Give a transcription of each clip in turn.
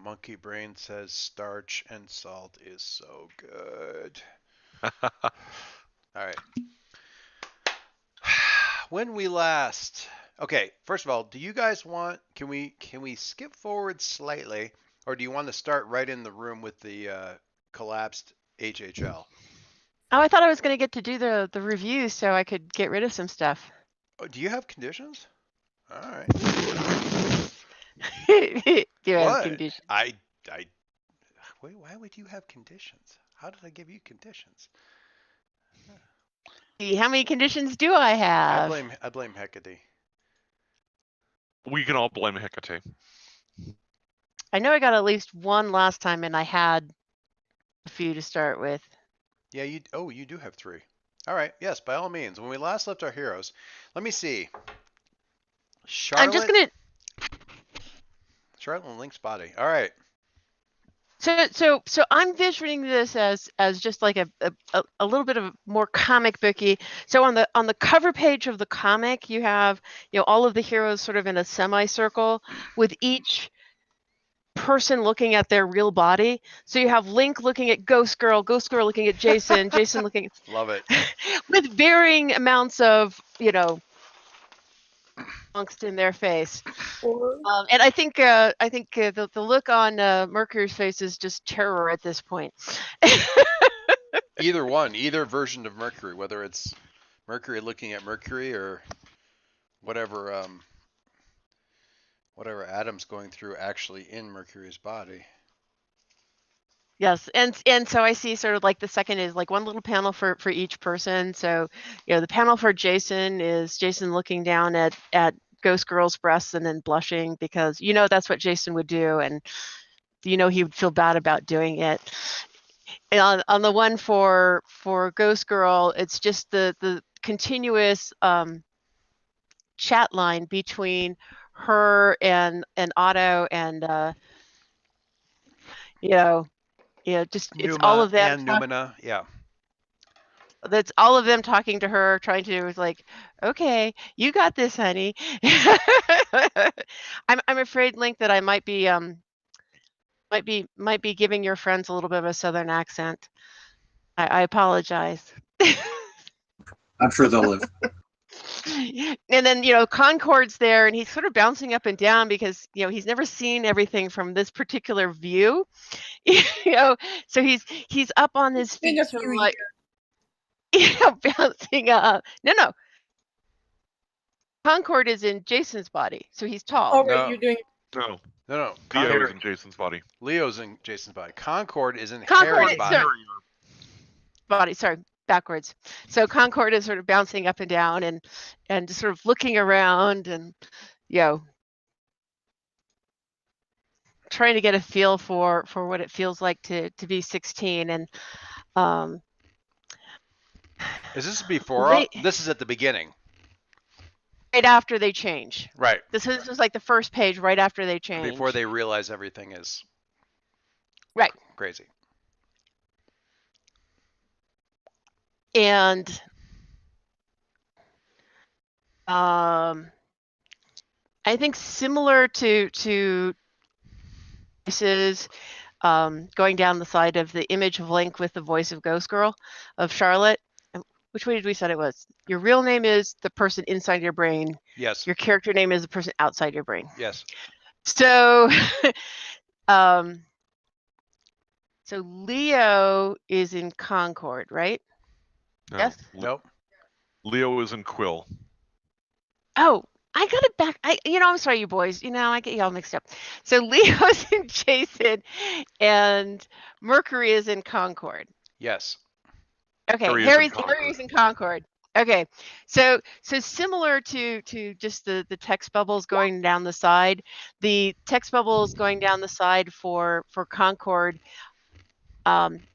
Monkey Brain says starch and salt is so good. All right. When we last. Okay, first of all, do you guys want can we skip forward slightly or do you want to start right in the room with the collapsed HHL? Oh, I thought I was going to get to do the review so I could get rid of some stuff. Oh, do you have conditions? All right. Do you have What? conditions? I wait, why would you have conditions? How did I give you conditions? How many conditions do I I have? blame I blame Hecate. We can all blame Hecate. I know I got at least one last time, and I had a few to start with. Yeah, you do have 3. All right. Yes, by all means. When we last left our heroes, let me see. I'm just Charlotte gonna. Charlotte and Link's body. All right. So I'm visualizing this as just like a little bit of more comic booky. So on the cover page of the comic, you have all of the heroes sort of in a semicircle with each person looking at their real body. So you have Link looking at Ghost Girl looking at Jason, Jason looking Love it. with varying amounts of angst in their face. And I think the look on Mercury's face is just terror at this point. Either one, either version of Mercury, whether it's Mercury looking at Mercury or whatever whatever Adam's going through actually in Mercury's body. Yes, and so I see sort of like the second is like one little panel for each person. So the panel for Jason is Jason looking down at Ghost Girl's breasts and then blushing because that's what Jason would do, and he would feel bad about doing it. And on the one for Ghost Girl, it's just the continuous chat line between her and Otto and just it's all Numa of them and Numina, yeah. that's all of them talking to her, trying to like, okay, you got this, honey. I'm afraid, Link, that I might be giving your friends a little bit of a southern accent. I apologize. I'm sure they'll live. And then Concord's there, and he's sort of bouncing up and down because he's never seen everything from this particular view. So he's up on his feet, sort of like bouncing up. No. Concord is in Jason's body, so he's tall. Oh, No. you're doing. No, No. Leo is in Jason's body. Leo's in Jason's body. Concord is in Concord Harry's body. Body, sorry, backwards. So Concord is sort of bouncing up and down and just sort of looking around and trying to get a feel for what it feels like to be 16. And Is this before? This is at the beginning. Right after they change. Right. This was like the first page right after they change. Before they realize everything is right crazy. And I think similar to this is going down the side of the image of Link with the voice of Ghost Girl of Charlotte. Which way did we said it was? Your real name is the person inside your brain. Yes. Your character name is the person outside your brain. Yes. So, so Leo is in Concord, right? No. Yes. Nope. Leo is in Quill. Oh, I got it back. I'm sorry, you boys. I get y'all mixed up. So Leo's in Jason, and Mercury is in Concord. Yes. Okay, Harry's in Concord. Okay, so similar to just the text bubbles going down the side, the text bubbles going down the side for Concord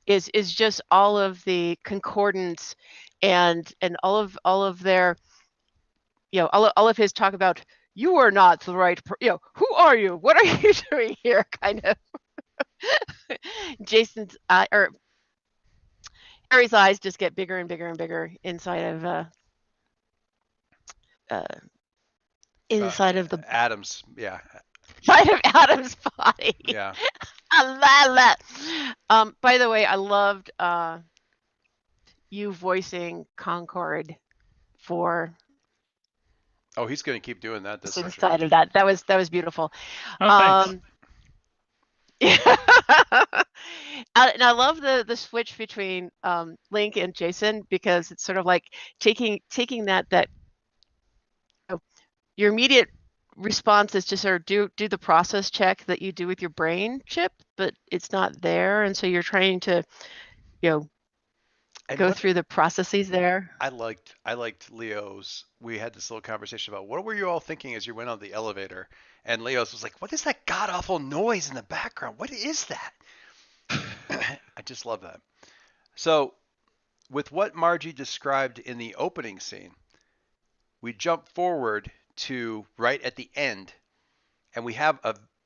is just all of the concordance and all of their all of his talk about you are not the right who are you, what are you doing here, kind of. Jason's or Harry's eyes just get bigger and bigger and bigger inside of the Adam's, yeah. side of Adam's body. Yeah. I love that. By the way, I loved you voicing Concord for Oh, he's going to keep doing that this session. inside of that. That was beautiful. Oh, thanks. Yeah. And I love the switch between Link and Jason, because it's sort of like taking that your immediate response is to sort of do the process check that you do with your brain chip, but it's not there, and so you're trying to And go what through the processes there. I liked Leo's. We had this little conversation about what were you all thinking as you went on the elevator, and Leo's was like, "What is that god awful noise in the background? What is that?" I just love that. So, with what Margie described in the opening scene, we jump forward to right at the end, and we have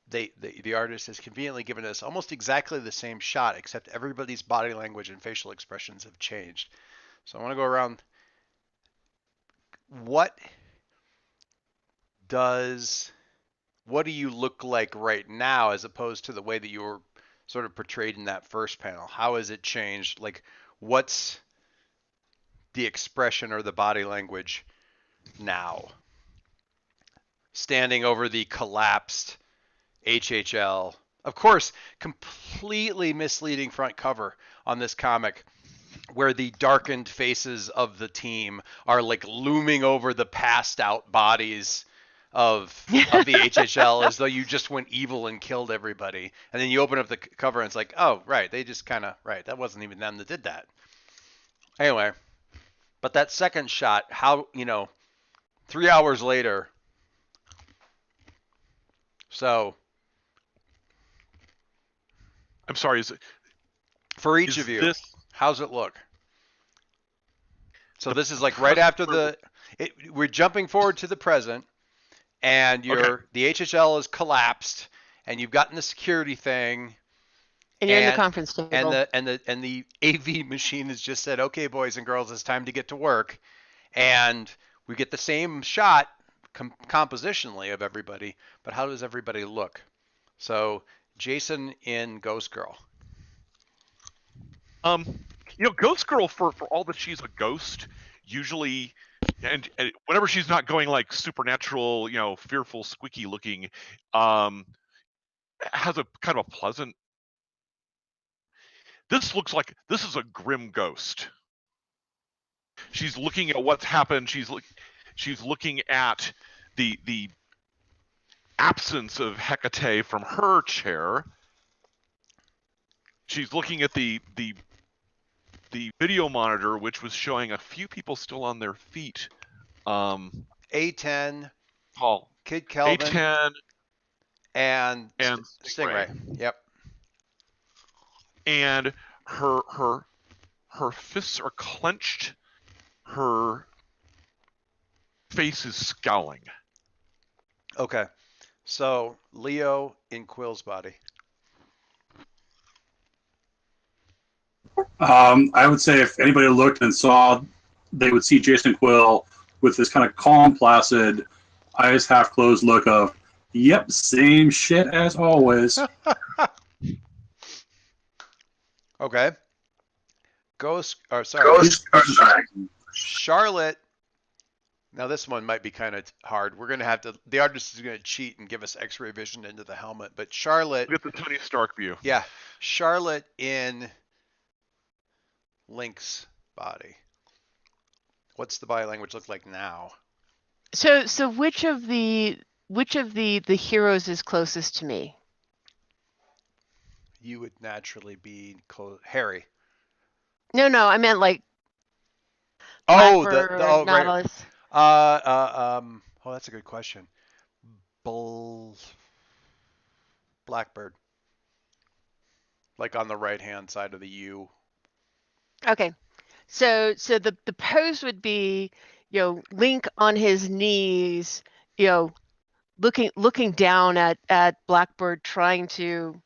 the artist has conveniently given us almost exactly the same shot, except everybody's body language and facial expressions have changed. So I want to go around. What do you look like right now as opposed to the way that you were sort of portrayed in that first panel? How has it changed? Like, what's the expression or the body language now? Standing over the collapsed HHL. Of course, completely misleading front cover on this comic, where the darkened faces of the team are like looming over the passed out bodies of the HHL, as though you just went evil and killed everybody. And then you open up the cover and it's like, oh, right, they just kind of, right, that wasn't even them that did that. Anyway, but that second shot, how, 3 hours later. So, I'm sorry. Is it for each of you, how's it look? So this is like right after we're jumping forward to the present, and the HHL is collapsed, and you've gotten the security thing, and you're in the conference table, and the AV machine has just said, "Okay, boys and girls, it's time to get to work," and we get the same shot compositionally of everybody, but how does everybody look? So Jason in Ghost Girl. Ghost Girl, for all that she's a ghost, usually, and whenever she's not going like supernatural, fearful, squeaky looking, has a kind of a pleasant. This looks like this is a grim ghost. She's looking at what's happened. She's looking at the absence of Hecate from her chair. She's looking at the video monitor, which was showing a few people still on their feet. A10, Paul, Kid Kelvin, A10, and Stingray. Yep. And her fists are clenched. Her face is scowling. Okay. So Leo in Quill's body. I would say if anybody looked and saw, they would see Jason Quill with this kind of calm, placid, eyes half closed look of, yep, same shit as always. Okay. Charlotte. Now this one might be kind of hard. We're gonna have to. The artist is gonna cheat and give us X-ray vision into the helmet. But Charlotte. Get the Tony Stark view. Yeah, Charlotte in Link's body. What's the body language look like now? So which of the heroes is closest to me? You would naturally be Harry. No, I meant like. Right. That's a good question. Blackbird. Like on the right-hand side of the U. Okay. So the pose would be, Link on his knees, looking down at Blackbird, trying to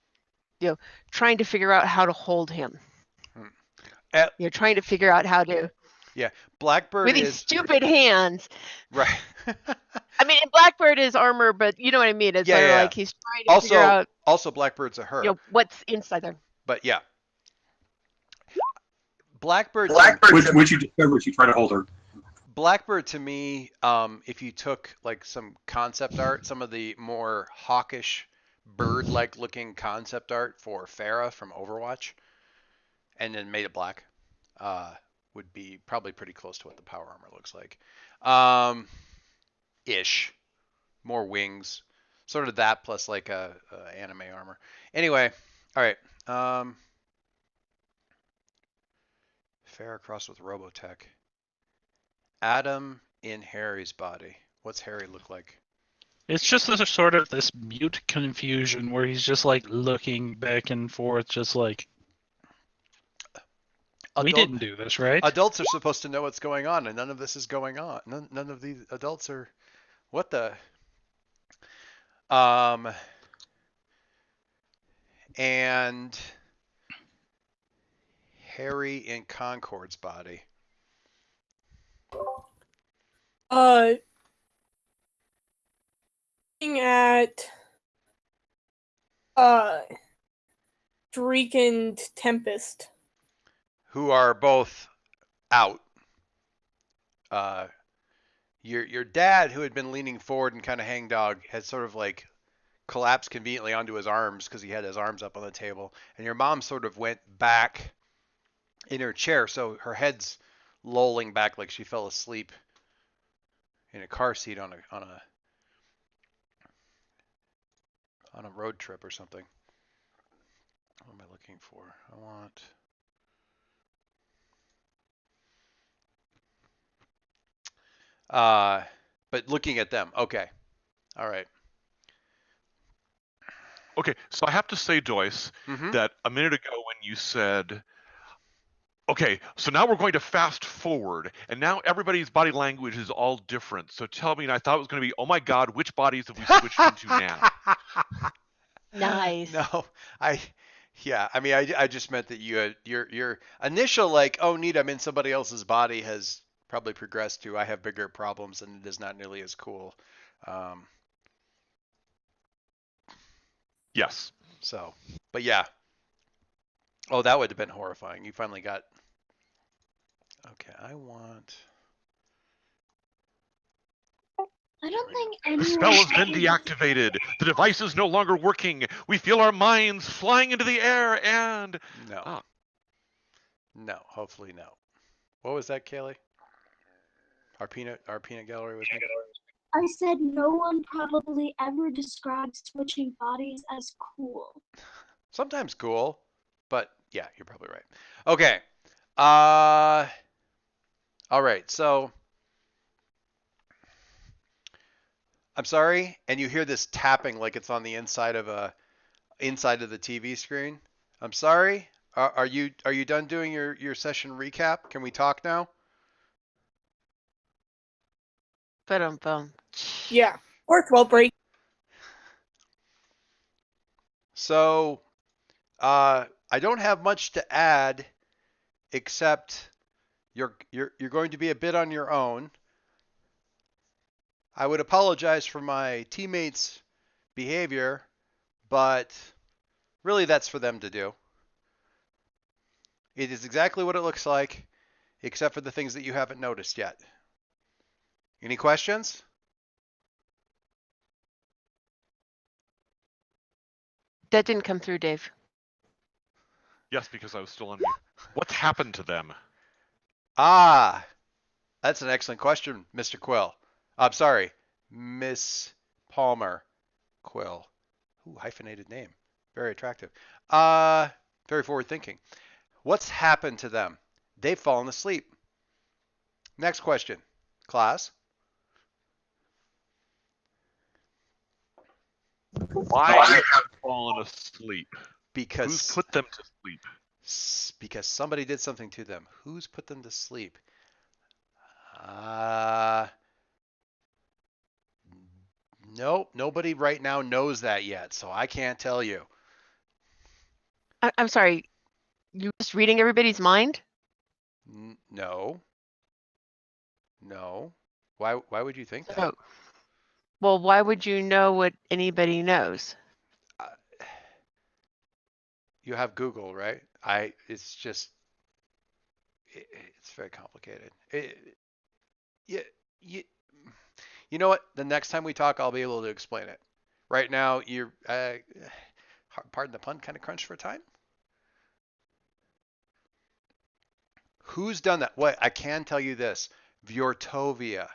figure out how to hold him. Trying to figure out how to. Yeah, Blackbird with these is stupid hands. right. I mean, and Blackbird is armor, but you know what I mean. It's Yeah, sort of yeah. like he's trying to figure out, Also, Blackbird's a her. what's inside there. But yeah, Blackbird to Which you discover as you try to hold her. Blackbird to me, if you took like some concept art, some of the more hawkish bird-like looking concept art for Pharah from Overwatch, and then made it black, would be probably pretty close to what the power armor looks like. Ish, more wings, sort of that plus like a anime armor. Anyway, all right. Pharah crossed with Robotech. Adam in Harry's body. What's Harry look like? It's just a sort of this mute confusion where he's just like looking back and forth, just like, we didn't do this, right? Adults are supposed to know what's going on, and none of this is going on. None of these adults are. What the? And Harry in Concord's body. Looking at Dreek and Tempest, who are both out. Your dad, who had been leaning forward and kind of hangdog, had sort of like collapsed conveniently onto his arms because he had his arms up on the table, and your mom sort of went back in her chair, so her head's lolling back like she fell asleep in a car seat on a road trip or something. What am I looking for? I want. But looking at them, okay, all right. Okay, so I have to say, Joyce, that a minute ago when you said, okay, so now we're going to fast forward, and now everybody's body language is all different. So tell me, and I thought it was going to be, oh my God, which bodies have we switched into now? Nice. No, I mean, I just meant that you had your initial like, oh neat, I'm in somebody else's body has probably progressed to I have bigger problems and it is not nearly as cool. Yes. So, but yeah. Oh, that would have been horrifying. You finally got. Okay, I want. I don't think anyone. The spell has been deactivated. The device is no longer working. We feel our minds flying into the air and. No. No, hopefully no. What was that, Kaylee? Our peanut gallery was. I said no one probably ever describes switching bodies as cool. Sometimes cool, but yeah, you're probably right. Okay. All right. So I'm sorry, and you hear this tapping like it's on the inside of the TV screen. I'm sorry. Are you done doing your session recap? Can we talk now? yeah, fourth wall break. So, I don't have much to add, except you're going to be a bit on your own. I would apologize for my teammates' behavior, but really that's for them to do. It is exactly what it looks like, except for the things that you haven't noticed yet. Any questions? That didn't come through, Dave. Yes, because I was still on mute. What's happened to them? Ah, that's an excellent question, Mr. Quill. I'm sorry, Miss Palmer Quill. Ooh, hyphenated name. Very attractive. Very forward thinking. What's happened to them? They've fallen asleep. Next question, class. Why have they fallen asleep? Because who's put them to sleep? Because somebody did something to them. Who's put them to sleep? Nope, nobody right now knows that yet, so I can't tell you. I'm sorry. You just reading everybody's mind? No. No. Why would you think that? So, well, why would you know what anybody knows? Uh, you have Google, right? It's just it's very complicated. Yeah, you, you know what? The next time we talk, I'll be able to explain it. Right now, you're pardon the pun, kind of crunched for time. Who's done that? What I can tell you this: Vyortovia.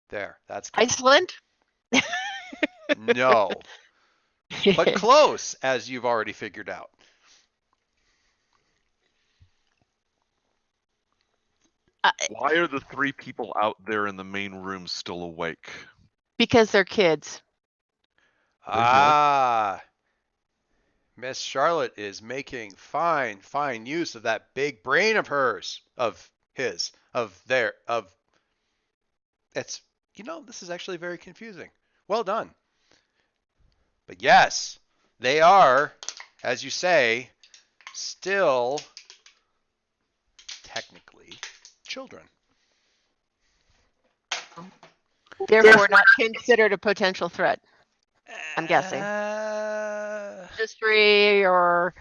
There, that's good. Iceland? No, but close, as you've already figured out. Why are the 3 people out there in the main room still awake? Because they're kids. Ah, Miss Charlotte is making fine use of that big brain of hers, of his, of their, of. It's, this is actually very confusing. Well done. But yes, they are, as you say, still technically children. Therefore, not considered a potential threat. I'm guessing. Industry or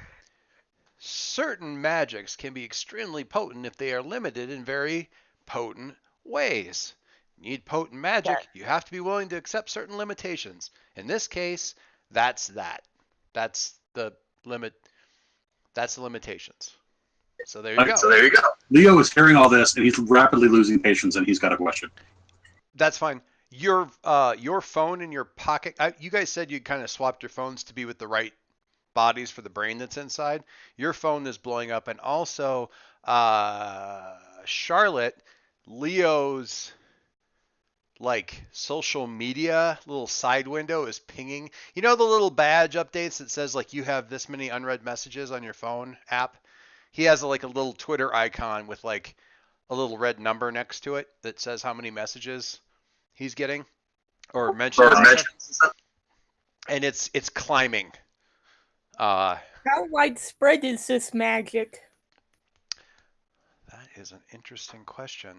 Certain magics can be extremely potent if they are limited in very potent ways. You need potent magic, you have to be willing to accept certain limitations. In this case, that's that. That's the limit. That's the limitations. So there you go. Leo is hearing all this, and he's rapidly losing patience, and he's got a question. That's fine. Your phone in your pocket. You guys said you kind of swapped your phones to be with the right bodies for the brain that's inside. Your phone is blowing up, and also Charlotte, Leo's social media little side window is pinging. You know the little badge updates that says you have this many unread messages on your phone app? He has a little Twitter icon with a little red number next to it that says how many messages he's getting or mentions and stuff. And it's climbing. How widespread is this magic? That is an interesting question.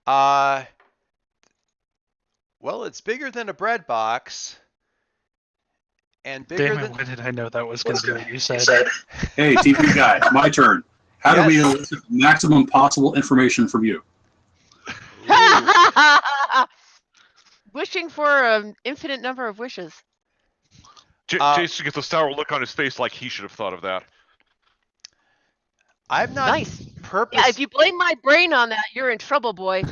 Well, it's bigger than a bread box, and bigger Damn it, than. why did I know that was going to be what you said? Hey, TV guy, my turn. How do we elicit maximum possible information from you? wishing for an infinite number of wishes. Jason gets a sour look on his face like he should have thought of that. I'm not Nice. Yeah, if you blame my brain on that, you're in trouble, boy.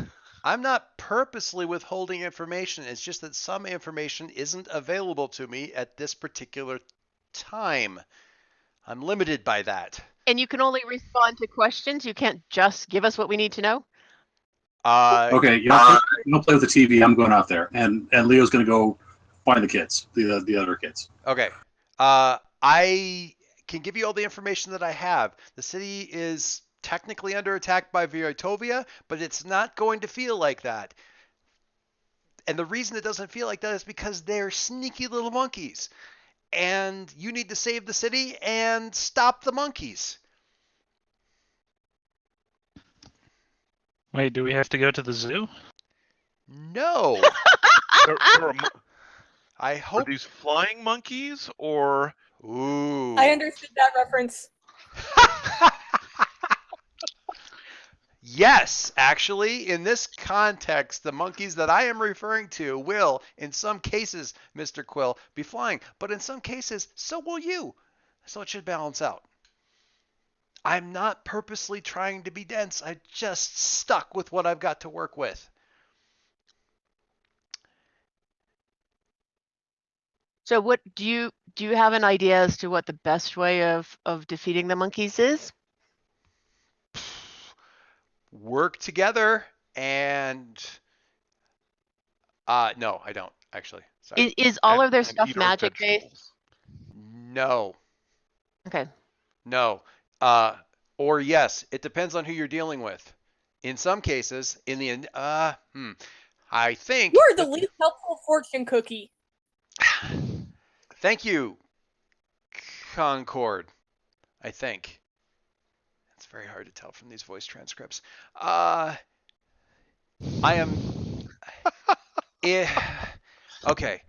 I'm not purposely withholding information. It's just that some information isn't available to me at this particular time. I'm limited by that. And you can only respond to questions. You can't just give us what we need to know. Okay, you don't play with the TV. I'm going out there, and Leo's going to go find the kids, the other kids. Okay. I can give you all the information that I have. The city is technically under attack by Vyortovia, but it's not going to feel like that. And the reason it doesn't feel like that is because they're sneaky little monkeys. And you need to save the city and stop the monkeys. Wait, do we have to go to the zoo? No. I hope. Are these flying monkeys or? Ooh. I understood that reference. Yes, actually, in this context, the monkeys that I am referring to will, in some cases, Mr. Quill, be flying. But in some cases, so will you. So it should balance out. I'm not purposely trying to be dense. I just stuck with what I've got to work with. So what do you have an idea as to what the best way of defeating the monkeys is? Work together and no, I don't actually. Sorry. Is all of their stuff magic based? No. Okay. No. Or yes, it depends on who you're dealing with. In some cases, in the I think You're the least helpful fortune cookie. Thank you, Concord. I think. It's very hard to tell from these voice transcripts. I am. Okay.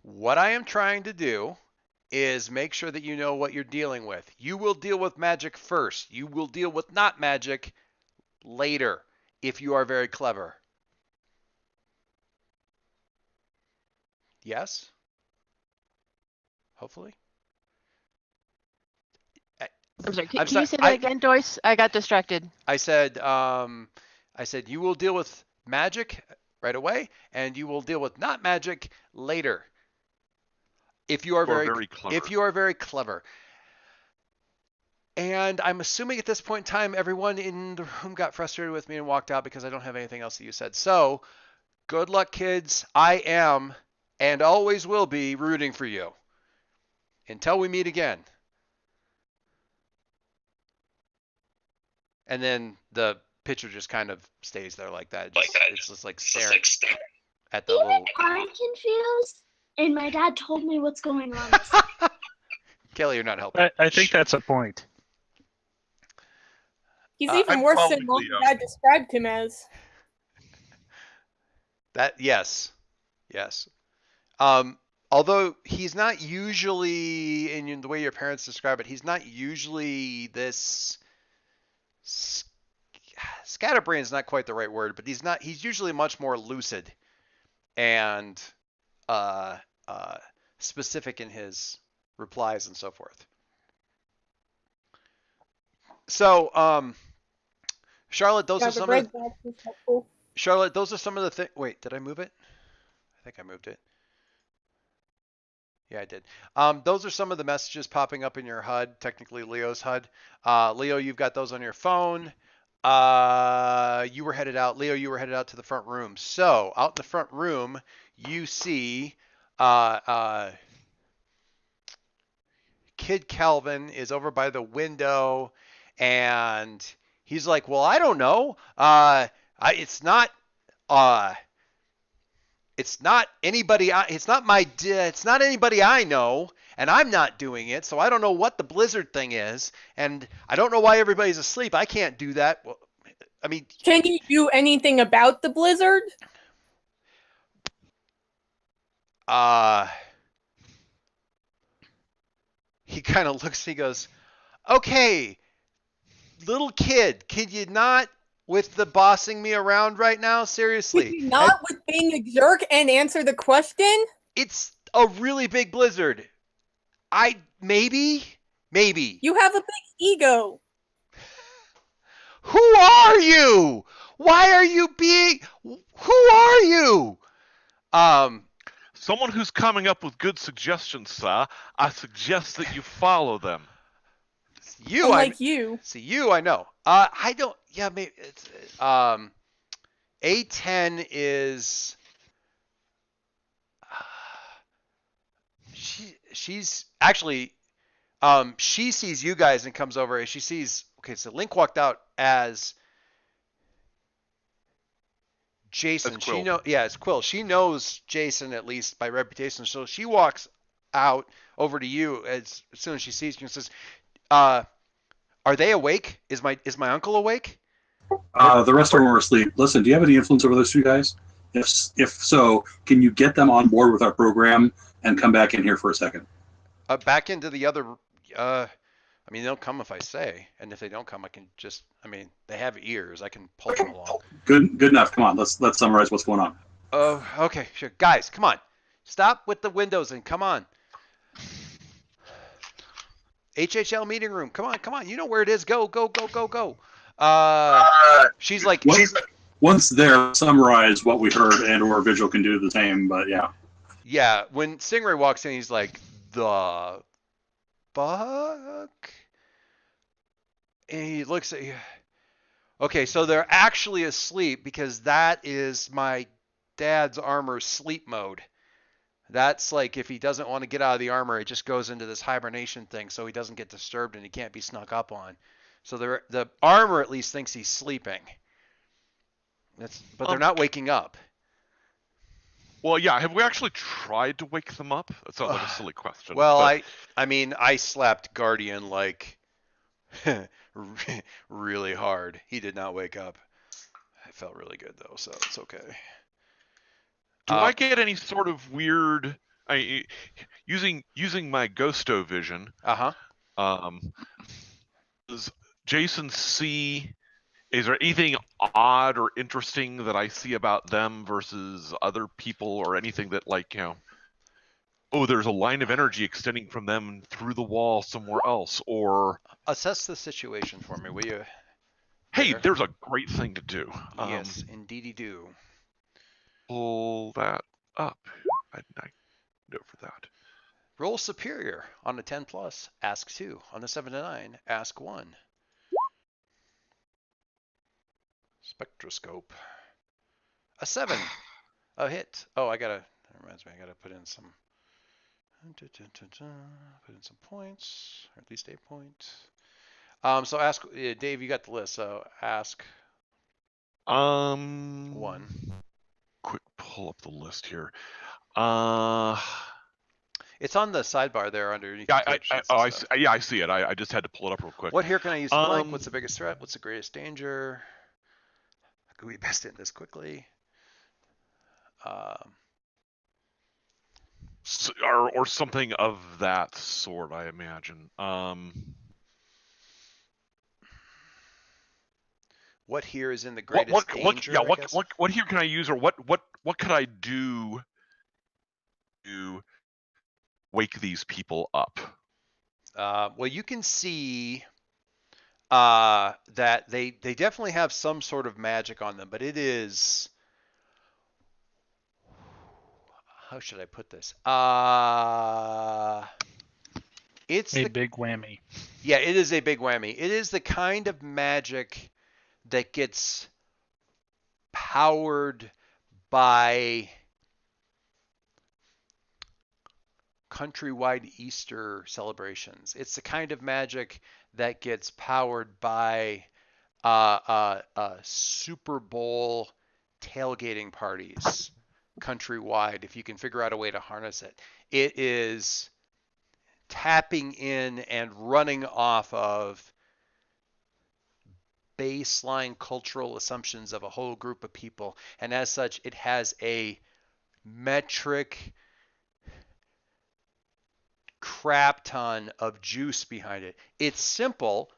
What I am trying to do is make sure that you know what you're dealing with. You will deal with magic first. You will deal with not magic later if you are very clever. Yes? Hopefully? I'm sorry. I'm Can you sorry. say that again, Joyce? I got distracted. I said you will deal with magic right away, and you will deal with not magic later. If you are very clever. If you are very clever. And I'm assuming at this point in time, everyone in the room got frustrated with me and walked out because I don't have anything else that you said. So, good luck, kids. I am and always will be rooting for you. Until we meet again. And then the picture just kind of stays there like that. It's just like staring at the little. I'm confused, and my dad told me what's going on. Kelly, you're not helping. I think that's a point. He's even I'm worse probably than Mom Leo. and Dad described him as. Yes. Although he's not usually, in the way your parents describe it, he's not usually this. Scatterbrain is not quite the right word, but he's usually much more lucid and specific in his replies and so forth. So, Charlotte, those are some of the. Charlotte, those are some of the things. Wait, did I move it? I think I moved it. Yeah, I did. Those are some of the messages popping up in your HUD, technically Leo's HUD. Leo, you've got those on your phone. You were headed out. Leo, you were headed out to the front room. So, out in the front room, you see Kid Calvin is over by the window, and he's like, well, I don't know. It's not anybody. It's not anybody I know, and I'm not doing it. So I don't know what the blizzard thing is, and I don't know why everybody's asleep. I can't do that. Well, I mean, can you do anything about the blizzard? He kind of looks. He goes, "Okay, little kid, can you not?" With the bossing me around right now, seriously. Not with being a jerk and answer the question? It's a really big blizzard. Maybe. You have a big ego. Who are you? Why are you being? Who are you? Someone who's coming up with good suggestions, sir. I suggest that you follow them. You, unlike you. See, you, I know. I don't. Yeah, maybe it's. A10 is. She's actually. She sees you guys and comes over. And she sees. Okay, so Link walked out as Jason. It's Quill. She knows Jason at least by reputation. So she walks out over to you as soon as she sees you and says, "Are they awake? Is my uncle awake?" The rest of them are asleep. Listen, do you have any influence over those two guys? If so, can you get them on board with our program and come back in here for a second? Back into the other. I mean, they'll come if I say, and if they don't come, I can just. I mean, they have ears. I can pull them along. Good enough. Come on, let's summarize what's going on. Oh, okay, sure. Guys, come on. Stop with the windows and come on. HHL meeting room. Come on. You know where it is. Go. She's like. Once there, summarize what we heard, and/or Vigil can do the same. But yeah. Yeah, when Stingray walks in, he's like, "The fuck?" And he looks at you. Okay, so they're actually asleep because that is my dad's armor sleep mode. That's like if he doesn't want to get out of the armor, it just goes into this hibernation thing so he doesn't get disturbed and he can't be snuck up on. So the armor at least thinks he's sleeping. But they're not waking up. Well, yeah. Have we actually tried to wake them up? That sounds like a silly question. Well, but... I mean, I slapped Guardian like really hard. He did not wake up. It felt really good though, so it's okay. Do I get any sort of weird? Using my ghosto vision. Does Jason see? Is there anything odd or interesting that I see about them versus other people, or anything that, like, oh, there's a line of energy extending from them through the wall somewhere else, or assess the situation for me, will you? Hey, there's a great thing to do. Yes, indeedy do. Pull that up. I did not know for that. Roll superior on a 10 plus. Ask 2. On a 7 to 9, ask 1. Spectroscope. A 7. A hit. Oh, that reminds me, I gotta put in some. Put in some points, or at least a point. So ask Dave. You got the list. So ask. 1. Quick pull up the list here. It's on the sidebar there underneath. Yeah, I see it. I just had to pull it up real quick. What here can I use to blank? What's the biggest threat? What's the greatest danger? How can we best end this quickly? Or something of that sort, I imagine. What here is in the greatest danger? What here can I use, or what could I do to wake these people up? Well, you can see that they definitely have some sort of magic on them, but it is. How should I put this? It's a big whammy. Yeah, it is a big whammy. It is the kind of magic that gets powered by countrywide Easter celebrations. It's the kind of magic that gets powered by Super Bowl tailgating parties countrywide, if you can figure out a way to harness it. It is tapping in and running off of baseline cultural assumptions of a whole group of people, and as such it has a metric crap ton of juice behind it. It's simple.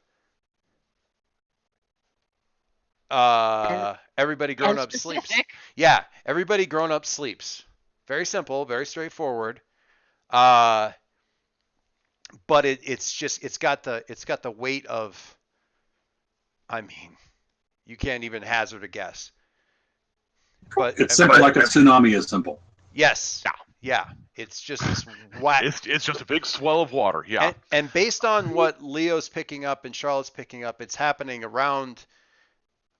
Everybody grown up sleeps. Yeah, everybody grown up sleeps. Very simple, very straightforward. But it's got the weight of, I mean, you can't even hazard a guess. But it's simple like a tsunami is simple. Yes. Yeah. It's just this whack. It's just a big swell of water. Yeah. And based on what Leo's picking up and Charlotte's picking up, it's happening around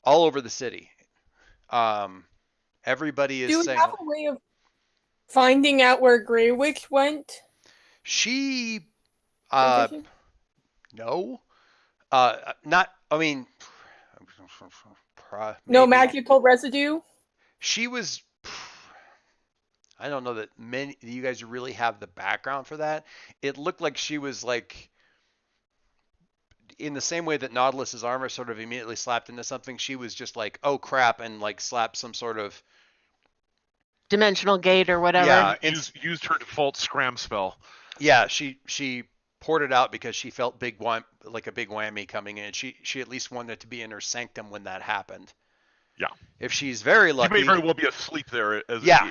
all over the city. Everybody is saying. Do you have a way of finding out where Grey Witch went? She, no, not. I mean, no magical residue. She was. I don't know that many of you guys really have the background for that. It looked like she was like, in the same way that Nautilus's armor sort of immediately slapped into something, she was just like, oh crap, and like slapped some sort of dimensional gate or whatever. Yeah, used her default scram spell. Yeah, she poured it out because she felt like a big whammy coming in. She at least wanted to be in her sanctum when that happened. Yeah. If she's very lucky, she may very well be asleep there.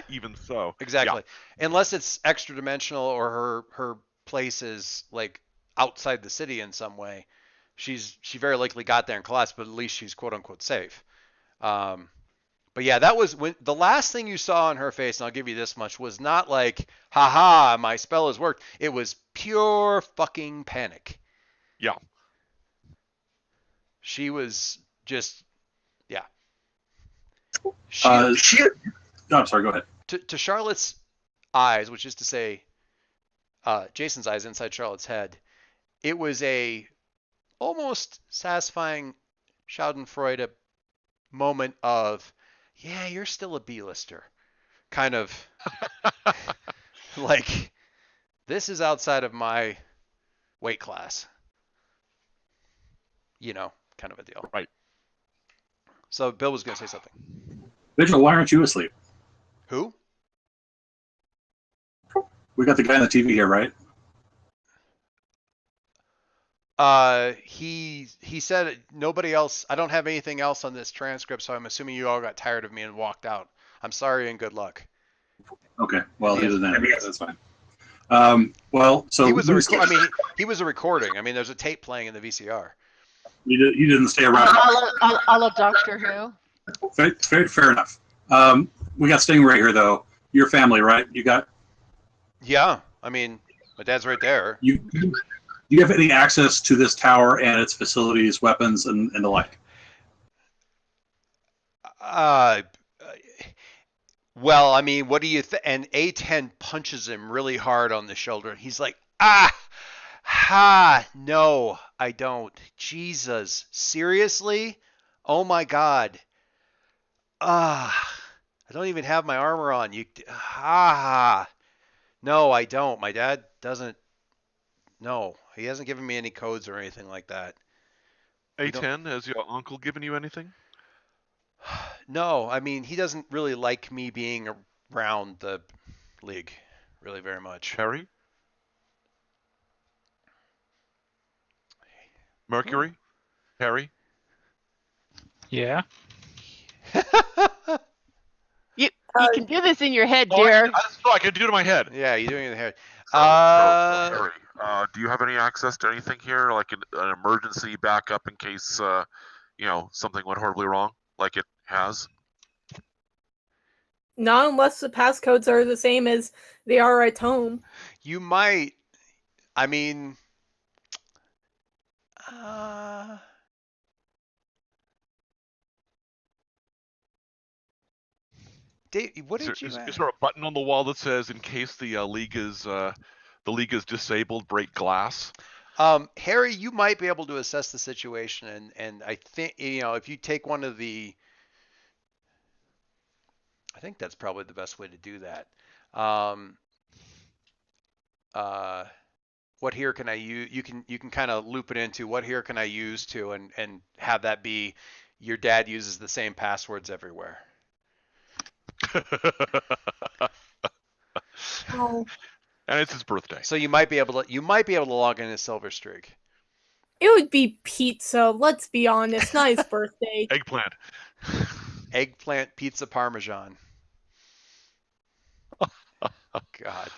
Even so. Exactly. Yeah. Unless it's extra dimensional or her place is like outside the city in some way, she very likely got there and collapsed. But at least she's quote unquote safe. But yeah, that was when the last thing you saw on her face, and I'll give you this much, was not like, haha, my spell has worked. It was pure fucking panic. Yeah. She was just, yeah. I'm sorry, go ahead. To Charlotte's eyes, which is to say, Jason's eyes inside Charlotte's head, it was a almost satisfying Schadenfreude moment of, yeah, you're still a B-lister. Kind of like, this is outside of my weight class. You know, kind of a deal. Right. So Bill was going to say something. Vigil, why aren't you asleep? Who? We got the guy on the TV here, right? He said nobody else. I don't have anything else on this transcript, so I'm assuming you all got tired of me and walked out. I'm sorry and good luck. Okay. Well, he Yeah. doesn't have it. That's fine. Well, so He was a I mean, he was a recording. I mean, there's a tape playing in the VCR. you didn't stay around. A la Doctor Who. Fair enough. We got Stingray here, though. Your family, right? You got. Yeah. I mean, my dad's right there. Do you have any access to this tower and its facilities, weapons, and the like? Well, I mean, what do you think? And A10 punches him really hard on the shoulder. He's like, no, I don't. Jesus, seriously? Oh my God. I don't even have my armor on. No, I don't. My dad doesn't. No, he hasn't given me any codes or anything like that. A10, has your uncle given you anything? No, I mean, he doesn't really like me being around the league really very much. Harry? Mercury? Harry? Yeah. You can do this in your head, Oh, dear. I can do it in my head. Yeah, you're doing it in the head. So, Harry, do you have any access to anything here, like an emergency backup in case, something went horribly wrong, like it has? Not unless the passcodes are the same as they are at home. You might. I mean, Dave, what did you ask? Is there a button on the wall that says, in case the league is disabled, break glass? Harry, you might be able to assess the situation, and I think if you take one of the, I think that's probably the best way to do that. What here can I use? You can kind of loop it into what here can I use to, and have that be your dad uses the same passwords everywhere. Oh. And it's his birthday. So you might be able to log in his Silver Streak. It would be pizza, let's be honest, not his birthday. Eggplant. Eggplant pizza parmesan. God.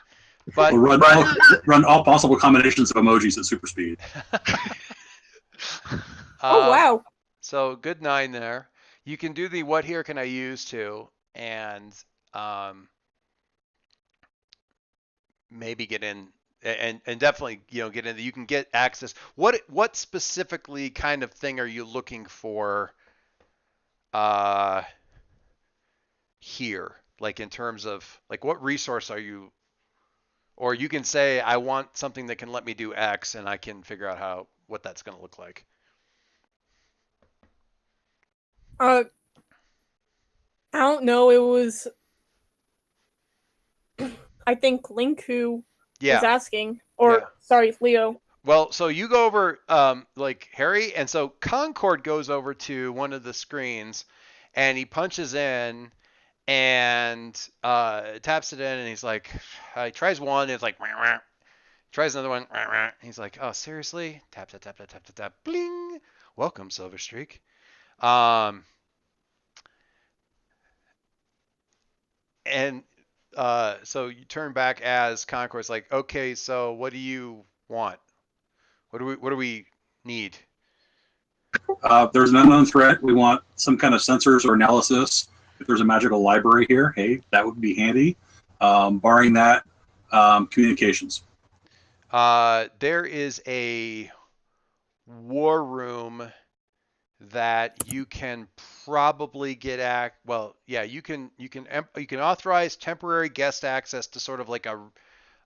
But We'll run all possible combinations of emojis at super speed. Oh, wow. So good 9 there. You can do the what here can I use to, and maybe get in and definitely get in. You can get access. What specifically kind of thing are you looking for here? Like in terms of like what resource are you? Or you can say I want something that can let me do X, and I can figure out what that's going to look like. I don't know. It was, I think, Link who was asking, or sorry, Leo. Well, so you go over like Harry, and so Concord goes over to one of the screens, and he punches in and taps it in, and he's like, he tries one, and it's like, tries another one, and he's like, oh seriously? Tap tap tap tap tap tap tap, bling. Welcome, Silver Streak. And so you turn back as Concord's like, okay, so what do you want? What do we need? There's an unknown threat. We want some kind of sensors or analysis. If there's a magical library here, hey, that would be handy. Barring that, communications. There is a war room that you can probably get you can authorize temporary guest access to sort of like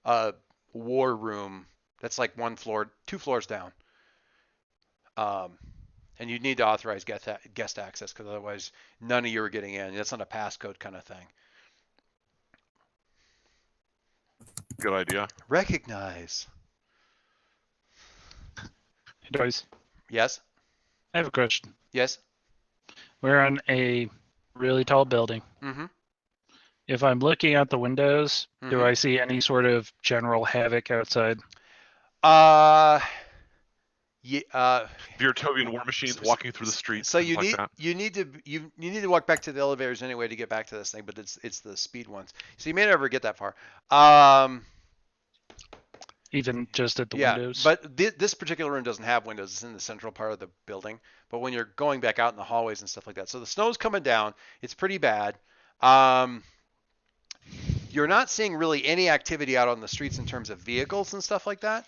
a war room that's like 2 floors down. And you need to authorize guest access because otherwise none of you are getting in. That's not a passcode kind of thing. Good idea. Recognize. Hey, guys. Yes. I have a question. Yes. We're on a really tall building. Mm-hmm. If I'm looking out the windows, Mhm. do I see any sort of general havoc outside? Yeah. Vertovian war machines walking through the streets. So Things like that. you need to walk back to the elevators anyway to get back to this thing, but it's the speed ones. So you may never get that far. Even just at the Yeah, windows? but this particular room doesn't have windows. It's in the central part of the building. But when you're going back out in the hallways and stuff like that, so the snow's coming down. It's pretty bad. You're not seeing really any activity out on the streets in terms of vehicles and stuff like that.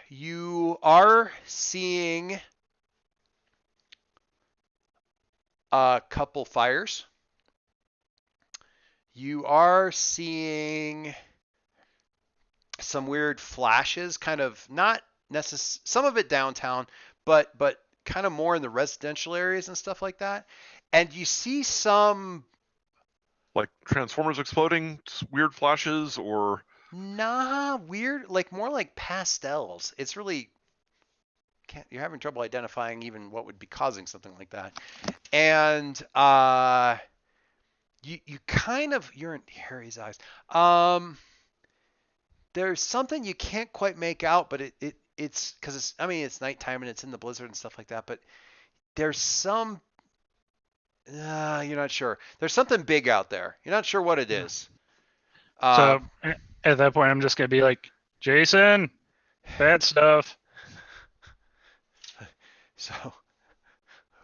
You are seeing a couple fires. You are seeing some weird flashes, kind of not necessarily, some of it downtown, but kind of more in the residential areas and stuff like that. And you see some like transformers exploding, weird flashes, or weird, like more like pastels. It's really you're having trouble identifying even what would be causing something like that. And you kind of, you're in Harry's eyes. There's something you can't quite make out, but it's because it's nighttime and it's in the blizzard and stuff like that. But there's some you're not sure. There's something big out there. You're not sure what it is. So at that point, I'm just gonna be like, Jason, bad stuff. So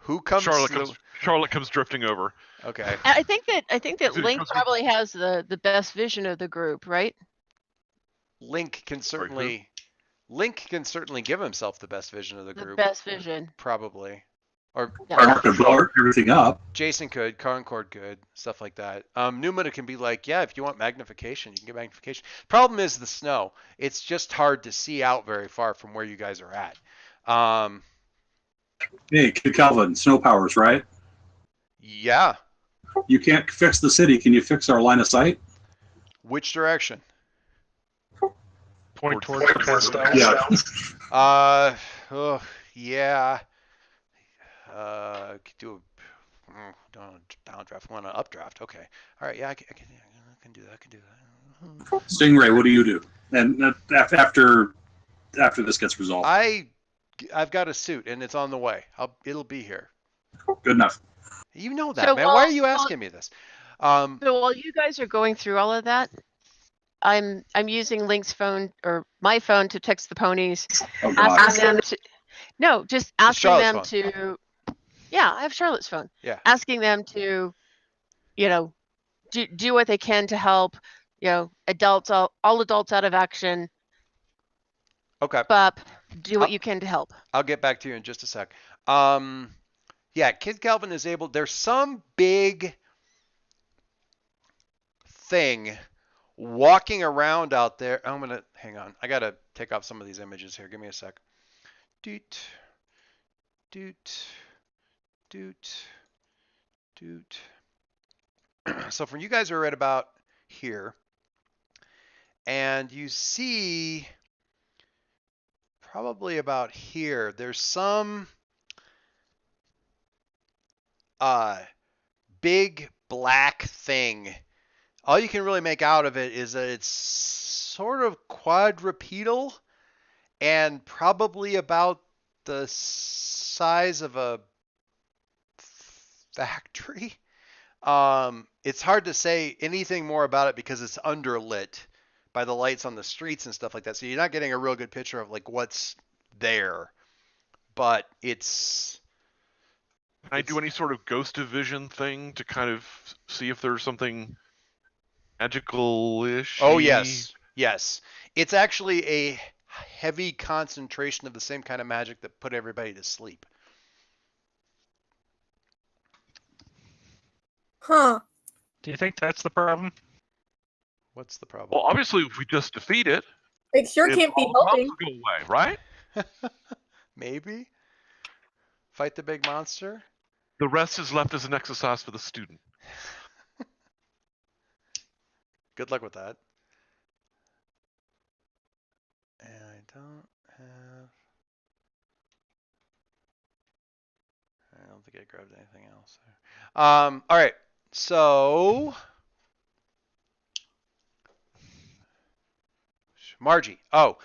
who comes? Charlotte comes drifting over. Okay. I think that Link probably has the best vision of the group, right? Link can certainly give himself the best vision of the group. The best vision. Probably. Or could blow everything up. Jason could, Concord could, stuff like that. Newman can be like, yeah, if you want magnification, you can get magnification. Problem is the snow. It's just hard to see out very far from where you guys are at. Hey, Kid Calvin, snow powers, right? Yeah. You can't fix the city. Can you fix our line of sight? Which direction? Point towards the pastel. Yeah. Yeah. Could do a downdraft. Want an updraft? Okay. All right. Yeah, I can do that. I can do that. Stingray, what do you do? And after this gets resolved, I've got a suit and it's on the way. It'll be here. Good enough. You know that, man. Why are you asking me this? So while you guys are going through all of that, I'm using Link's phone or my phone to text the ponies, asking them to just asking them phone. to. Yeah, I have Charlotte's phone. Yeah. Asking them to, do what they can to help, adults, all adults out of action. Okay. But do what you can to help. I'll get back to you in just a sec. Yeah, Kid Calvin is able. There's some big thing walking around out there. I'm gonna hang on. I gotta take off some of these images here. Give me a sec. Doot, doot, doot, doot. So for you guys are right about here, and you see probably about here. There's some big black thing. All you can really make out of it is that it's sort of quadrupedal and probably about the size of a factory. It's hard to say anything more about it because it's underlit by the lights on the streets and stuff like that. So you're not getting a real good picture of like what's there. But it's... Can I do any sort of ghost of vision thing to kind of see if there's something magical-ish? Oh, yes. Yes. It's actually a heavy concentration of the same kind of magic that put everybody to sleep. Huh. Do you think that's the problem? What's the problem? Well, obviously, if we just defeat it, It sure can't be helping. Go away, right? Maybe. Fight the big monster. The rest is left as an exercise for the student. Good luck with that. And I don't have... don't think I grabbed anything else. All right. So, Margie. Oh,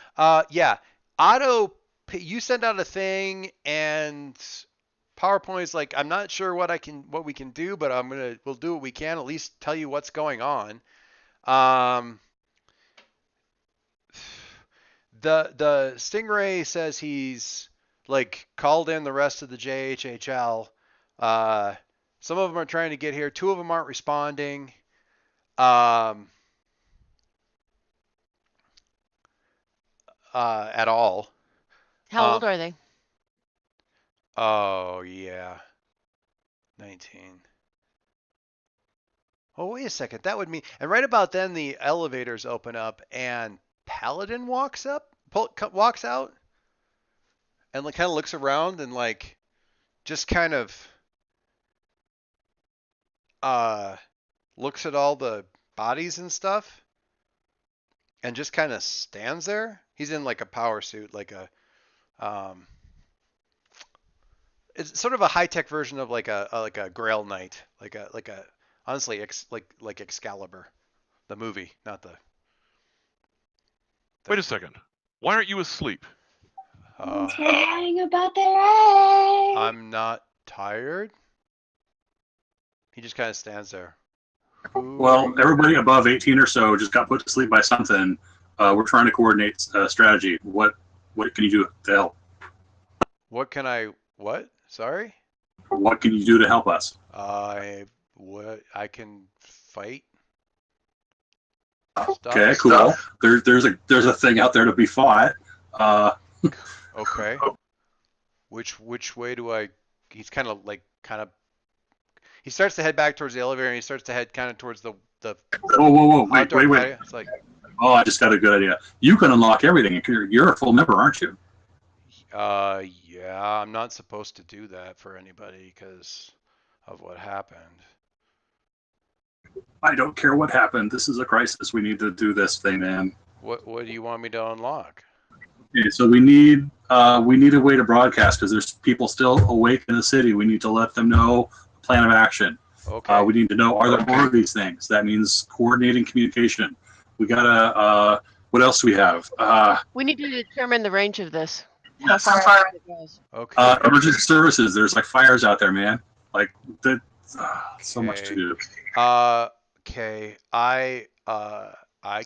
yeah. Otto, you send out a thing, and PowerPoint's like, I'm not sure what we can do, but we'll do what we can. At least tell you what's going on. The Stingray says he's like called in the rest of the JHHL. Some of them are trying to get here. 2 of them aren't responding. At all. How old are they? Oh yeah, 19. Oh wait a second, that would mean. And right about then, the elevators open up, and Paladin walks out, and like kind of looks around and like just kind of looks at all the bodies and stuff, and just kind of stands there. He's in like a power suit, like a it's sort of a high tech version of like a Grail Knight, like a honestly like Excalibur, the movie, not the. Wait a second. Why aren't you asleep? Lying about their age. I'm not tired. He just kind of stands there. Well, everybody above 18 or so just got put to sleep by something. We're trying to coordinate strategy. What can you do to help? What can I? What? Sorry. What can you do to help us? I can fight. Okay, cool. There's a thing out there to be fought. Okay. Which way do I? He's kind of. He starts to head back towards the elevator, and he starts to head kind of towards the. Whoa! Wait! It's like. Oh, I just got a good idea. You can unlock everything. You're a full member, aren't you? Yeah, I'm not supposed to do that for anybody because of what happened. I don't care what happened. This is a crisis. We need to do this thing, man. What do you want me to unlock? Okay, so we need a way to broadcast because there's people still awake in the city. We need to let them know a plan of action. Okay. We need to know, are there more of these things? That means coordinating communication. We gotta. What else do we have? We need to determine the range of this. Yes. How far it goes. Okay. Emergency services. There's like fires out there, man. Like that. So much to do. Okay. I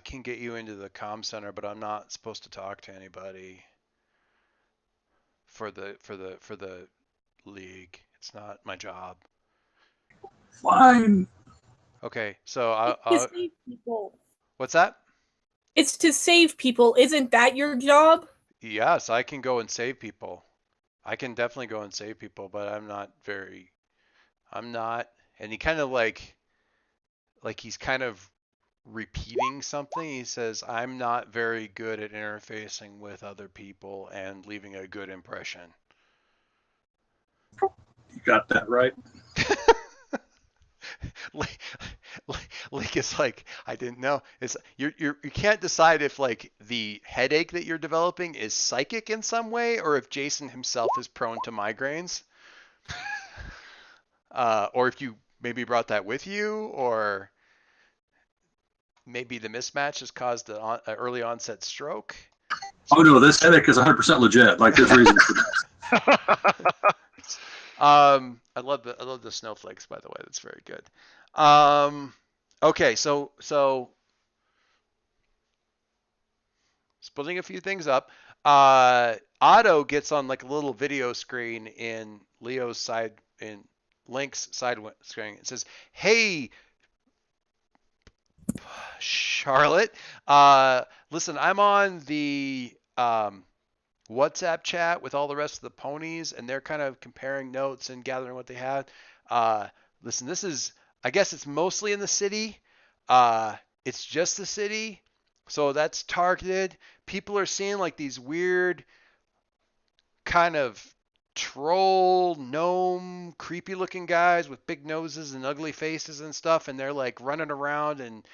can get you into the comm center, but I'm not supposed to talk to anybody for the league. It's not my job. Fine. Okay, so to save people. What's that? It's to save people. Isn't that your job? Yes, I can go and save people. I can definitely go and save people, but I'm not. And he kind of like he's kind of repeating something. He says, I'm not very good at interfacing with other people and leaving a good impression. You got that right. Link is like, I didn't know. It's you can't decide if like the headache that you're developing is psychic in some way or if Jason himself is prone to migraines. Or if you maybe brought that with you, or maybe the mismatch has caused an early onset stroke. Oh no, this headache is 100% legit. Like there's reason for this. I love the snowflakes, by the way. That's very good. Okay, so splitting a few things up. Otto gets on like a little video screen in Link's side screen. It says, "Hey, Charlotte, listen, I'm on the WhatsApp chat with all the rest of the ponies, and they're kind of comparing notes and gathering what they have. Listen, I guess it's mostly in the city. It's just the city, so that's targeted. People are seeing like these weird kind of troll, gnome, creepy looking guys with big noses and ugly faces and stuff, and they're like running around and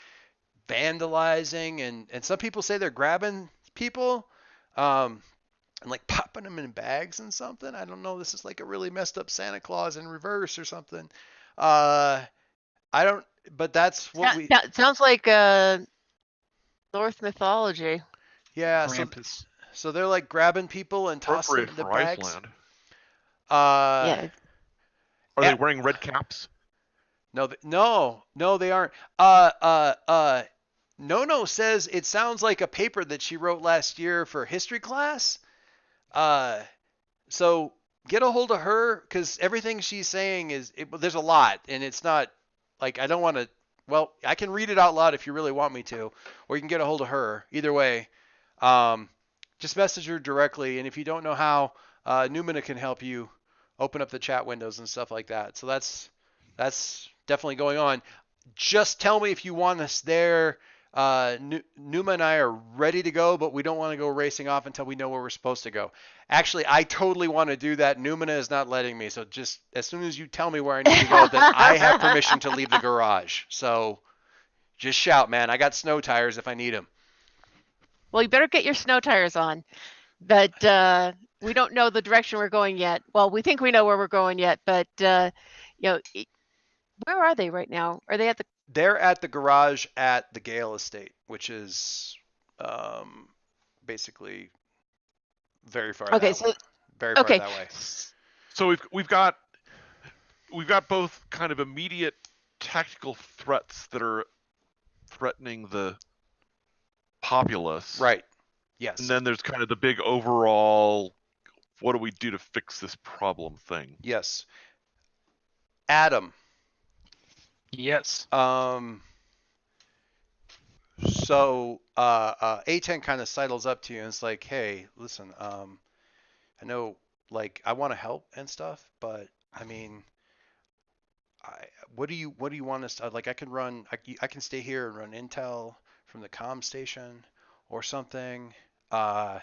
vandalizing, and some people say they're grabbing people. and like popping them in bags and something. I don't know. This is like a really messed up Santa Claus in reverse or something. I don't. But that's what we. That sounds like Norse mythology. Yeah. Krampus. So they're like grabbing people and tossing them Appropriate into for bags. Iceland. Yeah. Are they wearing red caps? No, they aren't. No says it sounds like a paper that she wrote last year for history class. So get a hold of her because everything she's saying there's a lot, and it's not like I don't want to. Well, I can read it out loud if you really want me to, or you can get a hold of her. Either way, just message her directly, and if you don't know how, Numina can help you open up the chat windows and stuff like that. So that's definitely going on. Just tell me if you want us there. Numa and I are ready to go, but we don't want to go racing off until we know where we're supposed to go. Actually, I totally want to do that. Numina is not letting me. So just as soon as you tell me where I need to go, then I have permission to leave the garage. So just shout, man. I got snow tires if I need them. Well, you better get your snow tires on. But we don't know the direction we're going yet. Well, we think we know where we're going yet, but where are they right now? Are they at the? They're at the garage at the Gale Estate, which is basically very far. Okay, very far that way. So we've got both kind of immediate tactical threats that are threatening the populace. Right. Yes. And then there's kind of the big overall, what do we do to fix this problem thing? Yes. Adam. Yes. So A10 kind of sidles up to you and it's like, hey, listen, I know, like, I want to help and stuff, but I mean, what do you want us to, like? I can stay here and run intel from the comm station or something. I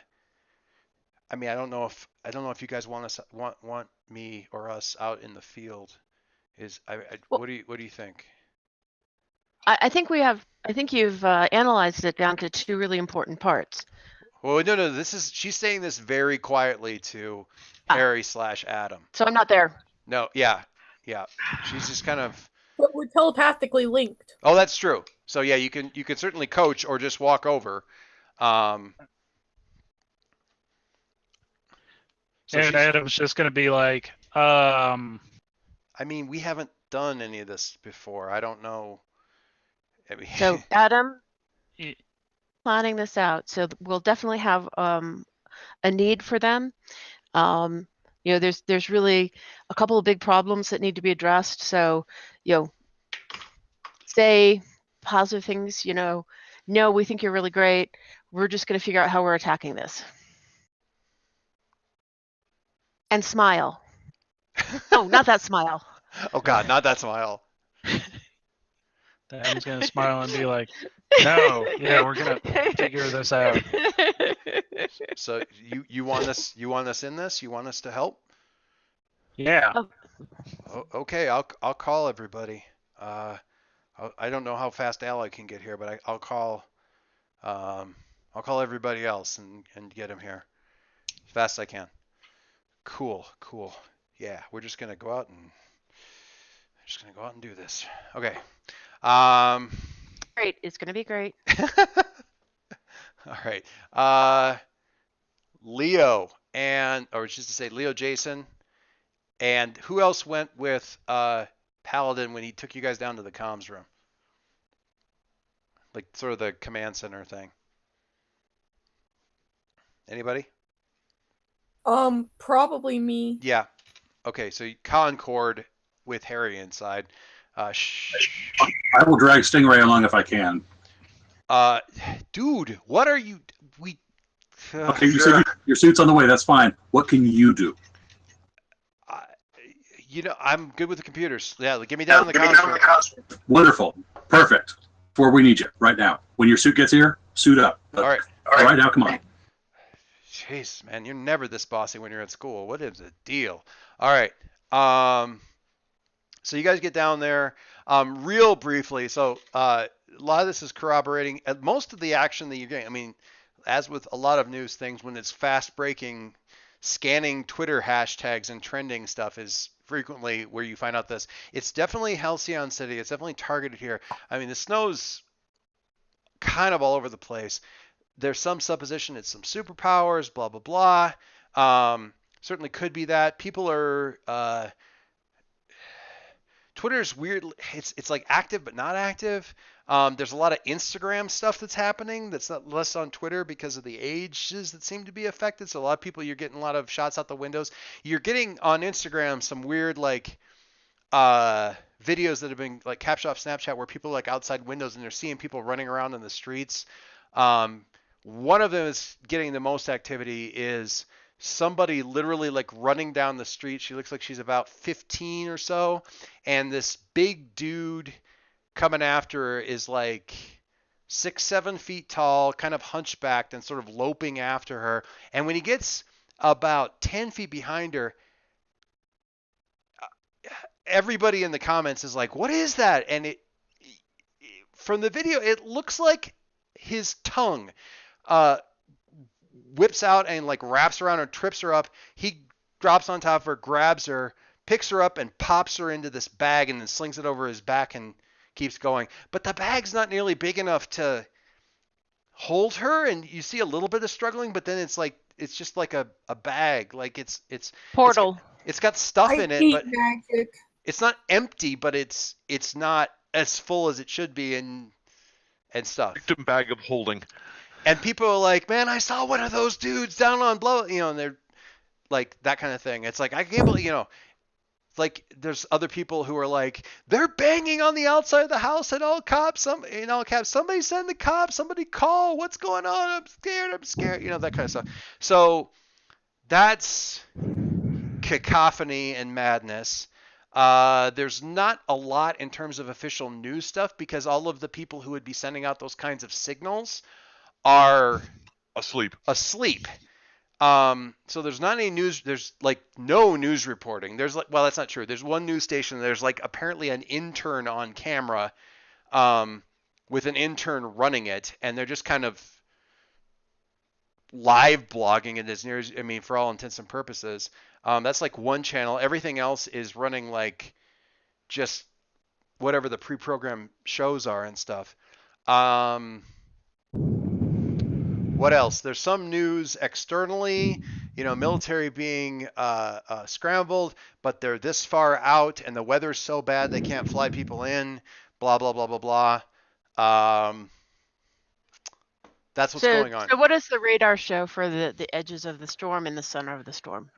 mean, I don't know if you guys want me or us out in the field. What do you think? I think you've analyzed it down to two really important parts. Well, no. She's saying this very quietly to Harry / Adam. So I'm not there. No, yeah. She's just kind of. But we're telepathically linked. Oh, that's true. So yeah, you can certainly coach or just walk over. And Adam's just going to be like, I mean, we haven't done any of this before. I don't know. So Adam, planning this out. So we'll definitely have a need for them. There's really a couple of big problems that need to be addressed. So, say positive things. No, we think you're really great. We're just going to figure out how we're attacking this. And smile. No, not that smile. Oh God, not that smile. Adam's gonna smile and be like, "No, yeah, we're gonna figure this out." So you want us in this? You want us to help? Yeah. Okay, I'll call everybody. I don't know how fast Alec can get here, but I'll call everybody else and get him here as fast as I can. Cool. Yeah, we're just gonna go out and do this. Okay. Great. It's gonna be great. All right. Leo Leo, Jason, and who else went with Paladin when he took you guys down to the comms room? Like sort of the command center thing. Anybody? Probably me. Yeah. Okay, so Concord with Harry inside. I will drag Stingray along if I can. Dude, what are you? Okay, you said your suit's on the way. That's fine. What can you do? I'm good with the computers. Yeah, get me down in the comms. Wonderful. Perfect. Where we need you right now. When your suit gets here, suit up. All right. All right, now come on. Jeez, man, you're never this bossy when you're at school. What is the deal? All right. So you guys get down there. Real briefly. So a lot of this is corroborating. Most of the action that you're getting. I mean, as with a lot of news things, when it's fast breaking, scanning Twitter hashtags and trending stuff is frequently where you find out this. It's definitely Halcyon City. It's definitely targeted here. I mean, the snow's kind of all over the place. There's some supposition it's some superpowers, blah blah blah. Certainly could be that. People are Twitter's weird. It's like active but not active. There's a lot of Instagram stuff that's happening that's not less on Twitter because of the ages that seem to be affected. So a lot of people, you're getting a lot of shots out the windows. You're getting on Instagram some weird like videos that have been like captured off Snapchat where people are like outside windows and they're seeing people running around in the streets. One of them is getting the most activity is somebody literally like running down the street. She looks like she's about 15 or so, and this big dude coming after her is like 6, 7 feet tall, kind of hunchbacked and sort of loping after her. And when he gets about 10 feet behind her, everybody in the comments is like, "What is that?" And from the video, it looks like his tongue whips out and like wraps around her, trips her up. He drops on top of her, grabs her, picks her up, and pops her into this bag, and then slings it over his back and keeps going. But the bag's not nearly big enough to hold her, and you see a little bit of struggling, but then it's just like a bag. Like it's Portal. It's got stuff in it, but magic. It's not empty, but it's not as full as it should be and stuff. Victim bag of holding. And people are like, "Man, I saw one of those dudes down on blow," and they're like that kind of thing. It's like I can't believe, like there's other people who are like, "They're banging on the outside of the house at all cops. Somebody send the cops. Somebody call. What's going on? I'm scared. That kind of stuff. So that's cacophony and madness. There's not a lot in terms of official news stuff because all of the people who would be sending out those kinds of signals are asleep. So there's not any news. There's like no news reporting. There's like, well, that's not true. There's one news station. There's like apparently an intern on camera, with an intern running it, and they're just kind of live blogging it as near as, I mean, for all intents and purposes. That's like one channel. Everything else is running like just whatever the pre-programmed shows are and stuff. What else? There's some news externally, military being scrambled, but they're this far out and the weather's so bad they can't fly people in, blah, blah, blah, blah, blah. That's what's going on. So what does the radar show for the edges of the storm and the center of the storm?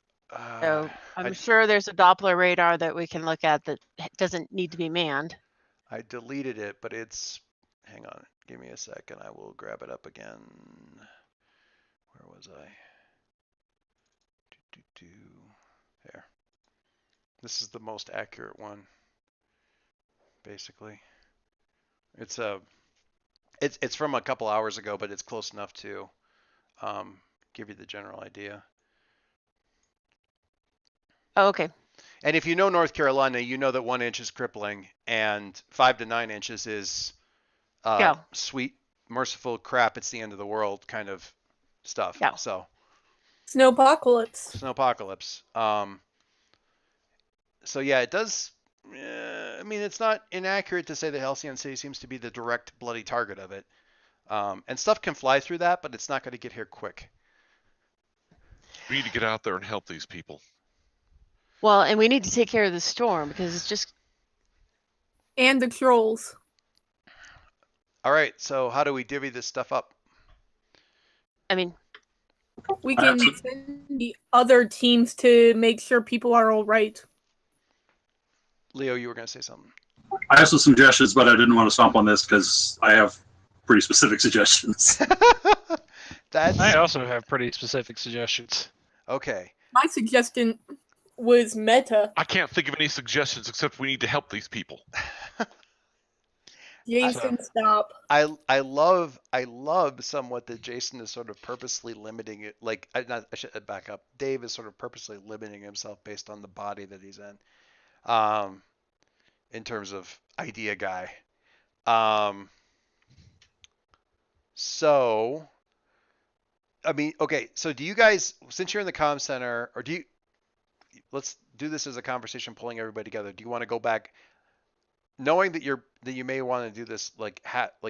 So I'm sure there's a Doppler radar that we can look at that doesn't need to be manned. I deleted it, but hang on, give me a second. I will grab it up again. Where was I? There. This is the most accurate one, basically. It's from a couple hours ago, but it's close enough to give you the general idea. Oh, okay. And if you know North Carolina, you know that 1 inch is crippling and 5 to 9 inches is sweet, merciful crap. It's the end of the world kind of stuff. Yeah. So Snowpocalypse. So yeah, it does. I mean, it's not inaccurate to say that Halcyon City seems to be the direct bloody target of it. And stuff can fly through that, but it's not going to get here quick. We need to get out there and help these people. Well, and we need to take care of the storm because it's just... And the trolls. All right, so how do we divvy this stuff up? I mean... We can send the other teams to make sure people are all right. Leo, you were going to say something. I have some suggestions, but I didn't want to stomp on this because I have pretty specific suggestions. I also have pretty specific suggestions. Okay. My suggestion was meta. I can't think of any suggestions except we need to help these people. Jason, stop. I love somewhat that Jason is sort of purposely limiting it. Like, I should back up. Dave is sort of purposely limiting himself based on the body that he's in terms of idea guy. So I mean, okay. So do you guys, since you're in the comm center, or let's do this as a conversation, pulling everybody together. Do you want to go back, knowing that you may want to do this, like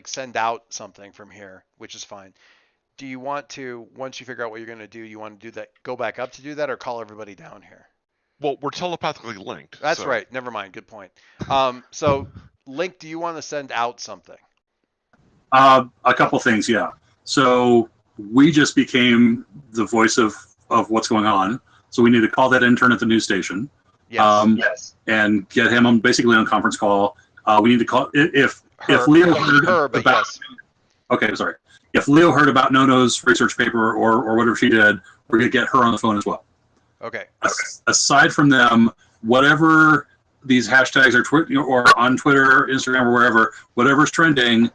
send out something from here, which is fine. Do you want to, once you figure out what you're going to do, you want to do that, go back up to do that, or call everybody down here? Well, we're telepathically linked. That's so. right. Never mind. Good point. So Link, do you want to send out something? A couple things, yeah. So we just became the voice of what's going on. So we need to call that intern at the news station. Yes. Yes. And get him on basically on a conference call. We need to call if Leo heard her, but about, yes. Okay, sorry. If Leo heard about Nono's research paper or whatever she did, we're gonna get her on the phone as well. Okay. Aside from them, whatever these hashtags are or on Twitter, Instagram, or wherever, whatever's trending,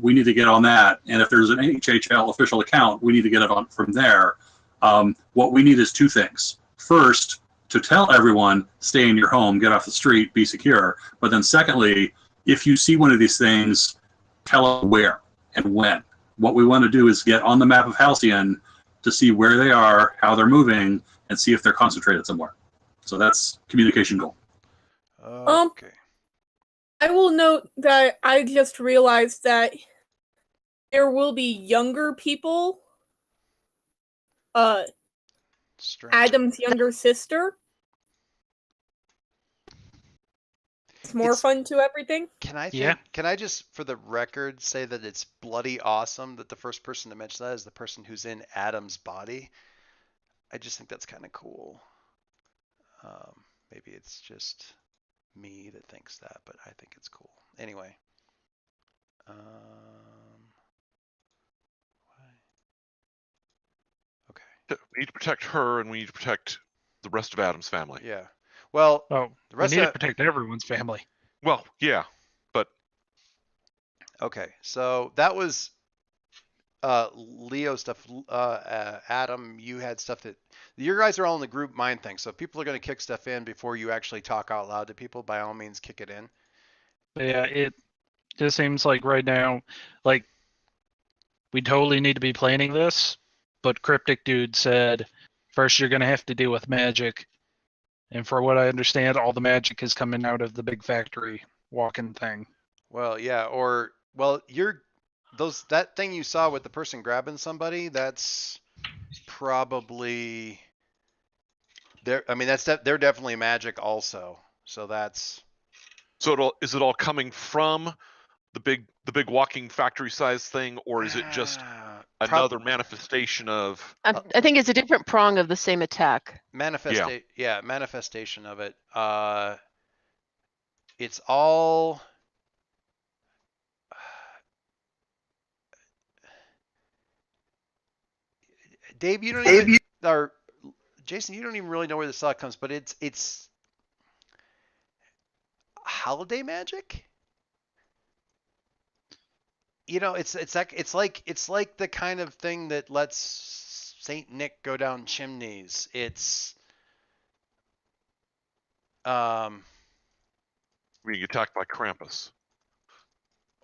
we need to get on that. And if there's an HHL official account, we need to get it on from there. What we need is two things. First, to tell everyone, stay in your home, get off the street, be secure. But then secondly, if you see one of these things, tell us where and when. What we want to do is get on the map of Halcyon to see where they are, how they're moving, and see if they're concentrated somewhere. So that's communication goal. Okay. I will note that I just realized that there will be younger people. Strange. Adam's younger sister. It's more fun to everything. Can I Yeah. can I just, for the record, say that it's bloody awesome that the first person to mention that is the person who's in Adam's body? I just think that's kind of cool. Maybe it's just me that thinks that, but I think it's cool. Anyway. Why? Okay. We need to protect her, and we need to protect the rest of Adam's family. Yeah. Well, Oh, the we rest need of to protect everyone's family. Well, yeah, but okay. So that was Leo stuff. Adam, you had stuff that your guys are all in the group mind thing. So if people are going to kick stuff in before you actually talk out loud to people, by all means, kick it in. But yeah, it just seems like right now, like we totally need to be planning this. But Cryptic Dude said, first you're gonna have to deal with magic, and for what I understand, all the magic is coming out of the big factory walking thing. Well, yeah, that thing you saw with the person grabbing somebody, that's probably they're definitely magic also. So that's is it all coming from the big walking factory size thing, or is it just another manifestation of? I think it's a different prong of the same attack. manifestation of it. It's all Dave, you don't even, or Jason, you don't even really know where this thought comes, but it's holiday magic. You know, it's like the kind of thing that lets Saint Nick go down chimneys. It's being attacked by Krampus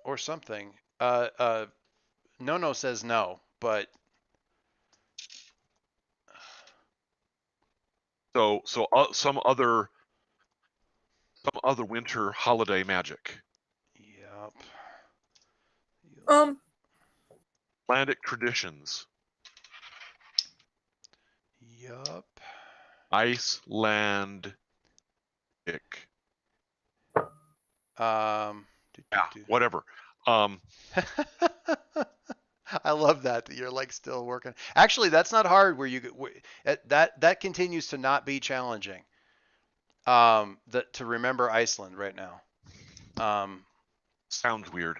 or something. No says no, but so some other winter holiday magic. Yep. Icelandic traditions. Yup. Icelandic. Yeah, whatever. I love that you're like still working. Actually, that's not hard. That continues to not be challenging. To remember Iceland right now. Sounds weird.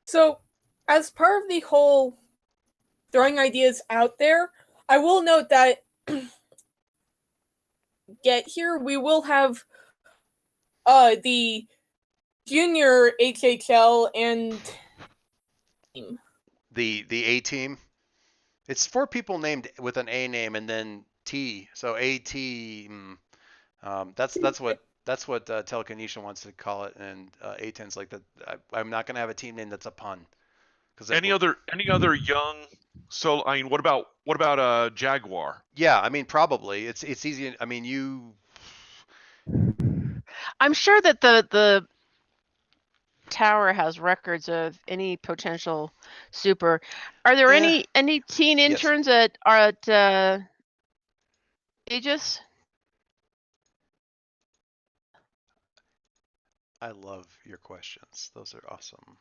So, as part of the whole throwing ideas out there, I will note that we will have the junior HHL and the A team. It's 4 people named with an A name and then T. So A team. That's what That's what Telekinesia wants to call it, and A10's like that. I'm not gonna have a team name that's a pun. Any other young? So I mean, what about Jaguar? Yeah, I mean probably it's easy. I mean you. I'm sure that the tower has records of any potential super. Are there Yeah. any teen Yes. interns at Aegis? I love your questions. Those are awesome.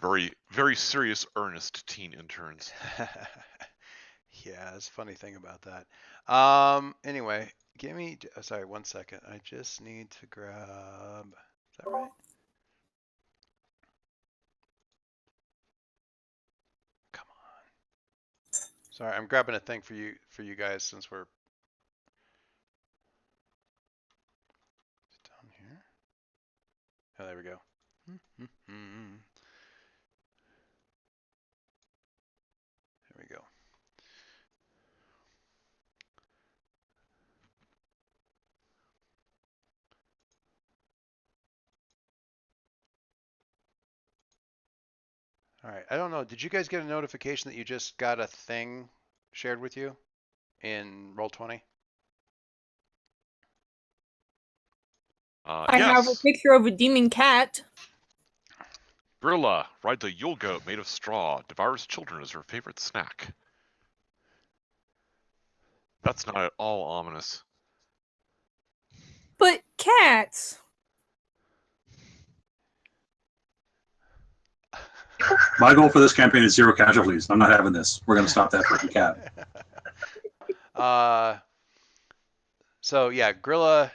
Very, very serious, earnest teen interns. Yeah, it's a funny thing about that. Anyway, give me. Sorry, 1 second. I just need to grab. Is that right? Come on. Sorry, I'm grabbing a thing for you guys since we're down here. Oh, there we go. There we go. All right. I don't know. Did you guys get a notification that you just got a thing shared with you in Roll20? I have a Yes. picture of a demon cat. Grilla rides a Yule goat made of straw, devours children as her favorite snack. That's not at all ominous. But cats. My goal for this campaign is 0 casualties. I'm not having this. We're going to stop that freaking cat. So yeah, Grilla,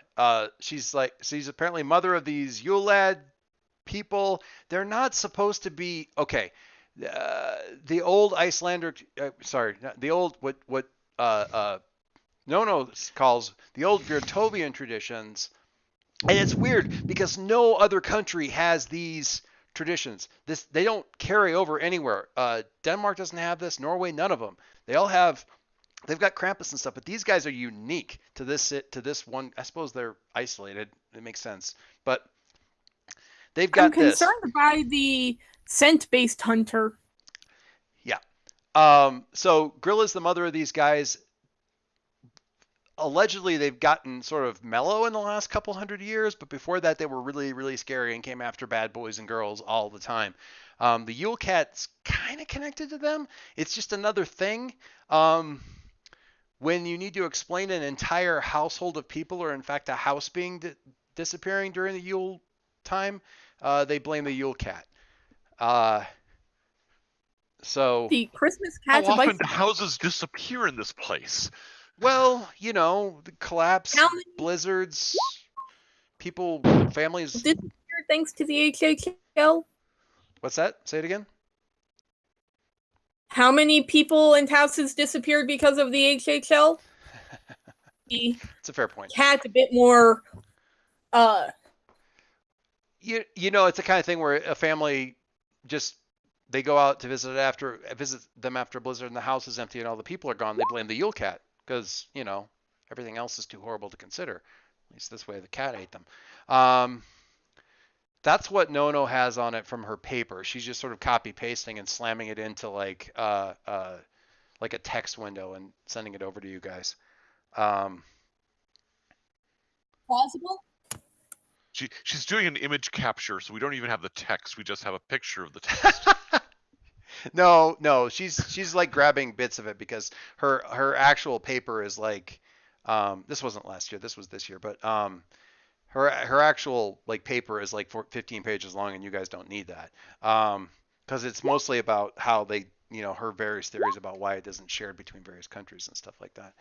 she's apparently mother of these Yule lad people. They're not supposed to be okay. The old Icelander, the old what Nono calls the old Virtovian traditions, and it's weird because no other country has these traditions. They don't carry over anywhere. Denmark doesn't have this. Norway, none of them. They've got Krampus and stuff, but these guys are unique to this one. I suppose they're isolated. It makes sense, but they've got I'm concerned by the scent-based hunter. Yeah. So Grilla's the mother of these guys. Allegedly, they've gotten sort of mellow in the last couple hundred years, but before that, they were really, really scary and came after bad boys and girls all the time. The Yule Cat's kind of connected to them. It's just another thing. When you need to explain an entire household of people, or in fact a house being disappearing during the Yule time, they blame the Yule Cat. So the Christmas How cat's often do houses disappear in this place? Well, the collapse, blizzards, people, families. disappeared thanks to the HHL. What's that? Say it again. How many people and houses disappeared because of the HHL? It's a fair point. Cat's a bit more. It's the kind of thing where a family they go out to visit them after a blizzard and the house is empty and all the people are gone. They blame the Yule Cat because everything else is too horrible to consider. At least this way the cat ate them. That's what Nono has on it from her paper. She's just sort of copy pasting and slamming it into like a text window and sending it over to you guys. Plausible? She's doing an image capture, so we don't even have the text. We just have a picture of the text. No, she's like grabbing bits of it because her actual paper is like this wasn't last year, this was this year, but her actual like paper is like 15 pages long, and you guys don't need that because it's mostly about how they her various theories about why it isn't shared between various countries and stuff like that.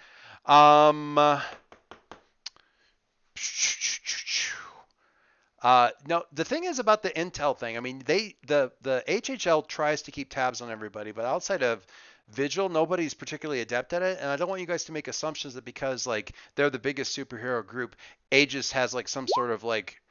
No, the thing is about the intel thing. I mean, the HHL tries to keep tabs on everybody, but outside of Vigil, nobody's particularly adept at it. And I don't want you guys to make assumptions that because like they're the biggest superhero group, Aegis has like some sort of like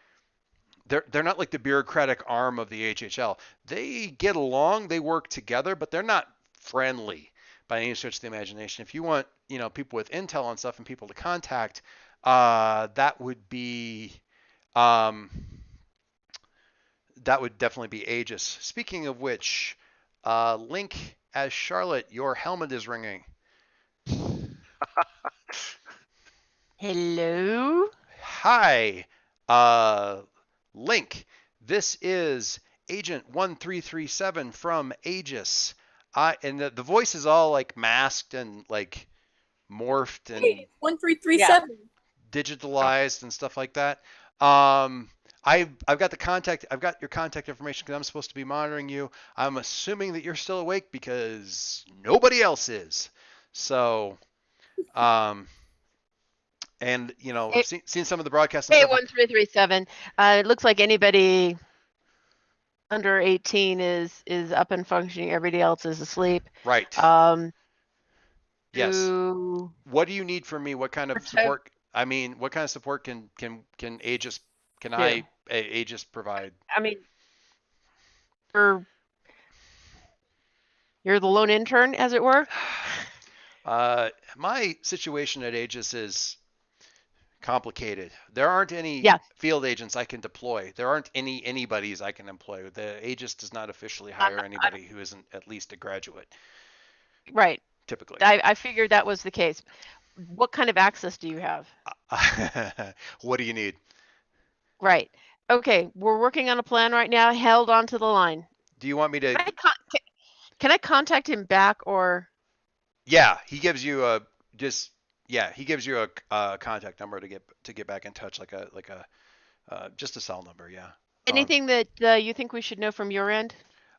they're not like the bureaucratic arm of the HHL. They get along, they work together, but they're not friendly by any stretch of the imagination. If you want people with intel and stuff and people to contact, That would be that would definitely be Aegis. Speaking of which, Link as Charlotte, your helmet is ringing. Hello. Hi, Link. This is Agent 1337 from Aegis. And the voice is all like masked and like morphed and Hey, 1337. digitalized and stuff like that. I've got your contact information because I'm supposed to be monitoring you. I'm assuming that you're still awake because nobody else is. So, and I've seen some of the broadcasts and Hey, stuff. 1337. It looks like anybody under 18 is up and functioning. Everybody else is asleep. Right. Yes. to- What do you need from me? What kind of Protect- support? I mean, what kind of support can Aegis Aegis provide? I mean, you're the lone intern, as it were. My situation at Aegis is complicated. There aren't any Yeah. field agents I can deploy. There aren't anybody's I can employ. The Aegis does not officially hire anybody who isn't at least a graduate, Right. typically. I figured that was the case. What kind of access do you have? What do you need? Right. Okay, we're working on a plan right now. Held onto the line. Do you want me to? Can I contact him back or? Yeah, he gives you a contact number to get back in touch, like a just a cell number. Yeah. Anything that you think we should know from your end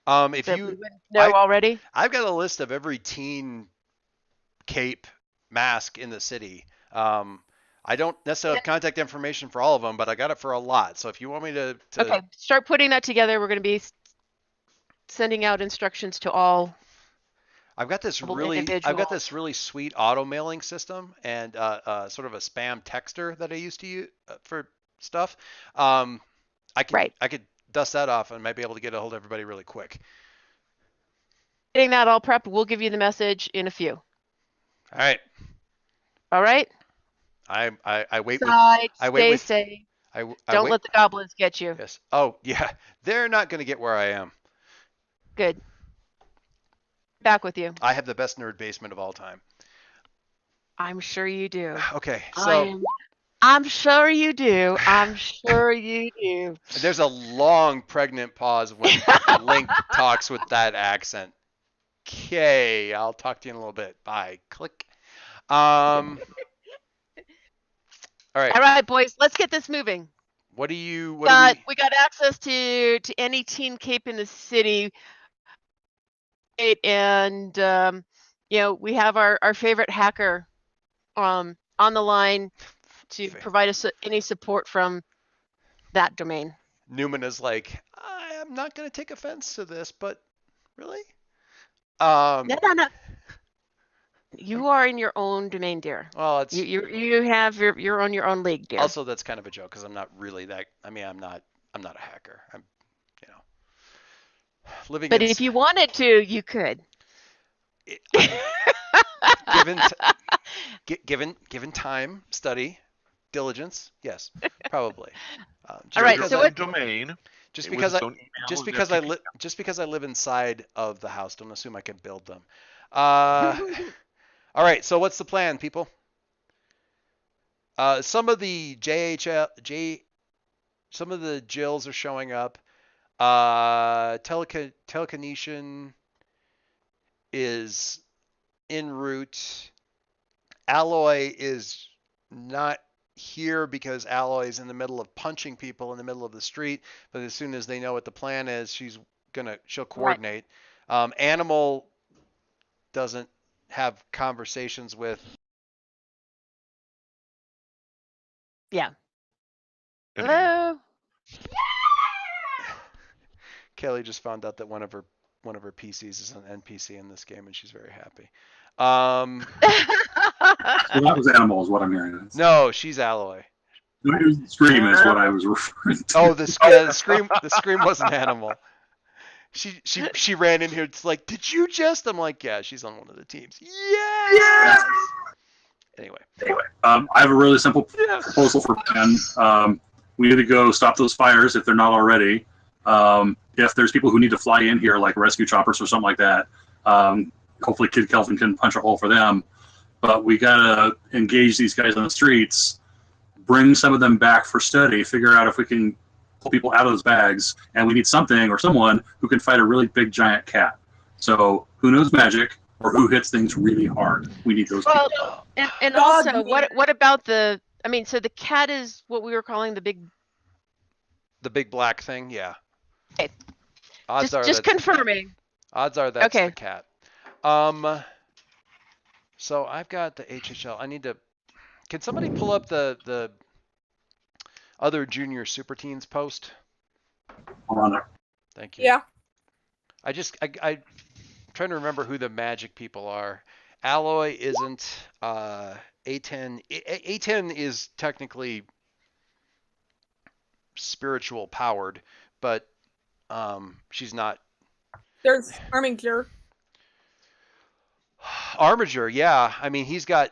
If that you we would know already? I've got a list of every teen cape mask in the city. I don't necessarily have contact information for all of them, but I got it for a lot. So if you want me to Okay, start putting that together. We're going to be sending out instructions to all. I've got this really sweet auto mailing system and sort of a spam texter that I used to use for stuff. I could dust that off and might be able to get a hold of everybody really quick. Getting that all prepped, we'll give you the message in a few. All right. All right. I wait. Stay safe. Don't let the goblins get you. Yes. Oh yeah, they're not going to get where I am. Good. Back with you. I have the best nerd basement of all time. I'm sure you do. Okay, so I'm sure you do. I'm sure you do. There's a long pregnant pause when Link talks with that accent. Okay, I'll talk to you in a little bit. Bye. Click. All right, boys. Let's get this moving. What do you? We got access to any teen cape in the city, and we have our favorite hacker on the line to provide us any support from that domain. Newman is like, I am not going to take offense to this, but really? No. You are in your own domain, dear. Well, it's you're on your own league, dear. Also, that's kind of a joke because I'm not really that. I mean, I'm not a hacker. I'm, living. But if you wanted to, you could. Given time, study, diligence, yes, probably. All right. So what domain? Just because I live inside of the house, don't assume I can build them. All right, so what's the plan, people? Some of the some of the Jills are showing up. Telekinesian is en route. Alloy is not here because Alloy is in the middle of punching people in the middle of the street. But as soon as they know what the plan is, she'll coordinate. Right. Animal doesn't have conversations with. Yeah. Hello. Kelly just found out that one of her PCs is an NPC in this game, and she's very happy. So that was Animal, is what I'm hearing. No, she's Alloy. Scream is what I was referring to. Oh, the scream wasn't Animal. She ran in here. It's like, did you just? I'm like, yeah, she's on one of the teams. Yes. Anyway. I have a really simple proposal for Ben. We need to go stop those fires if they're not already. If there's people who need to fly in here, like rescue choppers or something like that, hopefully Kid Kelvin can punch a hole for them. But we gotta engage these guys on the streets, bring some of them back for study, figure out if we can pull people out of those bags, and we need something or someone who can fight a really big giant cat. So who knows magic or who hits things really hard? We need those Well, people. and Dog also, man. what about the? I mean, so the cat is what we were calling the big. The big black thing, yeah. Okay. Odds are Just that's confirming. Odds are that's Okay. the cat. So I've got the HHL. I need to. Can somebody pull up the other junior super teens post? Hold on there. Thank you. Yeah. I'm trying to remember who the magic people are. Alloy isn't. A10. A10 is technically spiritual powered, but she's not. There's Arminger. Armiger, yeah. I mean, he's got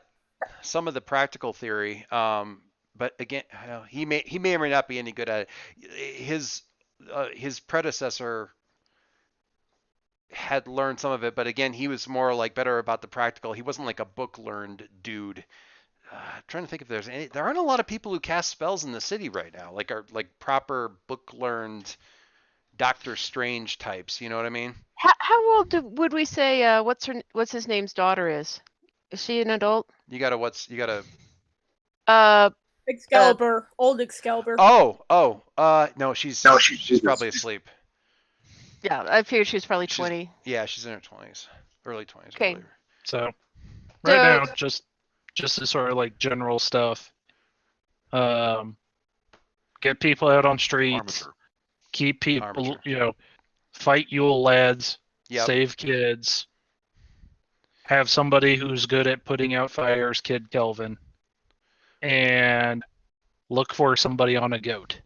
some of the practical theory, but again, he may or may not be any good at it. His predecessor had learned some of it, but again, he was more like better about the practical. He wasn't like a book learned dude. Trying to think if there's any. There aren't a lot of people who cast spells in the city right now, like proper book learned Doctor Strange types. You know what I mean? How old would we say? What's his name's daughter is? Is she an adult? You gotta. Excalibur. Old Excalibur. No, she's she's probably asleep. Yeah, I figured she was probably She's- 20. Yeah, she's in her 20s, early 20s. Okay. I believe. So So- right now, just the sort of like general stuff. Get people out on streets. Armature. Keep people, Armature. fight Yule lads. Yep. Save kids. Have somebody who's good at putting out fires, Kid Kelvin, and look for somebody on a goat.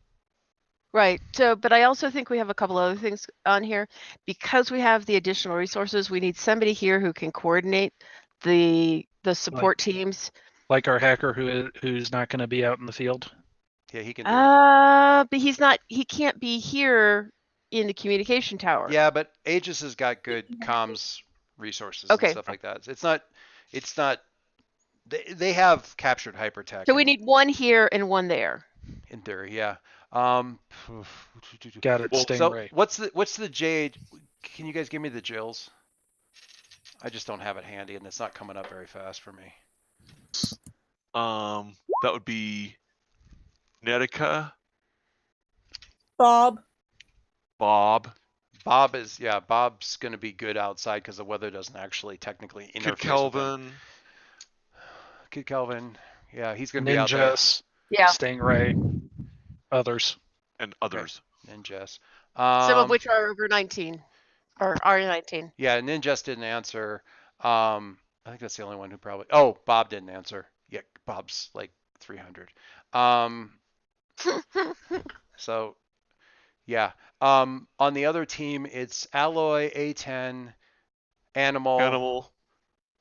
Right. So, but I also think we have a couple other things on here. Because we have the additional resources, we need somebody here who can coordinate the support teams. Like our hacker who's not going to be out in the field. Yeah, he can do it. But he can't be here in the communication tower. Yeah, but Aegis has got good comms resources Okay. and stuff like that. It's not. They have captured hypertech. So we need one here and one there. in theory, yeah. Got it, So Stingray. what's the J? Can you guys give me the Jills? I just don't have it handy, and it's not coming up very fast for me. That would be Netica, Bob. Bob, Bob's gonna be good outside because the weather doesn't actually technically interfere. Kid Kelvin, Kid Kelvin, yeah, he's gonna be out there. Ninjas, Yeah. Stingray, others. and others. Ninjas. Some of which are over 19 or are 19. Yeah, Ninjas didn't answer. I think that's the only one who probably. Oh, Bob didn't answer. Yeah, Bob's like 300. So, yeah. On the other team, it's Alloy, A10, Animal.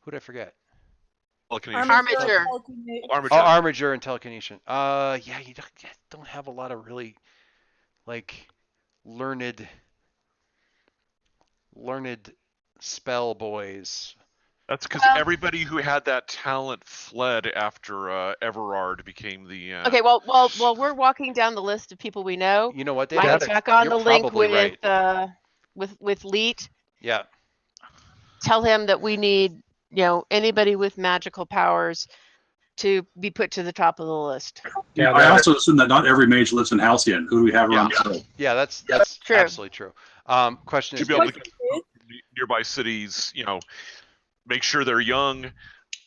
Who did I forget? Telekinesis. Armiger. Armature. Oh, Armiger and Telekinesion. Yeah, you don't have a lot of really like learned spell boys. That's because everybody who had that talent fled after Everard became the. Okay, well, we're walking down the list of people we know. You know what? I can check on You're the link probably with right. with Leet. Yeah. Tell him that we need, anybody with magical powers to be put to the top of the list. Yeah, I also assume that not every mage lives in Halcyon. Who do we have around the world? Yeah, that's True. absolutely true. Question To is, be able to get nearby cities, make sure they're young,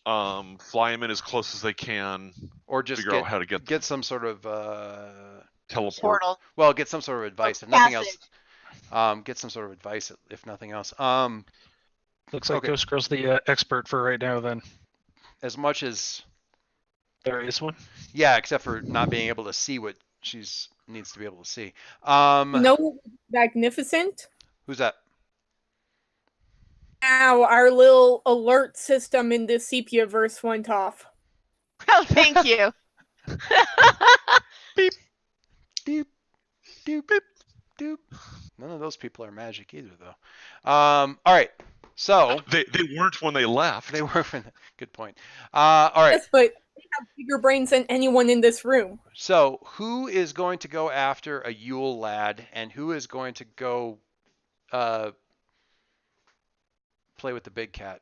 fly them in as close as they can, or just figure out how to get some sort of teleport. Portal. well, get some sort of advice, if nothing else. Get some sort of advice, if nothing else. Looks like Okay. Ghost Girl's the expert for right now. Then As much as there is one. yeah, except for not being able to see what she's needs to be able to see. Magnificent. Who's that? Now our little alert system in the sepia verse went off. Thank you. Beep, doop, doop, beep, doop. None of those people are magic either, though. All right. So They weren't when they left. they were. Good point. All right. Yes, but they have bigger brains than anyone in this room. So who is going to go after a Yule lad, and who is going to go play with the big cat?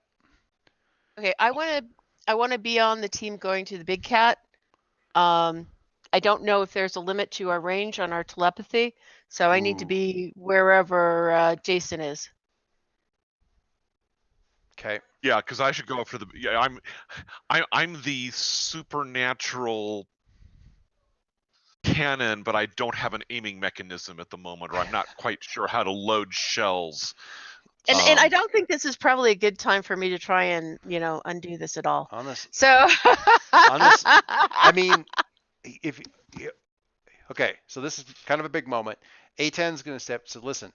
Okay, I want to be on the team going to the big cat. I don't know if there's a limit to our range on our telepathy, so I need to Ooh. be wherever Jason is. Okay. Yeah, because I should go after the. Yeah, I'm the supernatural cannon, but I don't have an aiming mechanism at the moment, or I'm not quite sure how to load shells. And I don't think this is probably a good time for me to try and undo this at all. Honest. So. I mean, if okay, so this is kind of a big moment. A10's going to step. So listen,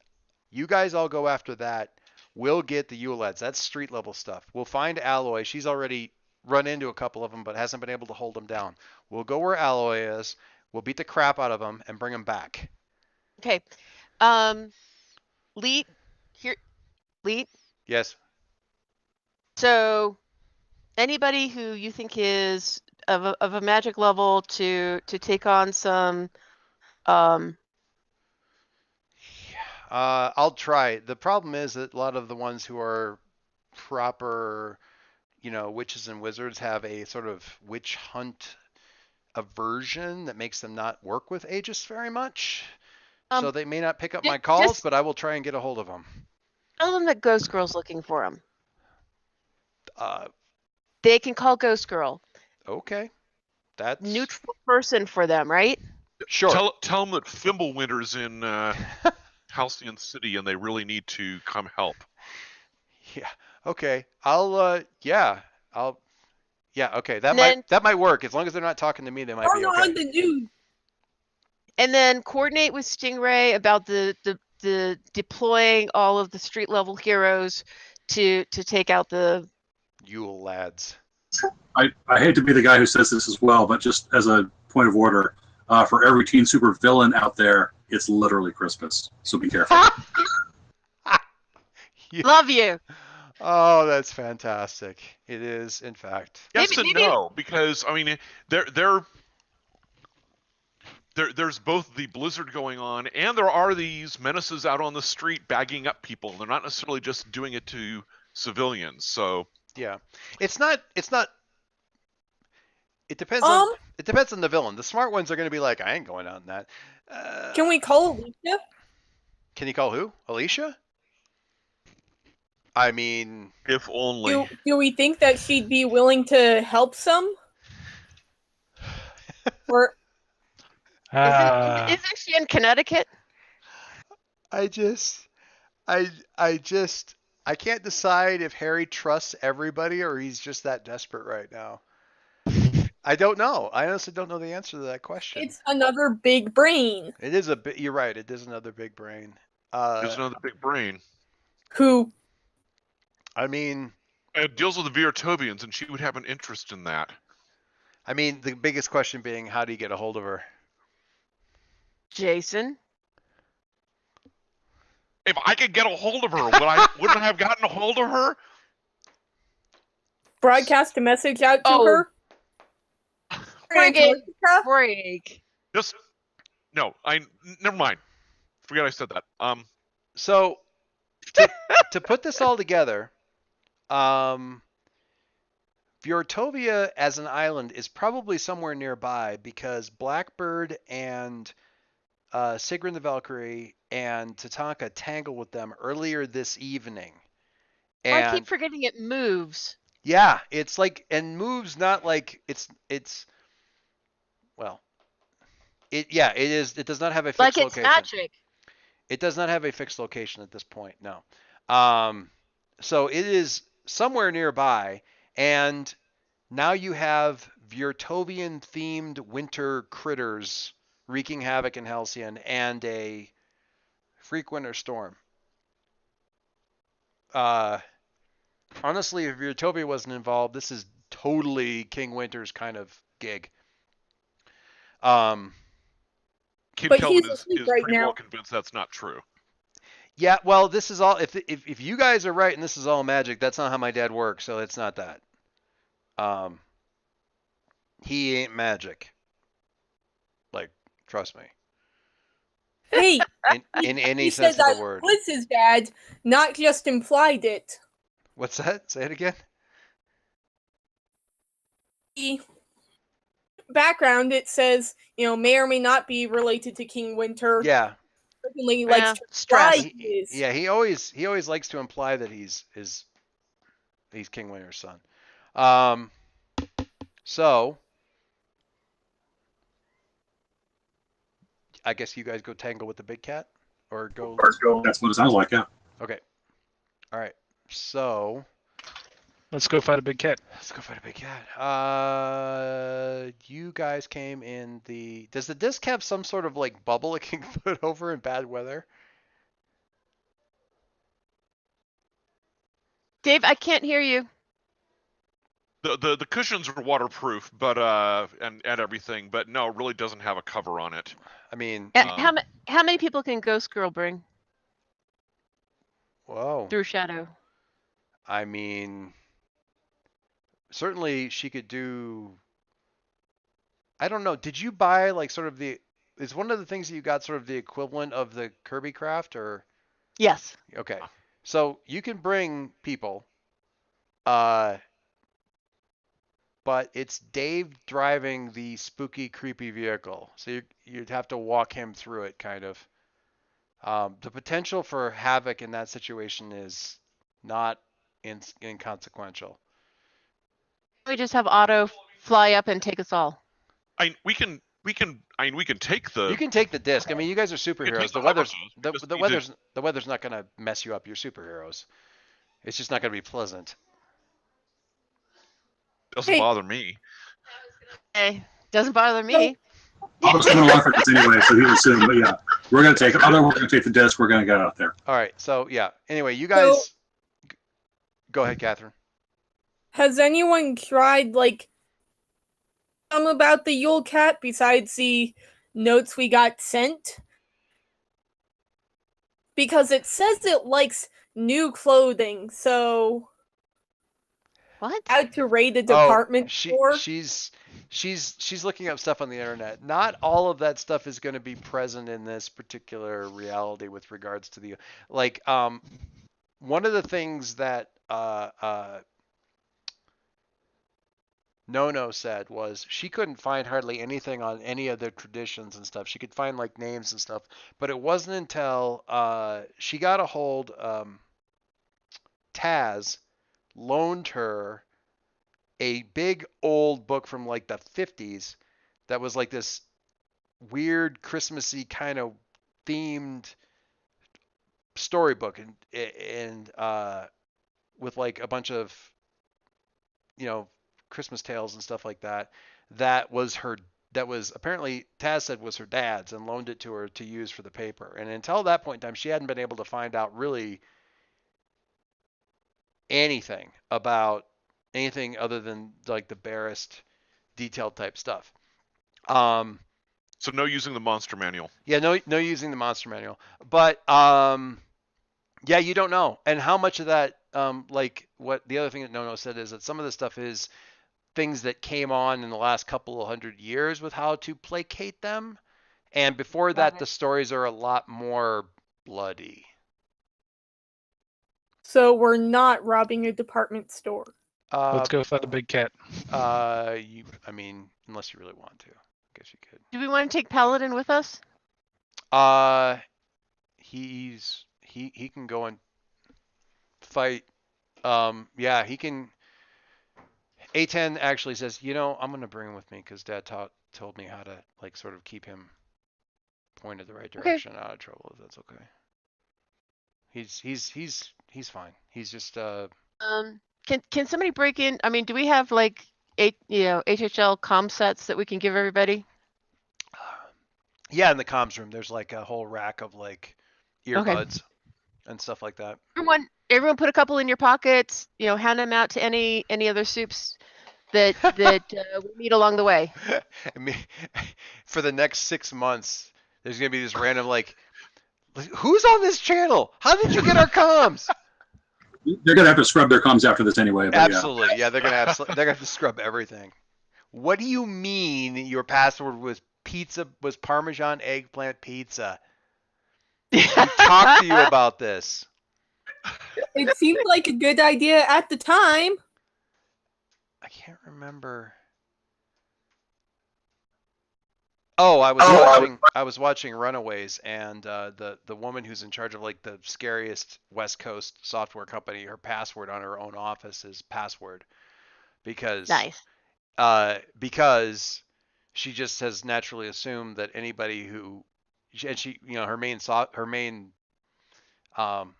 you guys all go after that. We'll get the Yule lads. That's street level stuff. We'll find Alloy. She's already run into a couple of them, but hasn't been able to hold them down. We'll go where Alloy is. We'll beat the crap out of them and bring them back. Okay. Leet, here. Leet. Yes. So, anybody who you think is of a magic level to take on some. I'll try. The problem is that a lot of the ones who are proper, witches and wizards have a sort of witch hunt aversion that makes them not work with Aegis very much. So they may not pick up my calls, but I will try and get a hold of them. Tell them that Ghost Girl's looking for them. Uh, They can call Ghost Girl. Okay. That's neutral person for them, right? sure. Tell them that Fimbulwinter's in Halcyon City and they really need to come help. Yeah. Okay. Okay. That might work. As long as they're not talking to me, they might be okay. On the dude. And then coordinate with Stingray about the deploying all of the street level heroes to take out the Yule lads. I hate to be the guy who says this as well, but just as a point of order, for every teen super villain out there, it's literally Christmas. So be careful. Love you. Oh, that's fantastic. It is, in fact. Yes and no, because I mean, there's both the blizzard going on, and there are these menaces out on the street bagging up people. They're not necessarily just doing it to civilians. So yeah, it's not. It depends on. It depends on the villain. The smart ones are going to be like, I ain't going on that. Can we call Alicia? Can you call who? Alicia? I mean, if only. Do we think that she'd be willing to help some? Or isn't she in Connecticut? I can't decide if Harry trusts everybody or he's just that desperate right now. I don't know. I honestly don't know the answer to that question. It's another big brain. It is you're right. It is another big brain. There's another big brain. Who? I mean, it deals with the Virtovians, and she would have an interest in that. I mean, the biggest question being, how do you get a hold of her? Jason? If I could get a hold of her, wouldn't I have gotten a hold of her? Broadcast a message out to her? Break. Just no. Never mind. Forget I said that. So to put this all together, Virtovia as an island is probably somewhere nearby because Blackbird and Sigrun the Valkyrie and Tatanka tangled with them earlier this evening. And I keep forgetting it moves. Yeah, it's like, and moves not like it's well, it is. It does not have a fixed location. Like it's magic. It does not have a fixed location at this point. No. So it is somewhere nearby, and now you have Virtovian themed winter critters wreaking havoc in Halcyon and a freak winter storm. Honestly, if Virtovia wasn't involved, this is totally King Winter's kind of gig. Kid But Kelvin he's is asleep right pretty well now. convinced that's not true. Yeah, well, this is all. If you guys are right and this is all magic, that's not how my dad works. So it's not that. He ain't magic. Like, trust me. Hey, In any he sense said of the that word. was his dad, not just implied it. What's that? Say it again. The background, it says, may or may not be related to King Winter. Yeah. Certainly Yeah, likes to stress. imply he is. Yeah. He always likes to imply that he's King Winter's son. So I guess you guys go tangle with the big cat, or go. That's what it sounds like. Yeah. Okay. All right. So Let's go fight a big cat. let's go fight a big cat. You guys came in the. Does the disc have some sort of like bubble it can put over in bad weather? Dave, I can't hear you. The cushions are waterproof, but and everything, but no, it really doesn't have a cover on it. I mean, How many people can Ghost Girl bring whoa. through Shadow? I mean, certainly she could do. I don't know. Did you buy like sort of the? Is one of the things that you got sort of the equivalent of the Kirby craft, or? Yes. Okay. So you can bring people, but it's Dave driving the spooky, creepy vehicle. So you'd have to walk him through it, kind of. The potential for havoc in that situation is not inconsequential. We just have Otto fly up and take us all. We can take the. You can take the disc. I mean, you guys are can take superheroes. the The weather's not gonna mess you up. You're superheroes. It's just not gonna be pleasant. Doesn't bother me. Hey, doesn't bother me. I was going to offer this anyway, so he was assuming. But yeah, we're going to take. Although we're going to take the disc, we're going to get out there. All right. So yeah. Anyway, you guys, go ahead, Catherine. Has anyone tried, about the Yule cat besides the notes we got sent? Because it says it likes new clothing, so What? how to raid a department store? She's looking up stuff on the internet. Not all of that stuff is going to be present in this particular reality with regards to the one of the things that Nono said was she couldn't find hardly anything on any of their traditions and stuff. She could find like names and stuff, but it wasn't until she got a hold. Taz loaned her a big old book from like the 50s that was like this weird Christmassy kind of themed storybook and with like a bunch of Christmas tales and stuff like that. That was apparently Taz said was her dad's and loaned it to her to use for the paper. And until that point in time, she hadn't been able to find out really anything about anything other than like the barest detailed type stuff. So no using the monster manual. Yeah, no using the monster manual. But yeah, you don't know. And how much of that like what the other thing that Nono said is that some of the stuff is things that came on in the last couple of 100 years with how to placate them. And before that, the stories are a lot more bloody. So we're not robbing a department store. Let's go fight a big cat. I mean, unless you really want to, I guess you could. Do we want to take Paladin with us? He can go and fight. Yeah, he can. A10 actually says, I'm gonna bring him with me because Dad told me how to like sort of keep him pointed the right direction, out of trouble. If that's okay. He's fine. He's just Can somebody break in? I mean, do we have like HHL comm sets that we can give everybody? Yeah, in the comms room, there's like a whole rack of like earbuds and stuff like that. Everyone put a couple in your pockets. Hand them out to any other soups that we meet along the way. I mean, for the next 6 months, there's gonna be this random like, who's on this channel? How did you get our comms? They're gonna have to scrub their comms after this anyway. But Absolutely, yeah, they're gonna have to scrub everything. What do you mean your password was pizza was Parmesan eggplant pizza? We talked to you about this. It seemed like a good idea at the time. I can't remember. Oh, I was watching Runaways, and the woman who's in charge of like the scariest West Coast software company, her password on her own office is password because Nice. because she just has naturally assumed that anybody who and she her main um,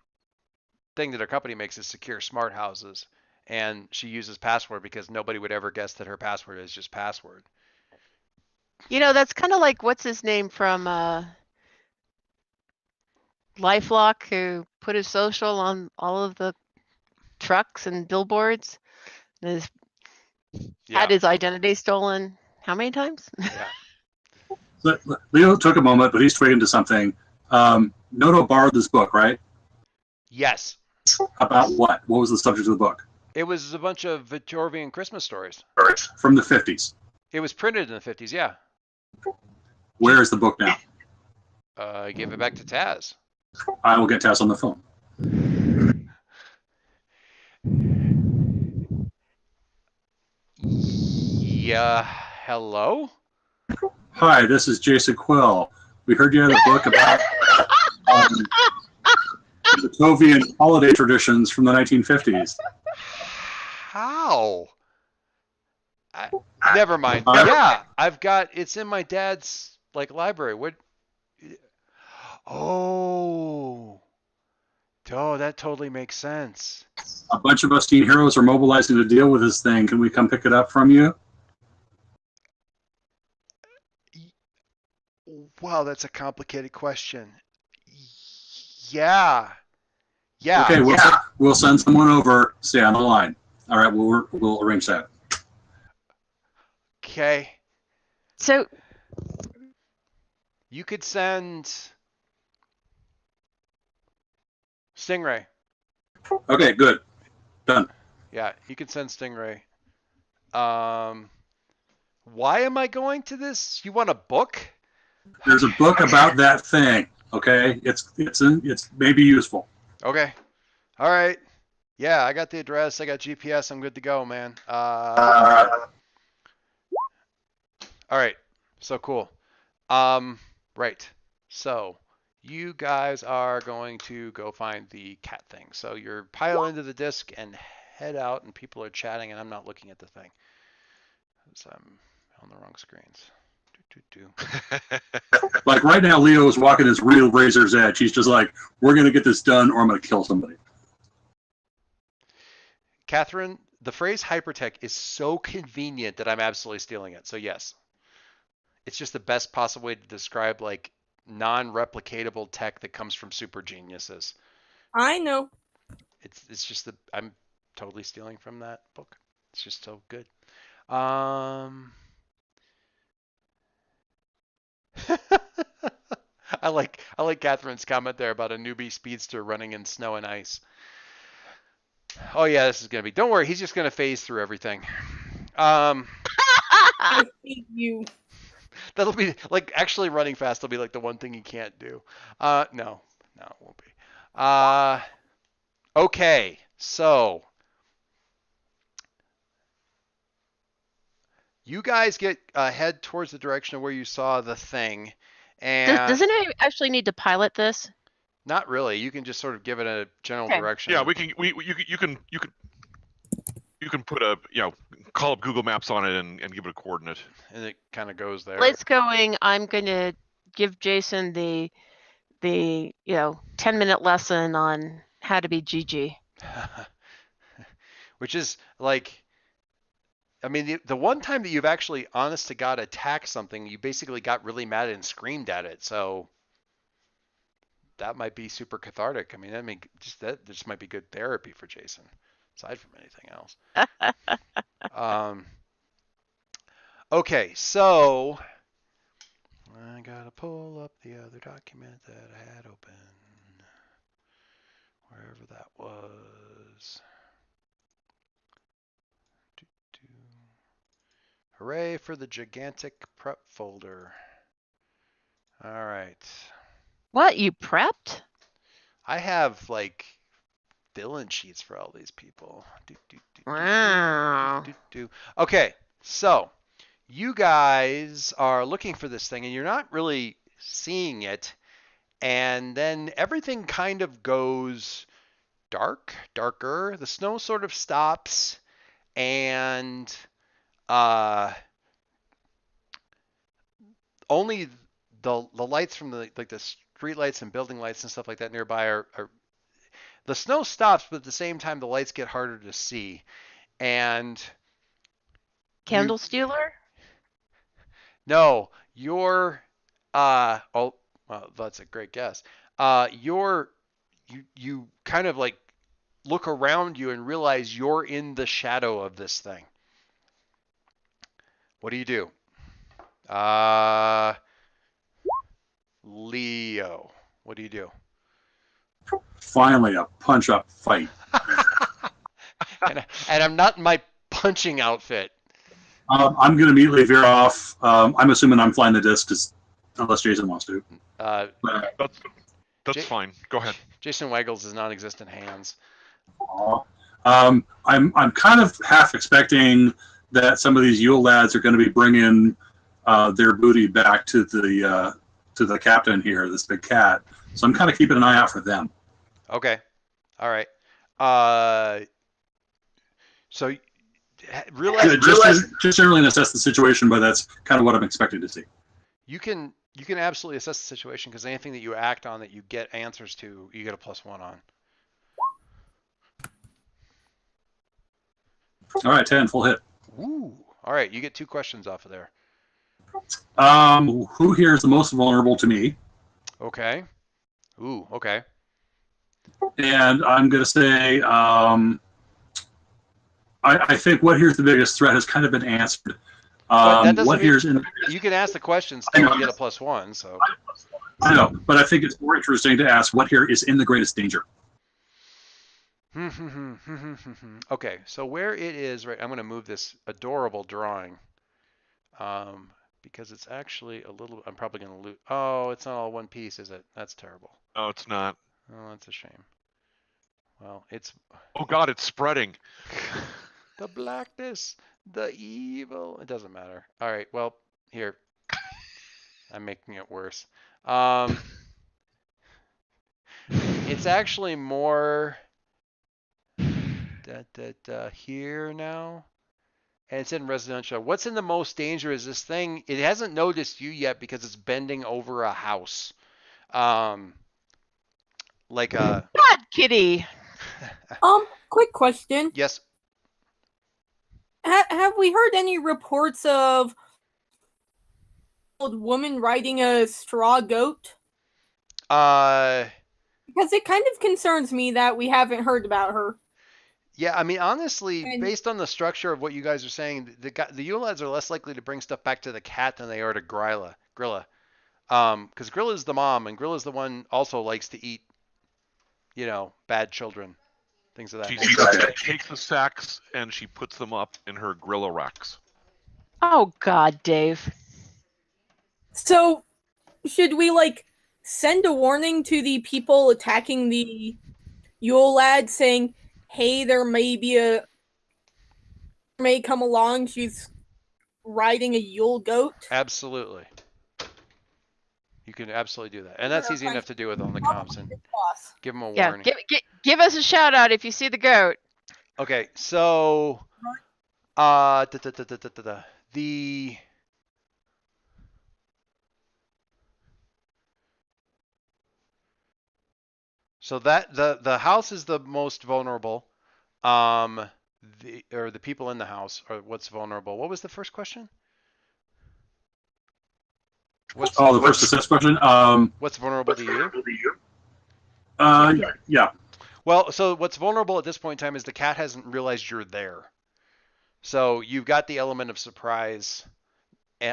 thing that her company makes is secure smart houses, and she uses password because nobody would ever guess that her password is just password. That's kind of like what's his name from LifeLock, who put his social on all of the trucks and billboards. And had his identity stolen how many times? Yeah. Leo took a moment, but he's tweeting to something. Noto borrowed this book, right? Yes. About what? What was the subject of the book? It was a bunch of Victorian Christmas stories. From the 50s. It was printed in the 50s, yeah. Where is the book now? Give it back to Taz. I will get Taz on the phone. Yeah. Hello? Hi, this is Jason Quill. We heard you had a book about Soviet holiday traditions from the 1950s. How? Never mind. Yeah, it's in my dad's library. What? Oh, that totally makes sense. A bunch of us teen heroes are mobilizing to deal with this thing. Can we come pick it up from you? Wow, that's a complicated question. Yeah. Yeah. Okay, we'll send someone over. Stay on the line. All right, we'll arrange that. Okay. So you could send Stingray. Okay, good. Done. Yeah, you can send Stingray. Why am I going to this? You want a book? There's a book about that thing. Okay, it's maybe useful. Okay. All right. Yeah, I got the address. I got GPS. I'm good to go, man. All right. So cool. Right. So you guys are going to go find the cat thing. So you're pile into the disc and head out, and people are chatting, and I'm not looking at the thing. So I'm on the wrong screens. Like right now, Leo is walking his real razor's edge. He's just like, we're going to get this done or I'm going to kill somebody. Catherine, the phrase hypertech is so convenient that I'm absolutely stealing it. So yes, it's just the best possible way to describe non-replicatable tech that comes from super geniuses. I know. It's just I'm totally stealing from that book. It's just so good. I like Catherine's comment there about a newbie speedster running in snow and ice. Oh yeah, this is gonna be. Don't worry, he's just gonna phase through everything. I hate you. That'll be actually running fast. Will be the one thing he can't do. No, it won't be. Okay, so you guys head towards the direction of where you saw the thing, and does anybody actually need to pilot this? Not really. You can just sort of give it a general direction. Yeah, you can put call up Google Maps on it and give it a coordinate. And it kind of goes there. Let's going. I'm going to give Jason the 10-minute lesson on how to be GG. Which is the one time that you've actually, honest to God, attacked something, you basically got really mad and screamed at it. So that might be super cathartic. That just might be good therapy for Jason, aside from anything else. Okay, so I gotta pull up the other document that I had open, wherever that was. Hooray for the gigantic prep folder. All right. What, you prepped? I have like fill-in sheets for all these people. Wow. Okay, so you guys are looking for this thing and you're not really seeing it. And then everything kind of goes darker. The snow sort of stops, and only the lights from the street lights and building lights and stuff like that nearby are the snow stops, but at the same time the lights get harder to see. And Candle stealer? no, you're oh well, that's a great guess. You kind of like look around you and realize you're in the shadow of this thing. What do you do? Leo, what do you do? Finally, a punch-up fight. and I'm not in my punching outfit. I'm going to immediately veer off. I'm assuming I'm flying the disc, unless Jason wants to. That's fine. Go ahead. Jason waggles his non-existent hands. I'm kind of half expecting that some of these Yule lads are going to be bringing their booty back to the captain here, this big cat. So I'm kind of keeping an eye out for them. Okay. All right. So realize just generally assess the situation, but that's kind of what I'm expecting to see. You can absolutely assess the situation because anything that you act on that you get answers to, you get a +1 on. All right, 10, full hit. Ooh. All right, you get 2 questions off of there. Who here is the most vulnerable to me? Okay. Ooh, okay. And I'm going to say, I think what here's the biggest threat has kind of been answered. That doesn't what mean, here's in you can ask the questions still and get a +1. So I know, but I think it's more interesting to ask what here is in the greatest danger. Okay, so where it is, right? I'm going to move this adorable drawing, because it's actually a little. I'm probably going to lose. Oh, it's not all one piece, is it? That's terrible. No, it's not. Oh, that's a shame. Well, it's. Oh God, it's spreading. The blackness, the evil. It doesn't matter. All right. Well, here. I'm making it worse. It's actually more here now. And it's in residential. What's in the most danger is this thing. It hasn't noticed you yet because it's bending over a house. Like a. God, kitty. Quick question. Yes. Have we heard any reports of old woman riding a straw goat? Because it kind of concerns me that we haven't heard about her. Yeah, I mean, honestly, And- based on the structure of what you guys are saying, the Yule lads are less likely to bring stuff back to the cat than they are to Grilla. Because Grilla's the mom, and Grilla's the one also likes to eat, bad children, things of that nature. She takes the sacks and she puts them up in her Grilla racks. Oh God, Dave. So, should we send a warning to the people attacking the Yule lad, saying, "Hey, there may come along. She's riding a Yule goat." Absolutely. You can absolutely do that, and that's easy enough to do with on the comms and give them a warning. Yeah, give us a shout out if you see the goat. Okay, so the so that the house is the most vulnerable. The people in the house are what's vulnerable. What was the first question? The first assess question. What's vulnerable to you? Yeah. Well, so what's vulnerable at this point in time is the cat hasn't realized you're there. So you've got the element of surprise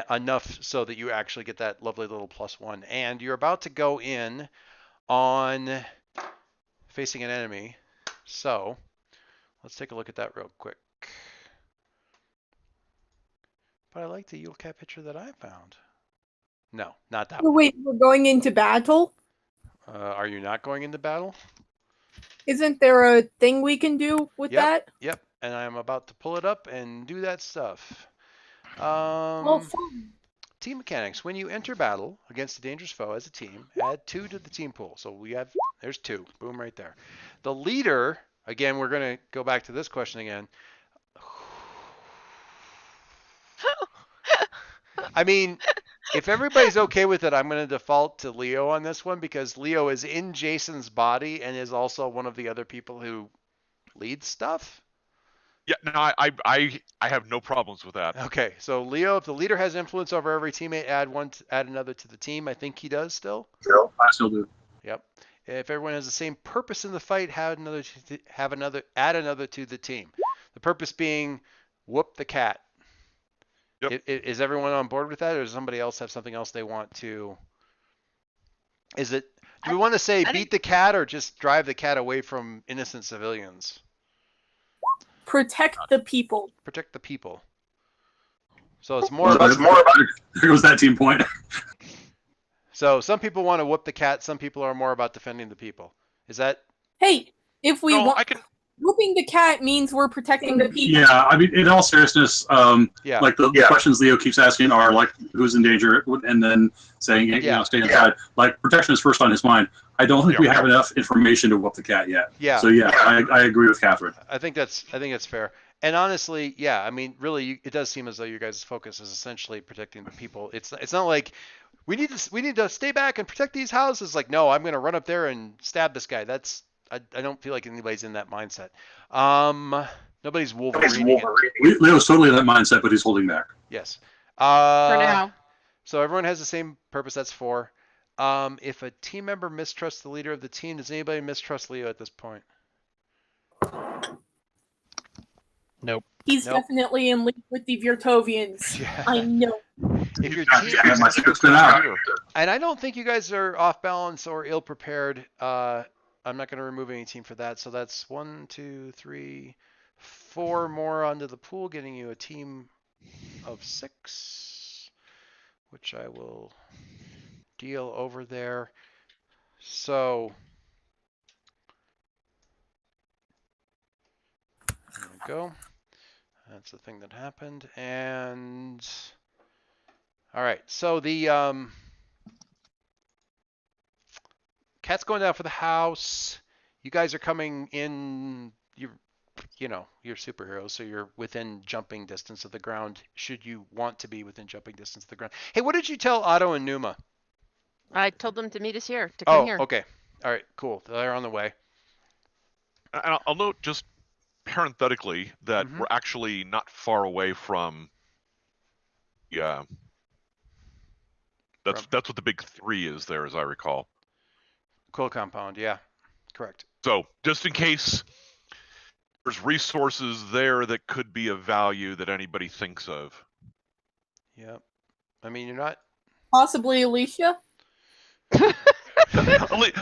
enough so that you actually get that lovely little +1. And you're about to go in on facing an enemy. So let's take a look at that real quick. But I like the Yule Cat picture that I found. No, not that one. Wait, we're going into battle? Are you not going into battle? Isn't there a thing we can do with that? Yep. And I'm about to pull it up and do that stuff. Fun. Team mechanics. When you enter battle against a dangerous foe as a team, add 2 to the team pool. So there's 2. Boom, right there. The leader, again, we're going to go back to this question again. I mean, if everybody's okay with it, I'm going to default to Leo on this one because Leo is in Jason's body and is also one of the other people who leads stuff. Yeah, no, I have no problems with that. Okay, so Leo, if the leader has influence over every teammate, add another to the team. I think he does still. I still do. Yep. If everyone has the same purpose in the fight, add another to the team. The purpose being whoop the cat. Yep. Is everyone on board with that, or does somebody else have something else they want to? Do we want to say beat the cat or just drive the cat away from innocent civilians? Protect the people. Protect the people. So it's more about. There goes that team point. So some people want to whoop the cat. Some people are more about defending the people. Is that? Hey, if we want. Whooping the cat means we're protecting the people. Yeah, I mean, in all seriousness, like the questions Leo keeps asking are like, who's in danger, and then saying, stay inside. Like, protection is first on his mind. I don't think we have enough information to whoop the cat yet. Yeah. So I agree with Catherine. I think that's fair. And honestly, I mean, really, it does seem as though your guys' focus is essentially protecting the people. It's not like we need to stay back and protect these houses. Like, no, I'm going to run up there and stab this guy. I don't feel like anybody's in that mindset. Nobody's Wolverine. Leo's totally in that mindset, but he's holding back. Yes. For now. So everyone has the same purpose. That's 4. If a team member mistrusts the leader of the team, does anybody mistrust Leo at this point? Nope. He's definitely in league with the Virtovians. Yeah. I know. If your team, my secret's been out. And I don't think you guys are off balance or ill prepared. I'm not going to remove any team for that. So that's 1, 2, 3, 4 more onto the pool, getting you a team of 6, which I will deal over there. So there we go. That's the thing that happened. And all right. So the cat's going down for the house. You guys are coming in. You're superheroes, so you're within jumping distance of the ground. Should you want to be within jumping distance of the ground? Hey, what did you tell Otto and Numa? I told them to meet us here. To come here. Oh, okay. All right, cool. They're on the way. And I'll note just parenthetically that we're actually not far away from. Yeah. That's what the big 3 is there, as I recall. Quill compound, yeah, correct. So just in case there's resources there that could be of value that anybody thinks of. Yep. I mean, you're not. Possibly Alicia.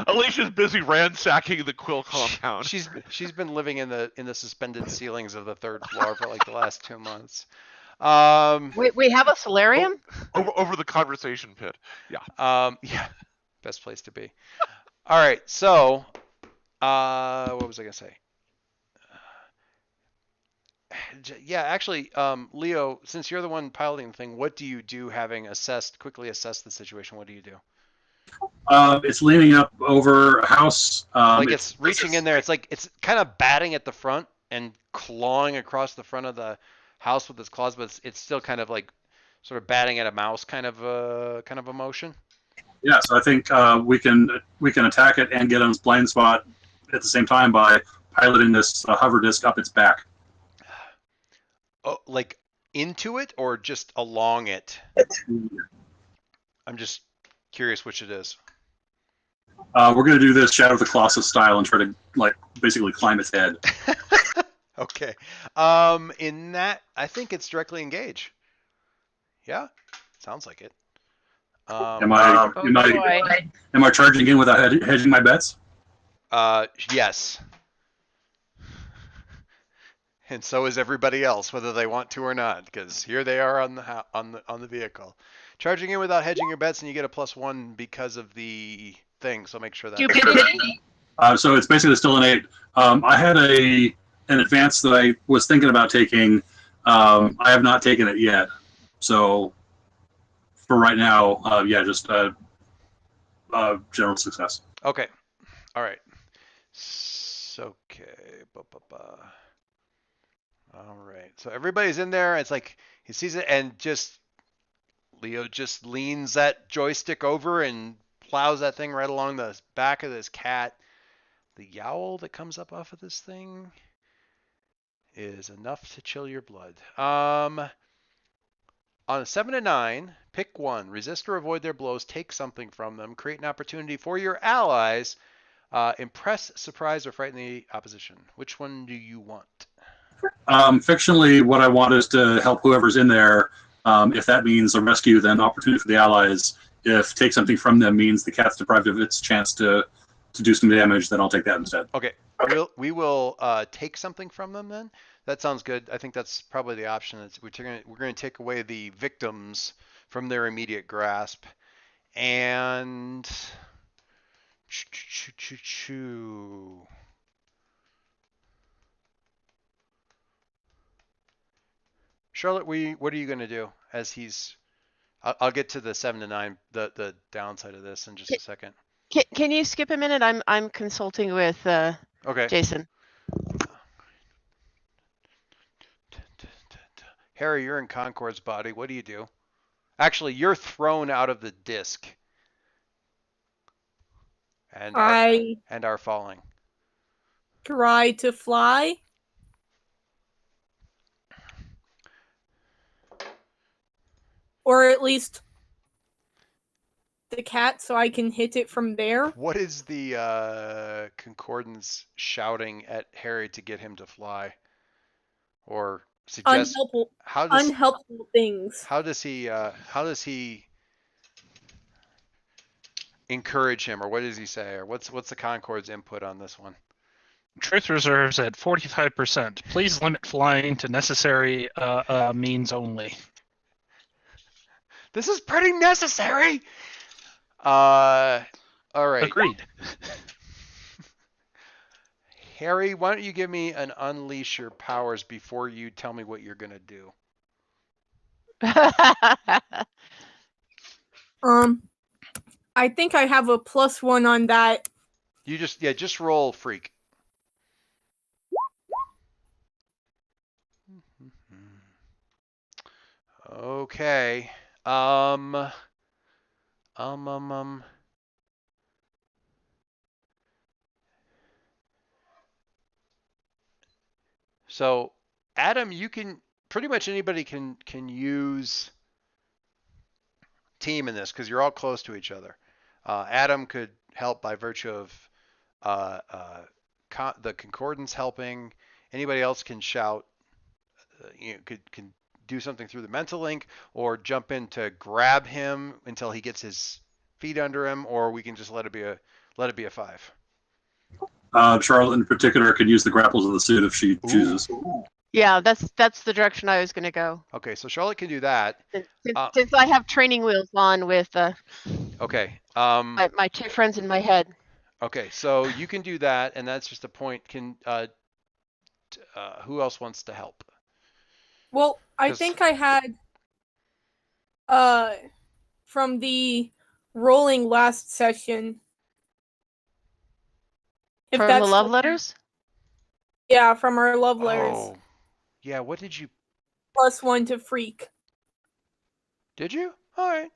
Alicia's busy ransacking the Quill compound. She's been living in the suspended ceilings of the 3rd floor for like the last 2 months. We have a solarium? Over the conversation pit. Yeah. Best place to be. All right. So, what was I gonna say? Yeah, actually, Leo, since you're the one piloting the thing, what do you do having quickly assessed the situation? What do you do? It's leaning up over a house. It's reaching in there. It's kind of batting at the front and clawing across the front of the house with its claws, but it's still kind of like sort of batting at a mouse kind of a motion. Yeah, so I think we can attack it and get on its blind spot at the same time by piloting this hover disc up its back. Oh, like into it or just along it? I'm just curious which it is. We're going to do this Shadow of the Colossus style and try to basically climb its head. Okay. In that, I think it's directly engage. Yeah. Sounds like it. Am I charging in without hedging my bets? Yes. And so is everybody else, whether they want to or not, because here they are on the vehicle, charging in without hedging your bets, and you get a +1 because of the thing. So make sure that. Stupidity. So it's basically still an 8. I had an advance that I was thinking about taking. I have not taken it yet. So for right now, just general success. Okay. All right. Okay. All right. So everybody's in there. It's like he sees it, and Leo just leans that joystick over and plows that thing right along the back of this cat. The yowl that comes up off of this thing is enough to chill your blood. On a 7 to 9, pick one. Resist or avoid their blows. Take something from them. Create an opportunity for your allies. Impress, surprise, or frighten the opposition. Which one do you want? Fictionally, what I want is to help whoever's in there. If that means a rescue, then opportunity for the allies. If take something from them means the cat's deprived of its chance to do some damage, then I'll take that instead. Okay. We will take something from them then. That sounds good. I think that's probably the option. We're going to take away the victims from their immediate grasp. And Charlotte, what are you going to do as he's? I'll get to the 7 to 9, the downside of this in just a second. Can you skip a minute? I'm consulting with Okay. Jason. Harry, you're in Concord's body. What do you do? Actually, you're thrown out of the disc. And are falling. Try to fly. Or at least the cat, so I can hit it from there. What is the Concordance shouting at Harry to get him to fly? Or suggest unhelpful things. How does he encourage him, or what does he say, or what's the Concord's input on this one? Truth reserves at 45%. Please limit flying to necessary means only. This is pretty necessary. All right. Agreed. Harry, why don't you give me an unleash your powers before you tell me what you're gonna do? I think I have a +1 on that. You just roll freak. Okay. So, Adam, you can pretty much anybody can use team in this because you're all close to each other. Adam could help by virtue of the Concordance helping. Anybody else can shout. Can do something through the mental link, or jump in to grab him until he gets his feet under him, or we can just let it be a 5. Charlotte in particular could use the grapples of the suit if she chooses. Yeah, that's the direction I was going to go. Okay, so Charlotte can do that. Since I have training wheels on with okay. My two friends in my head. Okay, so you can do that, and that's just a point. Can who else wants to help? Well, I think I had from the rolling last session. From the love letters? Yeah, from our love letters. Oh, yeah. What did you? +1 to freak. Did you? All right.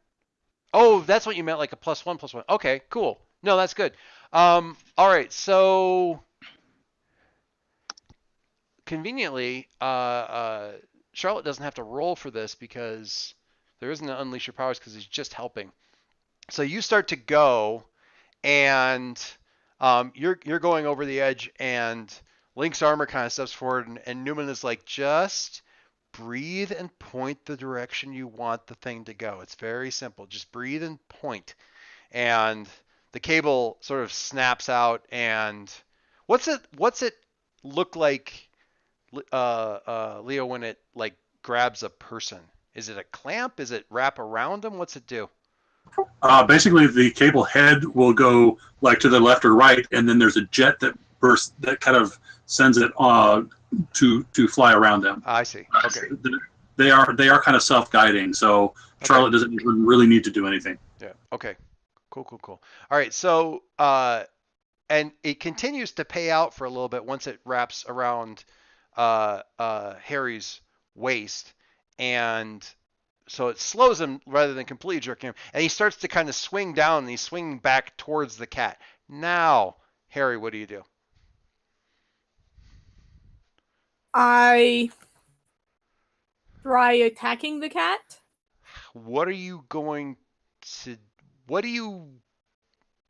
Oh, that's what you meant, like a +1. Okay, cool. No, that's good. All right. So conveniently, Charlotte doesn't have to roll for this because there isn't an unleash your powers because he's just helping. So you start to go, and you're going over the edge, and Link's armor kind of steps forward, and Newman is like, just breathe and point the direction you want the thing to go. It's very simple. Just breathe and point. And the cable sort of snaps out. And what's it look like, Leo, when it like grabs a person? Is it a clamp? Is it wrap around them? What's it do? Basically, the cable head will go like to the left or right, and then there's a jet that bursts that kind of sends it to fly around them. I see. Okay. They are kind of self-guiding, so Charlotte doesn't even really need to do anything. Yeah. Okay. Cool. All right. So, and it continues to pay out for a little bit once it wraps around Harry's waist, and so it slows him rather than completely jerking him, and he starts to kind of swing down, and he's swinging back towards the cat. Now, Harry, what do you do? I try attacking the cat. What are you going to?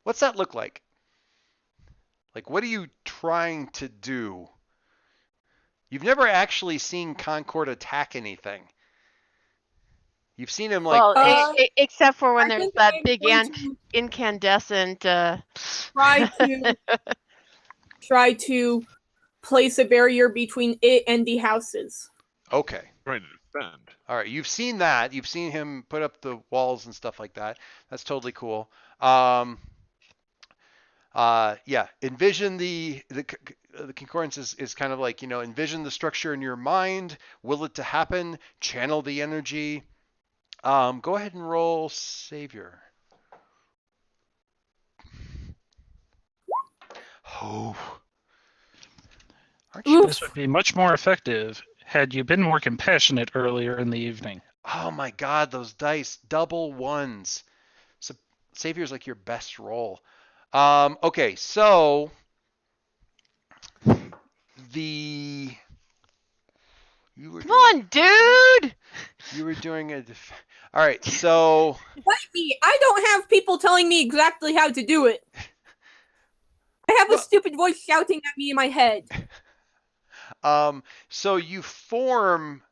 What's that look like? Like, what are you trying to do? You've never actually seen Concord attack anything. You've seen him like... Well, except for when there's that big incandescent... Try to place a barrier between it and the houses. Okay. Trying to defend. All right, you've seen that. You've seen him put up the walls and stuff like that. That's totally cool. Yeah, envision the concordance is kind of like, envision the structure in your mind, will it to happen, channel the energy. Go ahead and roll Savior. Oh. This would be much more effective had you been more compassionate earlier in the evening. Oh my God, those dice, double ones. So Savior's like your best roll. Okay, so Come on, dude! You were doing all right, so... Let me. I don't have people telling me exactly how to do it. I have a stupid voice shouting at me in my head. So you form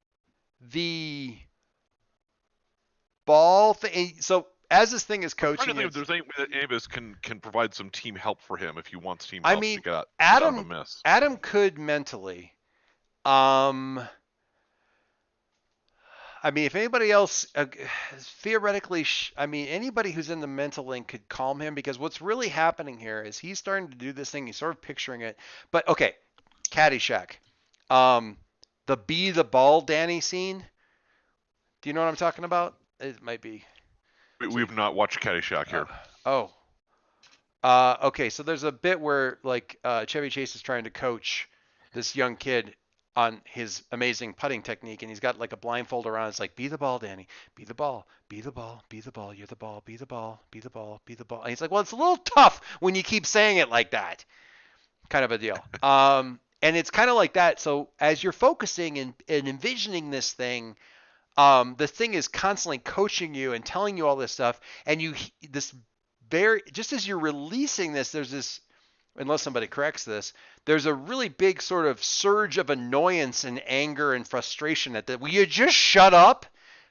the ball thing. So as this thing is coaching, I don't think if there's any way that any of us can provide some team help for him if he wants team help to get out of a mess. Adam could mentally. I mean, if anybody else, theoretically, anybody who's in the mental link could calm him, because what's really happening here is he's starting to do this thing. He's sort of picturing it. But okay, Caddyshack. The Be the Ball Danny scene. Do you know what I'm talking about? It might be. We've not watched Caddyshack here. Okay, so there's a bit where like Chevy Chase is trying to coach this young kid on his amazing putting technique, and he's got like a blindfold around. It's like, be the ball, Danny. Be the ball. Be the ball. Be the ball. You're the ball. Be the ball. Be the ball. Be the ball. And he's like, well, it's a little tough when you keep saying it like that. Kind of a deal. And it's kind of like that. So as you're focusing and envisioning this thing, the thing is constantly coaching you and telling you all this stuff. And just as you're releasing this, there's this, unless somebody corrects this, there's a really big sort of surge of annoyance and anger and frustration at that. Will you just shut up?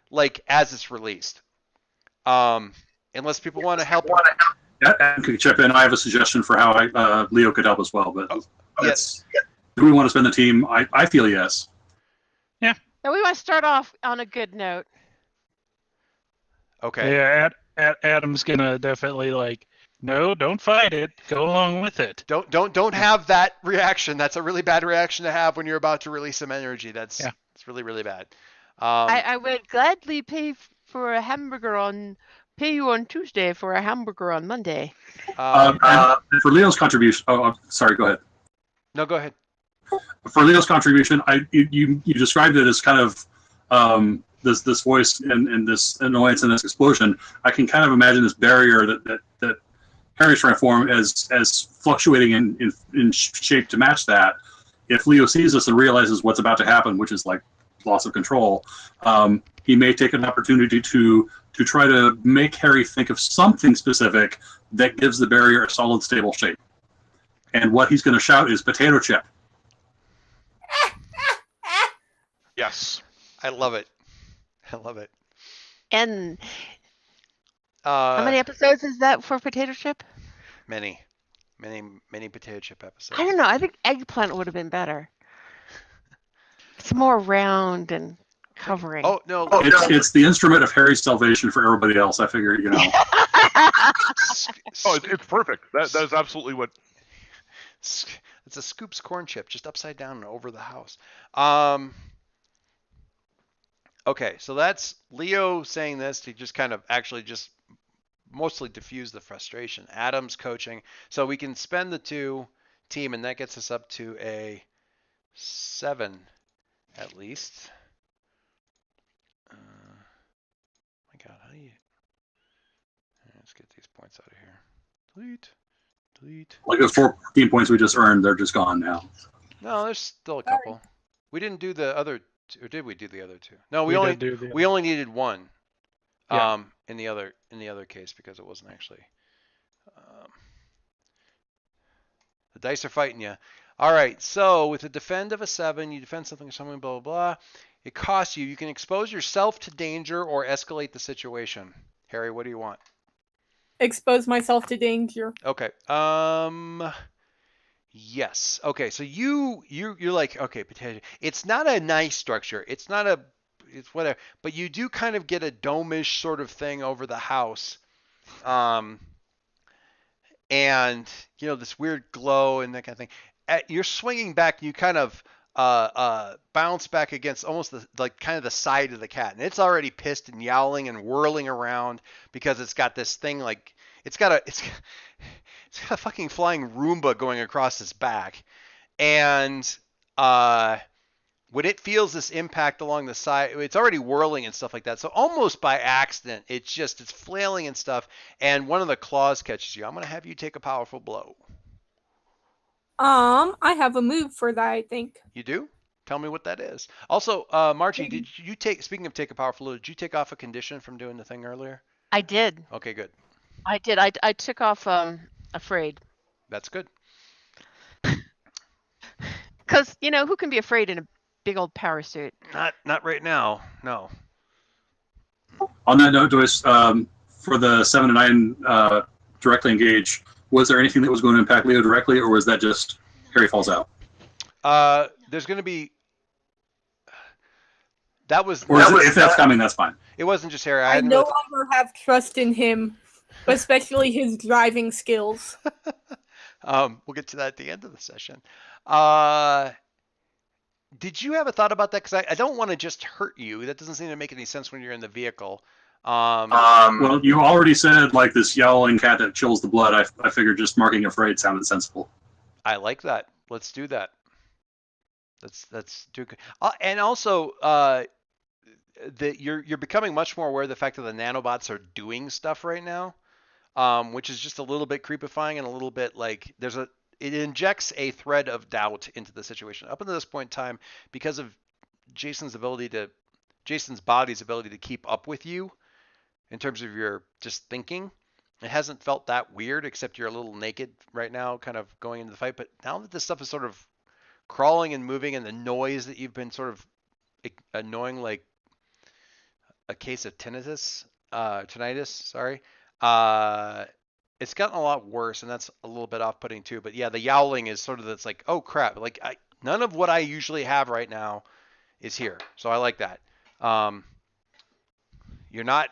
Like, as it's released. Unless people want to help. Adam could chip in. I have a suggestion for how Leo could help as well. But yes. Do we want to spend the team? I feel yes. Yeah. Now we want to start off on a good note. Okay. Yeah, Adam's gonna definitely like, no, don't fight it. Go along with it. Don't have that reaction. That's a really bad reaction to have when you're about to release some energy. It's really, really bad. I would gladly pay you on Tuesday for a hamburger on Monday. And for Leo's contribution, sorry, go ahead. No, go ahead. For Leo's contribution, you described it as kind of this voice and this annoyance and this explosion. I can kind of imagine this barrier that Harry's trying to form as fluctuating in shape to match that. If Leo sees this and realizes what's about to happen, which is like loss of control, he may take an opportunity to try to make Harry think of something specific that gives the barrier a solid, stable shape. And what he's going to shout is potato chip. Yes. I love it. I love it. And how many episodes is that for potato chip? Many potato chip episodes. I don't know. I think eggplant would have been better. It's more round and covering. Oh no! It's the instrument of Harry's salvation for everybody else. I figure, Oh, it's perfect. That is absolutely what. It's a Scoops corn chip, just upside down and over the house. Okay, so that's Leo saying this to just kind of actually just mostly diffuse the frustration. Adam's coaching, so we can spend the 2 team, and that gets us up to a 7 at least. My God, how do you? Let's get these points out of here. Delete. Like the 14 points we just earned, they're just gone now. No, there's still a couple. We didn't do the other, or did we do the other 2? No, we only needed 1. Yeah. In the other case, because it wasn't actually. The dice are fighting you. All right, so with a defend of a 7, you defend something, blah blah blah. It costs you. You can expose yourself to danger or escalate the situation. Harry, what do you want? Expose myself to danger. Okay. Yes. Okay. So you're like, okay, potato. It's not a nice structure. It's whatever. But you do kind of get a dome-ish sort of thing over the house. And this weird glow and that kind of thing. You're swinging back. You kind of bounce back against almost the side of the cat, and it's already pissed and yowling and whirling around because it's got this thing like it's got a fucking flying Roomba going across its back, and when it feels this impact along the side, it's already whirling and stuff like that. So almost by accident, it's flailing and stuff, and one of the claws catches you. I'm gonna have you take a powerful blow. I have a move for that, I think. You do? Tell me what that is. Also, Margie, did you speaking of take a powerful blow, did you take off a condition from doing the thing earlier? I did. Okay, good. I did. I took off afraid. That's good. Because, who can be afraid in a big old power suit? Not right now, no. On that note, Joyce, for the 7 to 9 directly engage, was there anything that was going to impact Leo directly, or was that just Harry falls out? There's going to be... If that's coming, that's fine. It wasn't just Harry. I no longer have trust in him, especially his driving skills. We'll get to that at the end of the session. Did you have a thought about that? Because I don't want to just hurt you. That doesn't seem to make any sense when you're in the vehicle. Well, you already said like this yowling cat that chills the blood. I figured just marking afraid sounded sensible. I like that. Let's do that. Let's do. And also, you're becoming much more aware of the fact that the nanobots are doing stuff right now, which is just a little bit creepifying and a little bit like it injects a thread of doubt into the situation. Up until this point in time, because of Jason's body's ability to keep up with you in terms of your just thinking, it hasn't felt that weird, except you're a little naked right now, kind of going into the fight. But now that this stuff is sort of crawling and moving, and the noise that you've been sort of annoying, like a case of tinnitus, sorry, it's gotten a lot worse, and that's a little bit off-putting too. But yeah, the yowling is sort of that's like, oh crap, like none of what I usually have right now is here, so I like that. You're not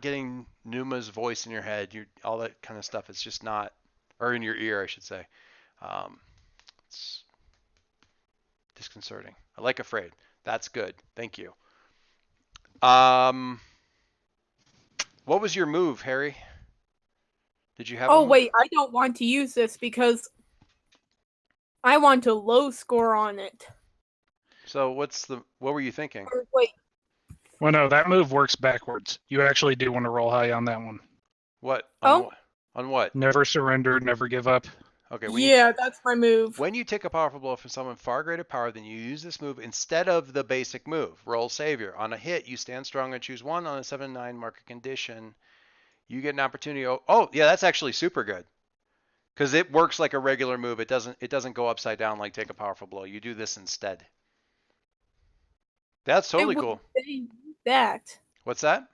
getting Numa's voice in your head, all that kind of stuff. It's just not, or in your ear, I should say. It's disconcerting. I like afraid. That's good. Thank you. What was your move, Harry? Did you have? Oh wait, I don't want to use this because I want a low score on it. So what were you thinking? Wait. Well, no, that move works backwards. You actually do want to roll high on that one. What? On what? Never surrender, never give up. Okay. That's my move. When you take a powerful blow from someone far greater power than you, use this move instead of the basic move. Roll Savior. On a hit, you stand strong and choose 1. On a 7-9, mark a condition. You get an opportunity. Oh, yeah, that's actually super good. Because it works like a regular move. It doesn't go upside down like take a powerful blow. You do this instead. That's I totally would cool. say that. What's that?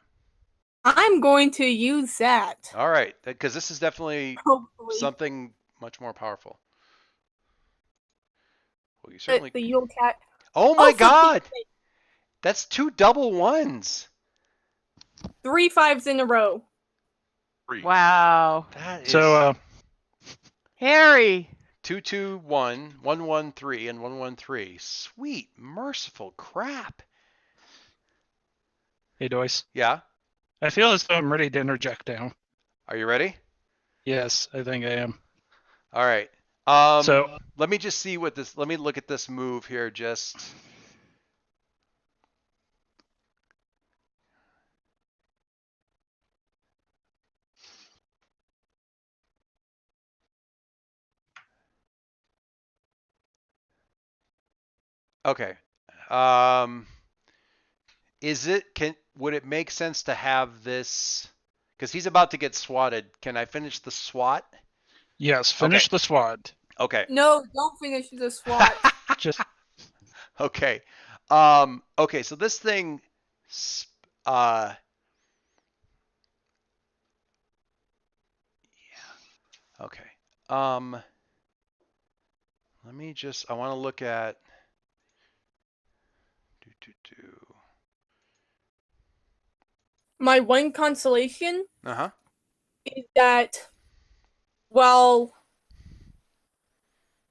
I'm going to use that. All right, because this is definitely Hopefully. something much more powerful. Well, you certainly. The Yule cat. Oh my Also, God! That's 2 double 1s. 3 5s in a row. 3. Wow. That is So, Harry. 2 2 1 1 1 3 and 1 1 3. Sweet merciful crap. hey, Doyce. Yeah. I feel as though I'm ready to interject now. Are you ready? Yes, I think I am. All right. So, let me just see what this. Let me look at this move here. Just. Okay. Would it make sense to have this? Because he's about to get swatted. Can I finish the swat? yes, finish the SWAT. Okay. No, don't finish the SWAT. Just Okay. Okay. So this thing. Yeah. Okay. Let me just. I want to look at. My one consolation Uh-huh. is that while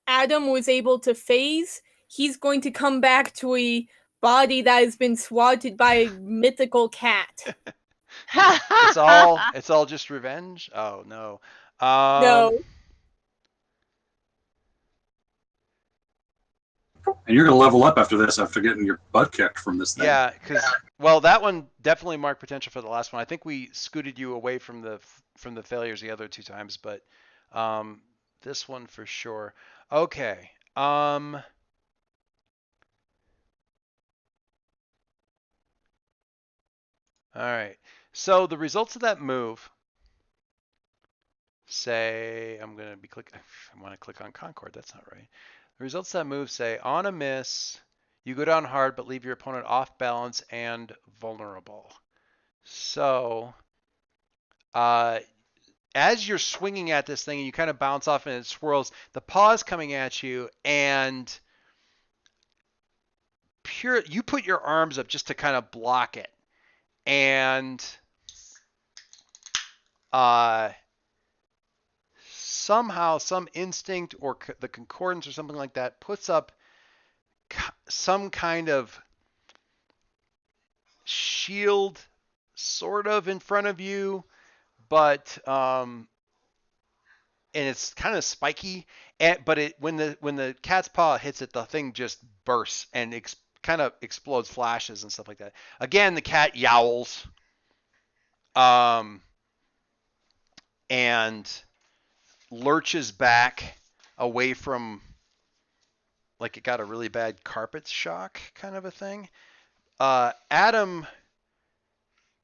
Adam was able to phase, he's going to come back to a body that has been swatted by a mythical cat. It's all just revenge? Oh no. No. And you're going to level up after this, after getting your butt kicked from this thing. Yeah, because well, that one definitely marked potential for the last one. I think we scooted you away from the failures the other 2 times, but this one for sure. Okay. All right. So the results of that move say I want to click on Concord. That's not right. The results of that move say on a miss, you go down hard but leave your opponent off balance and vulnerable. So, as you're swinging at this thing and you kind of bounce off and it swirls, the paw's coming at you and you put your arms up just to kind of block it. And somehow some instinct or the concordance or something like that puts up some kind of shield sort of in front of you, but and it's kind of spiky, but when the cat's paw hits it, the thing just bursts and kind of explodes, flashes and stuff like that. Again, the cat yowls, and lurches back away from, like it got a really bad carpet shock kind of a thing. Adam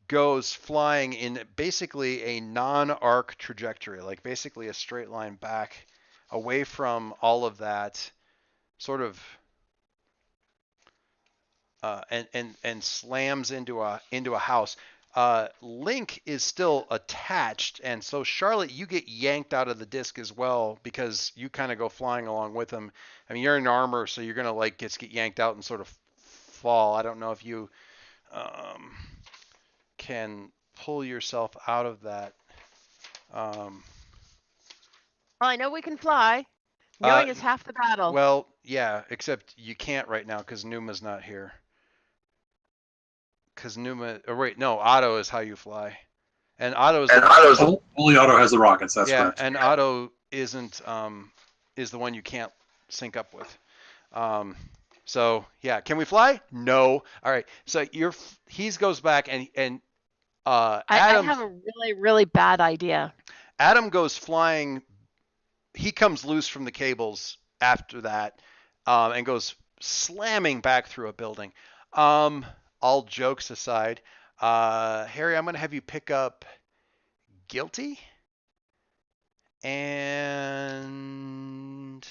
goes flying in basically a non-arc trajectory, like basically a straight line back away from all of that, sort of, and slams into a house. Link is still attached, and so Charlotte, you get yanked out of the disc as well because you kind of go flying along with him. I mean, you're in armor, so you're gonna like get yanked out and sort of fall. I don't know if you can pull yourself out of that. Well, I know we can fly. Knowing is half the battle. Well, yeah, except you can't right now because Numa's not here. Because Otto is how you fly. And Otto's only Otto has the rockets, that's correct. And Otto isn't is the one you can't sync up with. So yeah, can we fly? No. All right. So he goes back and Adam. I have a really, really bad idea. Adam goes flying. He comes loose from the cables after that, and goes slamming back through a building. All jokes aside, Harry, I'm going to have you pick up guilty. And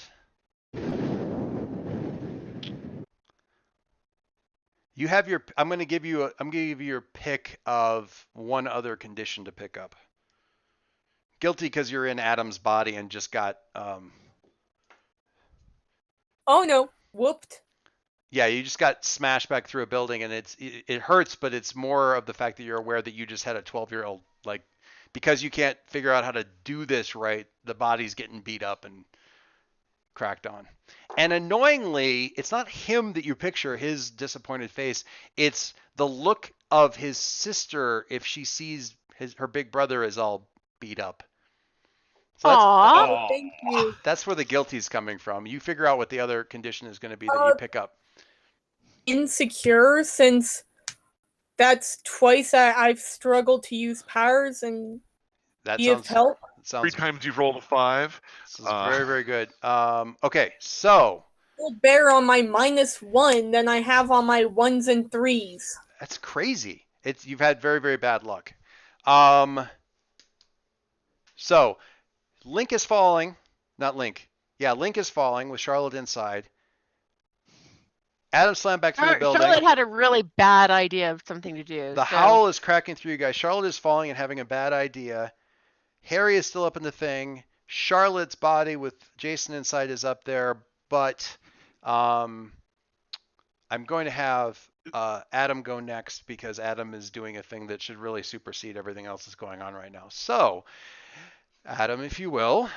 You have your. I'm going to give you. I'm going to give you your pick of one other condition to pick up. Guilty because you're in Adam's body and just got. Oh no! Whooped. Yeah, you just got smashed back through a building, and it hurts, but it's more of the fact that you're aware that you just had a 12-year-old, like, because you can't figure out how to do this right. The body's getting beat up and cracked on. And annoyingly, it's not him that you picture, his disappointed face. It's the look of his sister if she sees her big brother is all beat up. So Aww. Thank you. that's where the guilty's coming from. You figure out what the other condition is going to be that you pick up. Insecure, since that's twice I've struggled to use powers and be of help. Three times you've rolled a 5. This is very, very good. Okay, so better on my -1 than I have on my 1s and 3s. That's crazy. You've had very, very bad luck. So Link is falling. Not Link. Yeah, Link is falling with Charlotte inside. Adam slammed back through the building. Charlotte had a really bad idea of something to do. The howl is cracking through you guys. Charlotte is falling and having a bad idea. Harry is still up in the thing. Charlotte's body with Jason inside is up there, but I'm going to have Adam go next because Adam is doing a thing that should really supersede everything else that's going on right now. So, Adam, if you will.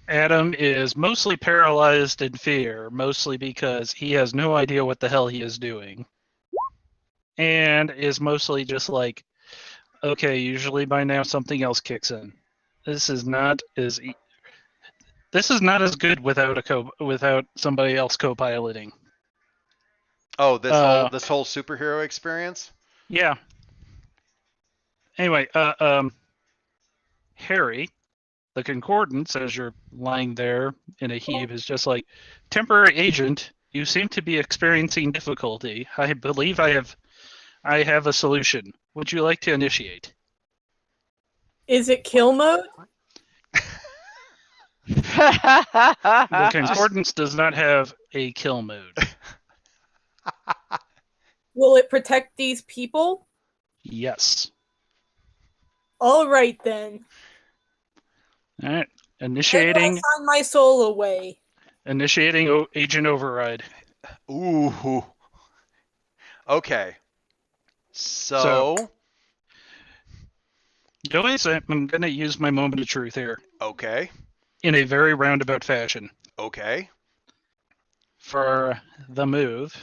Adam is mostly paralyzed in fear, mostly because he has no idea what the hell he is doing. And is mostly just like, okay, usually by now something else kicks in. This is not as good without somebody else co-piloting. Oh, this whole superhero experience? Yeah. Anyway, Harry, the Concordance, as you're lying there in a heap, is just like, temporary agent, you seem to be experiencing difficulty. I believe I have a solution. Would you like to initiate? Is it kill mode? The Concordance does not have a kill mode. Will it protect these people? Yes. All right then. All right. Initiating. Sign my soul away. Initiating agent override. Ooh. Okay. So Joyce, I'm going to use my moment of truth here. Okay. In a very roundabout fashion. Okay. For the move,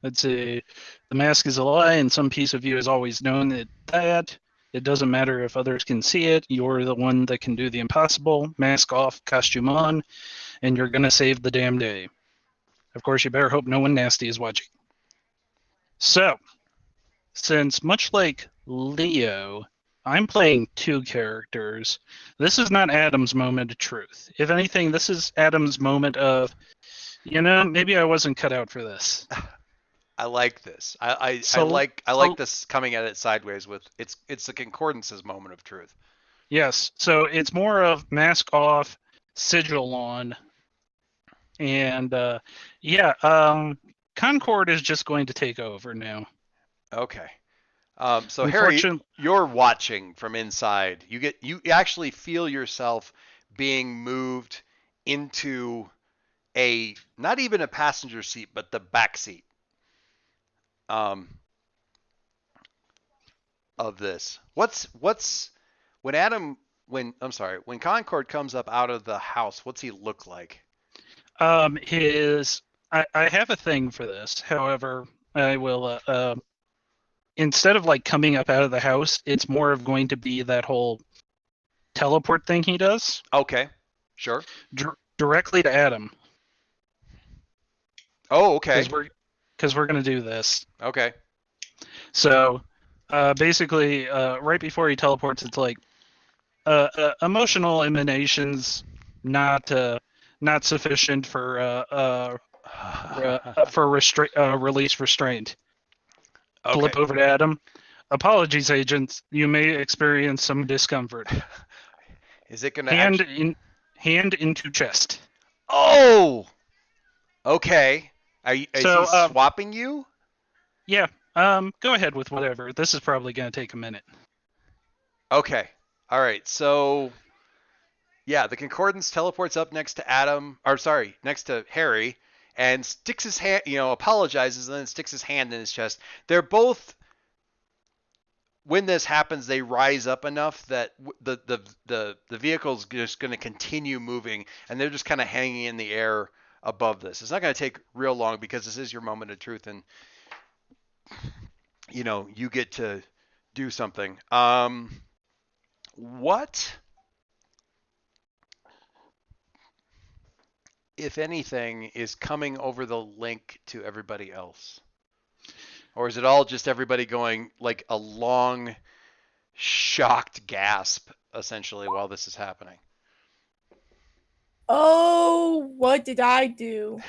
let's see, the mask is a lie, and some piece of you has always known that. It doesn't matter if others can see it. You're the one that can do the impossible. Mask off, costume on, and you're going to save the damn day. Of course, you better hope no one nasty is watching. So, since much like Leo, I'm playing two characters, this is not Adam's moment of truth. If anything, this is Adam's moment of, maybe I wasn't cut out for this. I like this. I like this coming at it sideways with it's the Concordance's moment of truth. Yes. So it's more of mask off, sigil on, and Concord is just going to take over now. Okay. So Harry, you're watching from inside. You actually feel yourself being moved into not even a passenger seat, but the back seat. Of this. When Concord comes up out of the house, what's he look like? I have a thing for this. However, I will instead of like coming up out of the house, it's more of going to be that whole teleport thing he does. Okay. Sure. Directly to Adam. Oh, okay. Because we're going to do this. Okay. So, basically, right before he teleports, it's like emotional emanations not sufficient for release restraint. Okay. Flip over to Adam. Apologies, agents. You may experience some discomfort. Is it going to hand into chest? Oh. Okay. Is he swapping you? Yeah. Go ahead with whatever. This is probably going to take a minute. Okay. All right. So, yeah, the Concordance teleports up next to next to Harry, and sticks his hand, apologizes, and then sticks his hand in his chest. They're both, when this happens, they rise up enough that the vehicle's just going to continue moving, and they're just kind of hanging in the air above this. It's not going to take real long because this is your moment of truth, and you get to do something. What, if anything, is coming over the link to everybody else? Or is it all just everybody going like a long, shocked gasp, essentially, while this is happening? Oh, what did I do?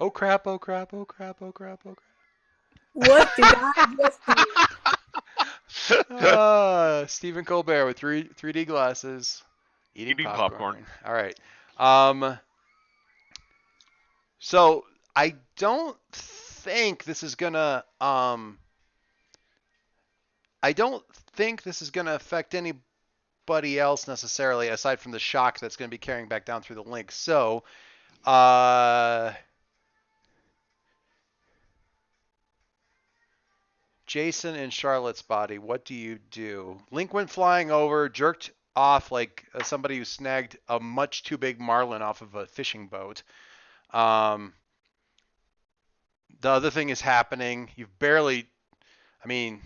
Oh crap, oh crap, oh crap, oh crap, oh crap. What did I just do? Stephen Colbert with 3D glasses, eating popcorn. All right. So I don't think this is gonna affect anybody else necessarily, aside from the shock that's going to be carrying back down through the link. So, Jason and Charlotte's body, what do you do? Link went flying over, jerked off like somebody who snagged a much too big marlin off of a fishing boat. The other thing is happening. You've barely, I mean,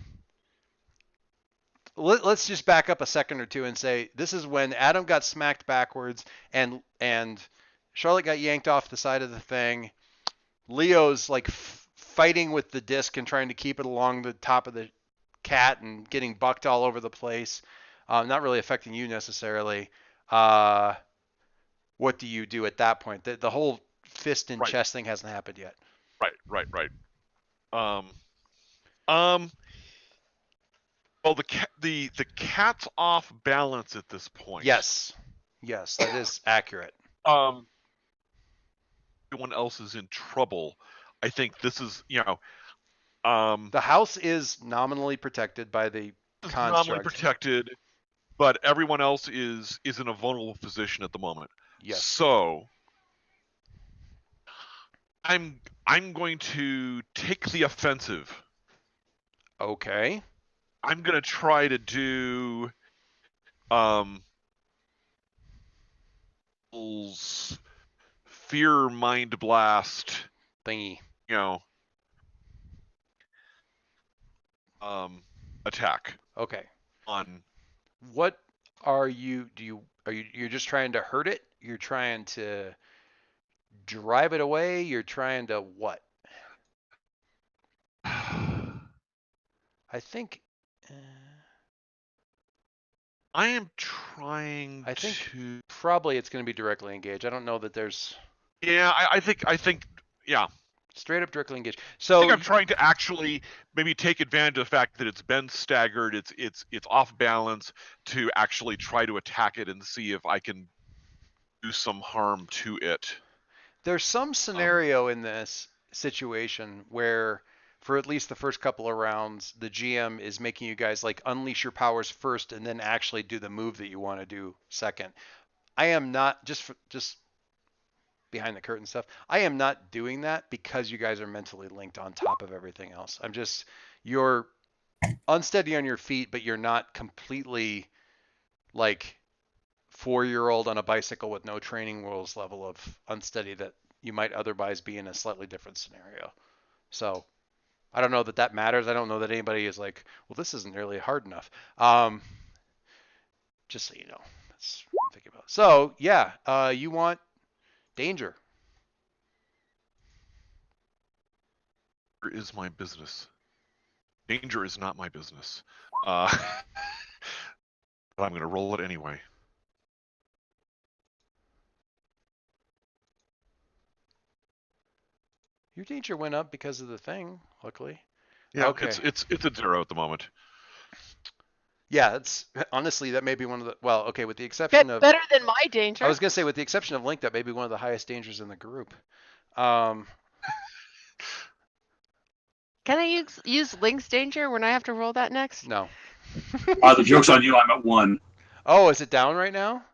let's just back up a second or two and say this is when Adam got smacked backwards and Charlotte got yanked off the side of the thing. Leo's like fighting with the disc and trying to keep it along the top of the cat and getting bucked all over the place. Not really affecting you necessarily. What do you do at that point? The whole fist and chest thing hasn't happened yet. Right. Well, the cat's off balance at this point. Yes, that is accurate. Everyone else is in trouble. I think this is, the house is nominally protected by the construct. Nominally protected, but everyone else is in a vulnerable position at the moment. Yes. So I'm going to take the offensive. Okay. I'm going to try to do fear mind blast thingy. Attack. Okay. On what are you you're just trying to hurt it? You're trying to drive it away? You're trying to what? I think I am trying to probably it's going to be directly engaged. I don't know that there's I think yeah. Straight up directly engaged. So I think I'm trying to actually maybe take advantage of the fact that it's been staggered, it's off balance, to actually try to attack it and see if I can do some harm to it. There's some scenario in this situation where, for at least the first couple of rounds, the GM is making you guys like unleash your powers first and then actually do the move that you want to do second. I am not just behind the curtain stuff. I am not doing that because you guys are mentally linked on top of everything else. You're unsteady on your feet, but you're not completely like 4-year-old on a bicycle with no training wheels level of unsteady that you might otherwise be in a slightly different scenario. So I don't know that matters. I don't know that anybody is like, well, this isn't really hard enough. Just so you know, that's what I'm thinking about. So yeah, you want danger. Is my business. Danger is not my business. But I'm going to roll it anyway. Your danger went up because of the thing, luckily. Yeah, okay. It's a 0 at the moment. Yeah, it's honestly that may be one of the with the exception of better than my danger. I was gonna say with the exception of Link, that may be one of the highest dangers in the group. Can I use Link's Danger when I have to roll that next? No. The joke's on you. I'm at 1. Oh, is it down right now?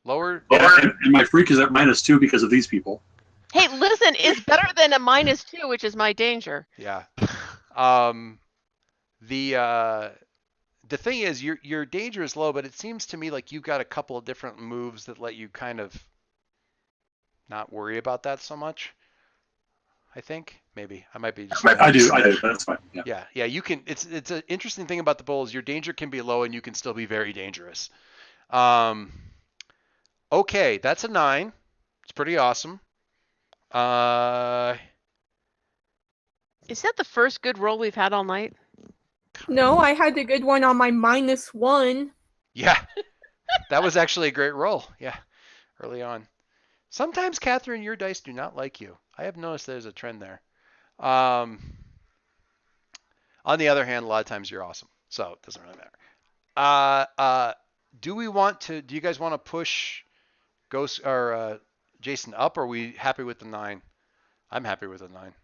Lower? Yeah, and my freak is at -2 because of these people. Hey, listen, it's better than a -2, which is my danger. Yeah. The thing is, your danger is low, but it seems to me like you've got a couple of different moves that let you kind of not worry about that so much. I think maybe I might be. Just I do. That's fine. Yeah. Yeah. You can. It's an interesting thing about the bull is your danger can be low and you can still be very dangerous. Okay, that's a 9. It's pretty awesome. Is that the first good roll we've had all night? No, I had a good one on my -1. Yeah, that was actually a great roll. Yeah, early on. Sometimes, Catherine, your dice do not like you. I have noticed there's a trend there. On the other hand, a lot of times you're awesome, so it doesn't really matter. Do you guys want to push Ghost or Jason up, or are we happy with the 9? I'm happy with the 9.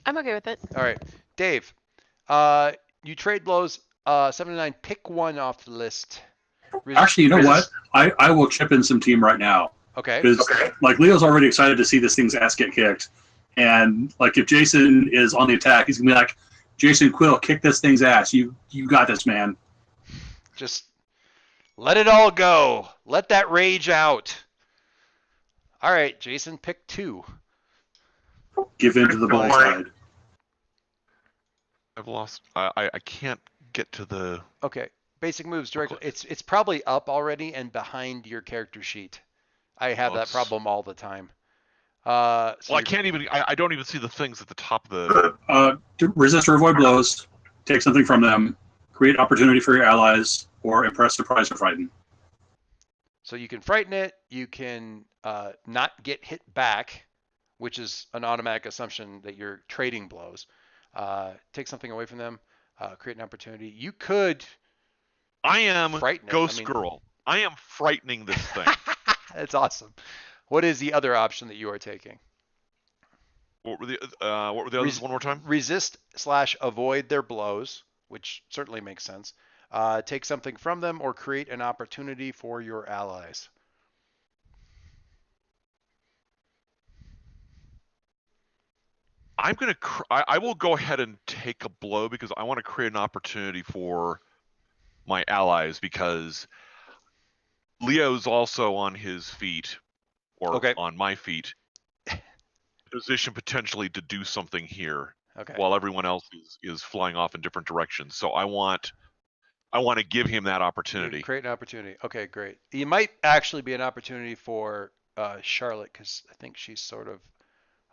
I'm okay with it. All right, Dave. You trade blows 7 to 9. Pick one off the list. Actually, you know what? I will chip in some team right now. Okay. Because like Leo's already excited to see this thing's ass get kicked, and like if Jason is on the attack, he's gonna be like, Jason Quill, kick this thing's ass. You got this, man. Just let it all go. Let that rage out. All right, Jason, pick 2. Give in to the bull side. I've lost. I can't get to the. Okay. Basic moves directly. It's probably up already and behind your character sheet. I have that problem all the time. Well, I can't even. I don't even see the things at the top of the. Resist or avoid blows. Take something from them. Create opportunity for your allies, or impress, surprise, or frighten. So you can frighten it. You can not get hit back, which is an automatic assumption that you're trading blows. Take something away from them. Create an opportunity. You could. I am Ghost it. Girl. I am frightening this thing. That's awesome. What is the other option that you are taking? What were the others? One more time. Resist/avoid their blows, which certainly makes sense. Take something from them or create an opportunity for your allies. I will go ahead and take a blow because I want to create an opportunity for my allies because Leo's also on his feet or on my feet, position potentially to do something here while everyone else is flying off in different directions. So I want to give him that opportunity. Create an opportunity. Okay, great. You might actually be an opportunity for Charlotte because I think she's sort of.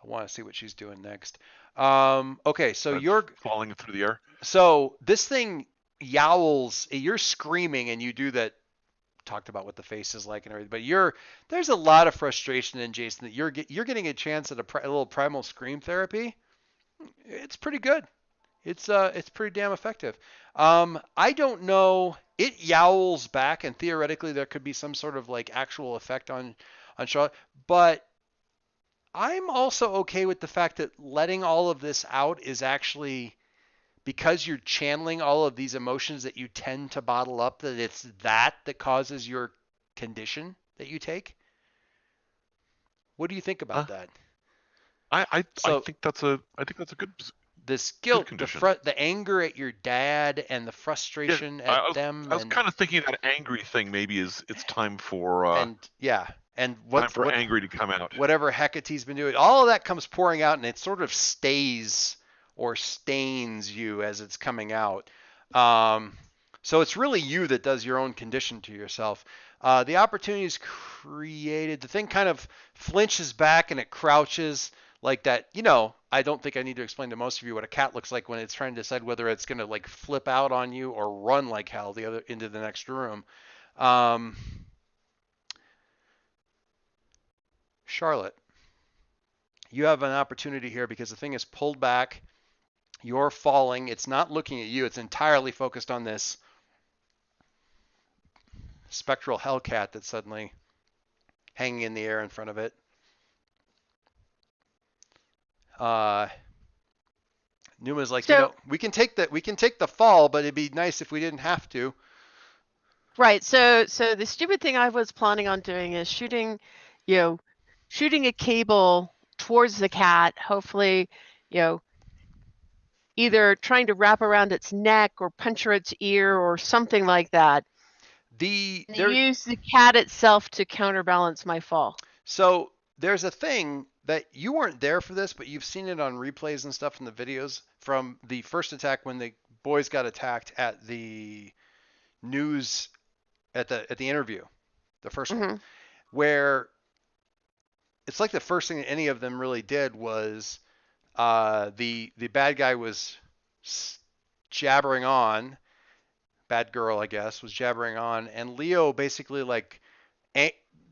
I want to see what she's doing next. Okay, so you're falling through the air. So this thing yowls. You're screaming, and you do that. Talked about what the face is like and everything, but there's a lot of frustration in Jason that you're getting a chance at a little primal scream therapy. It's pretty good. It's pretty damn effective. I don't know. It yowls back, and theoretically there could be some sort of like actual effect on Charlotte, but I'm also okay with the fact that letting all of this out is actually because you're channeling all of these emotions that you tend to bottle up, that it's that causes your condition that you take. What do you think about that? I think that's a good. This guilt, the anger at your dad, and the frustration at them. I was kind of thinking that angry thing maybe it's time for. And time for angry to come out. Whatever Hecate's been doing, all of that comes pouring out, and it sort of stays or stains you as it's coming out. So it's really you that does your own condition to yourself. The opportunity is created. The thing kind of flinches back and it crouches like that. I don't think I need to explain to most of you what a cat looks like when it's trying to decide whether it's going to like flip out on you or run like hell into the next room. Charlotte, you have an opportunity here because the thing is pulled back. You're falling. It's not looking at you. It's entirely focused on this spectral hellcat that's suddenly hanging in the air in front of it. Numa's like, So we can take the fall, but it'd be nice if we didn't have to. right. So the stupid thing I was planning on doing is shooting a cable towards the cat, hopefully, either trying to wrap around its neck or puncture its ear or something like that. Use the cat itself to counterbalance my fall. So there's a thing that you weren't there for this, but you've seen it on replays and stuff in the videos from the first attack when the boys got attacked at the news at the interview, the first one, where it's like the first thing that any of them really did was the bad guy was jabbering on, bad girl I guess was jabbering on, and Leo basically like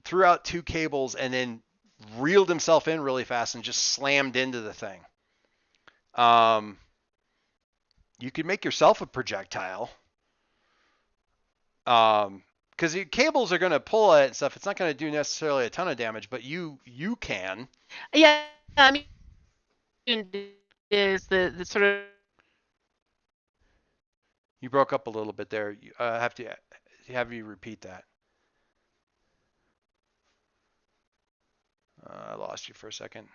threw out 2 cables and then reeled himself in really fast and just slammed into the thing. You could make yourself a projectile. Because your cables are going to pull it and stuff. It's not going to do necessarily a ton of damage, but you can. Yeah, I mean, is the sort of. You broke up a little bit there. I have to have you repeat that. I lost you for a second.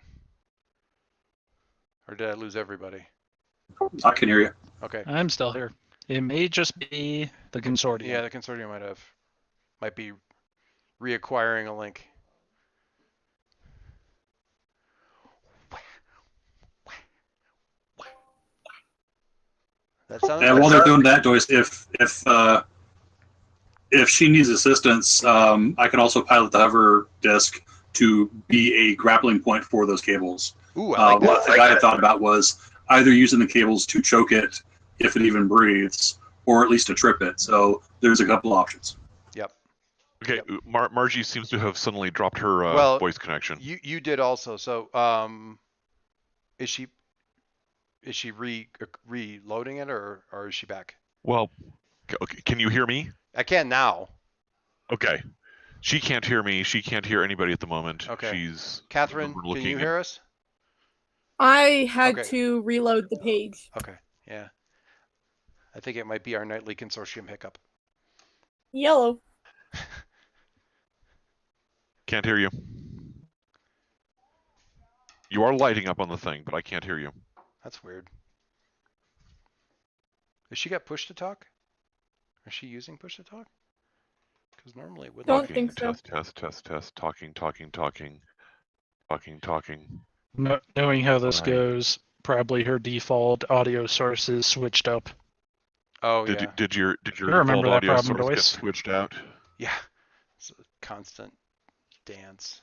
Or did I lose everybody? I can hear you. Okay. I'm still here. It may just be the consortium. Yeah, the consortium might be reacquiring a link. And while they're doing that, Joyce, if she needs assistance, I can also pilot the hover disc to be a grappling point for those cables. Ooh, I like that. What the guy had thought about was either using the cables to choke it if it even breathes, or at least to trip it. So there's a couple options. Yep. Okay, yep. Margie seems to have suddenly dropped her voice connection. You did also. So is she reloading it or is she back? Well, okay, can you hear me? I can now. Okay. She can't hear me. She can't hear anybody at the moment. Okay. She's Catherine, can you hear us? I had to reload the page. Okay. Yeah. I think it might be our nightly consortium hiccup. Yellow. Can't hear you. You are lighting up on the thing, but I can't hear you. That's weird. Has she got push to talk? Is she using push to talk? Because normally it would. Don't think so. Test. Talking. Knowing how this goes, probably her default audio source is switched up. Oh yeah. Did your default audio source get switched out? Yeah. It's a constant dance.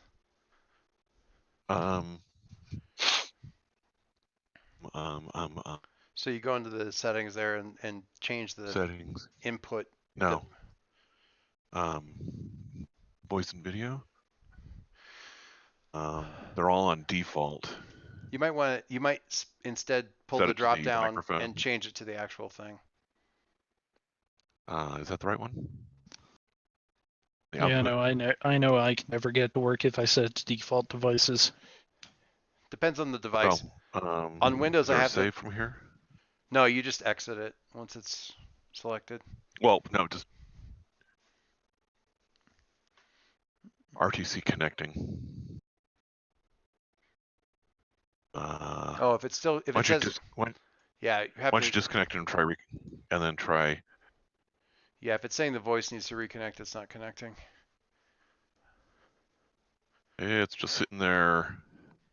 So you go into the settings there and change the settings input. No. Voice and video. They're all on default. You might instead pull the drop down and change it to the actual thing. Is that the right one? Yeah, no, I know I can never get to work if I set it to default devices. Depends on the device. On Windows, I have to save from here. No, you just exit it once it's selected. Well, no, just RTC connecting. Oh, if it says, why don't you disconnect and try, and then try. Yeah, if it's saying the voice needs to reconnect, it's not connecting. It's just sitting there.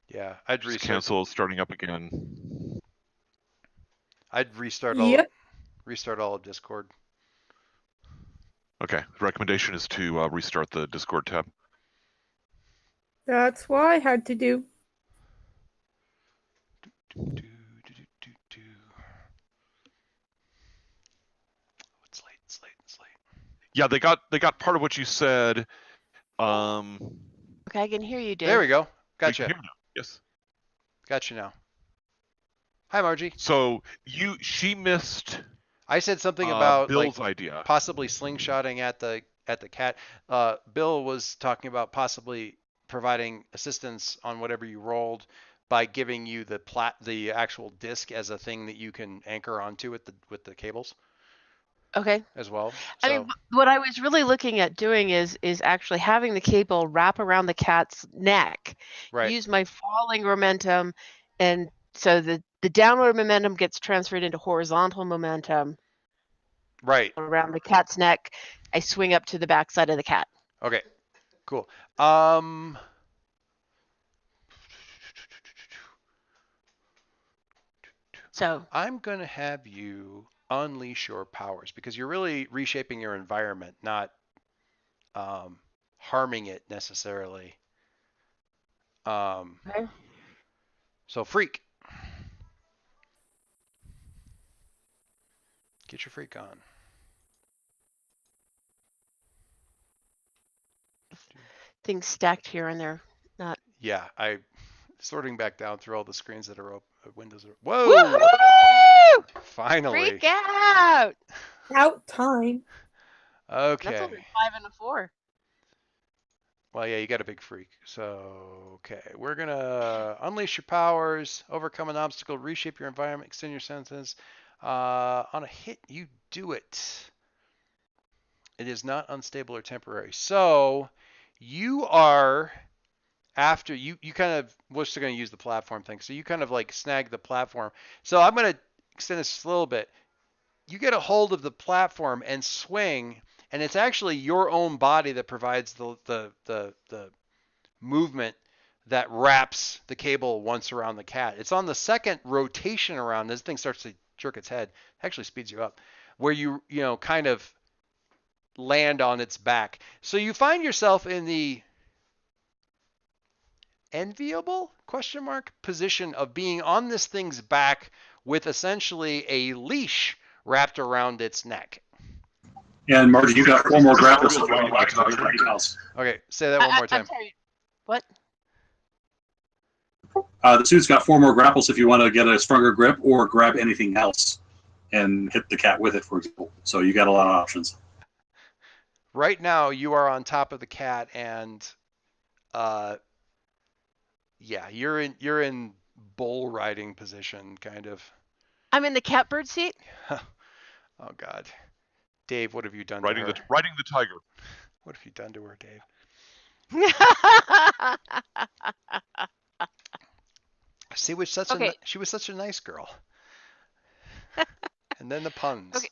Yeah, I'd restart. Cancel, starting up again. I'd restart all of Discord. Okay, the recommendation is to restart the Discord tab. That's what I had to do. It's late. Yeah, they got part of what you said. Okay, I can hear you, Dave. There we go. Gotcha. Hear now. Yes. Gotcha now. Hi, Margie. So she missed. I said something about Bill's idea, possibly slingshotting at the cat. Bill was talking about possibly providing assistance on whatever you rolled by giving you the actual disc as a thing that you can anchor onto with the cables Okay. as well. I mean, what I was really looking at doing is actually having the cable wrap around the cat's neck, right. use my falling momentum, and so the downward momentum gets transferred into horizontal momentum. Right. Around the cat's neck, I swing up to the backside of the cat. Okay. Cool. So I'm gonna have you unleash your powers because you're really reshaping your environment, not harming it necessarily. okay. So freak. Get your freak on. Things stacked here and there. Not. Yeah, I sorting back down through all the screens that are open. Windows are. Whoa! Woo-hoo! Finally. Freak out! Out time. Okay. That's only 5 and a 4. Well, yeah, you got a big freak. So, okay, we're gonna unleash your powers, overcome an obstacle, reshape your environment, extend your senses. On a hit, you do it. It is not unstable or temporary. So, you are after you kind of we're still gonna use the platform thing. So you kind of like snag the platform. So I'm gonna extend this a little bit. You get a hold of the platform and swing, and it's actually your own body that provides the movement that wraps the cable once around the cat. It's on the second rotation around. This thing starts to jerk its head. It actually speeds you up, where you kind of land on its back. So you find yourself in the enviable position of being on this thing's back with essentially a leash wrapped around its neck. And Margie, you got 4 more grapples if you want to like to do anything else. Okay, say that one more time. I'm sorry. What? The suit's got 4 more grapples if you want to get a stronger grip or grab anything else and hit the cat with it, for example. So you got a lot of options. Right now, you are on top of the cat, and yeah, you're in bull riding position, kind of. I'm in the catbird seat. Oh God, Dave, what have you done Riding to her? riding the tiger. What have you done to her, Dave? She was such a nice girl. And then the puns. Okay.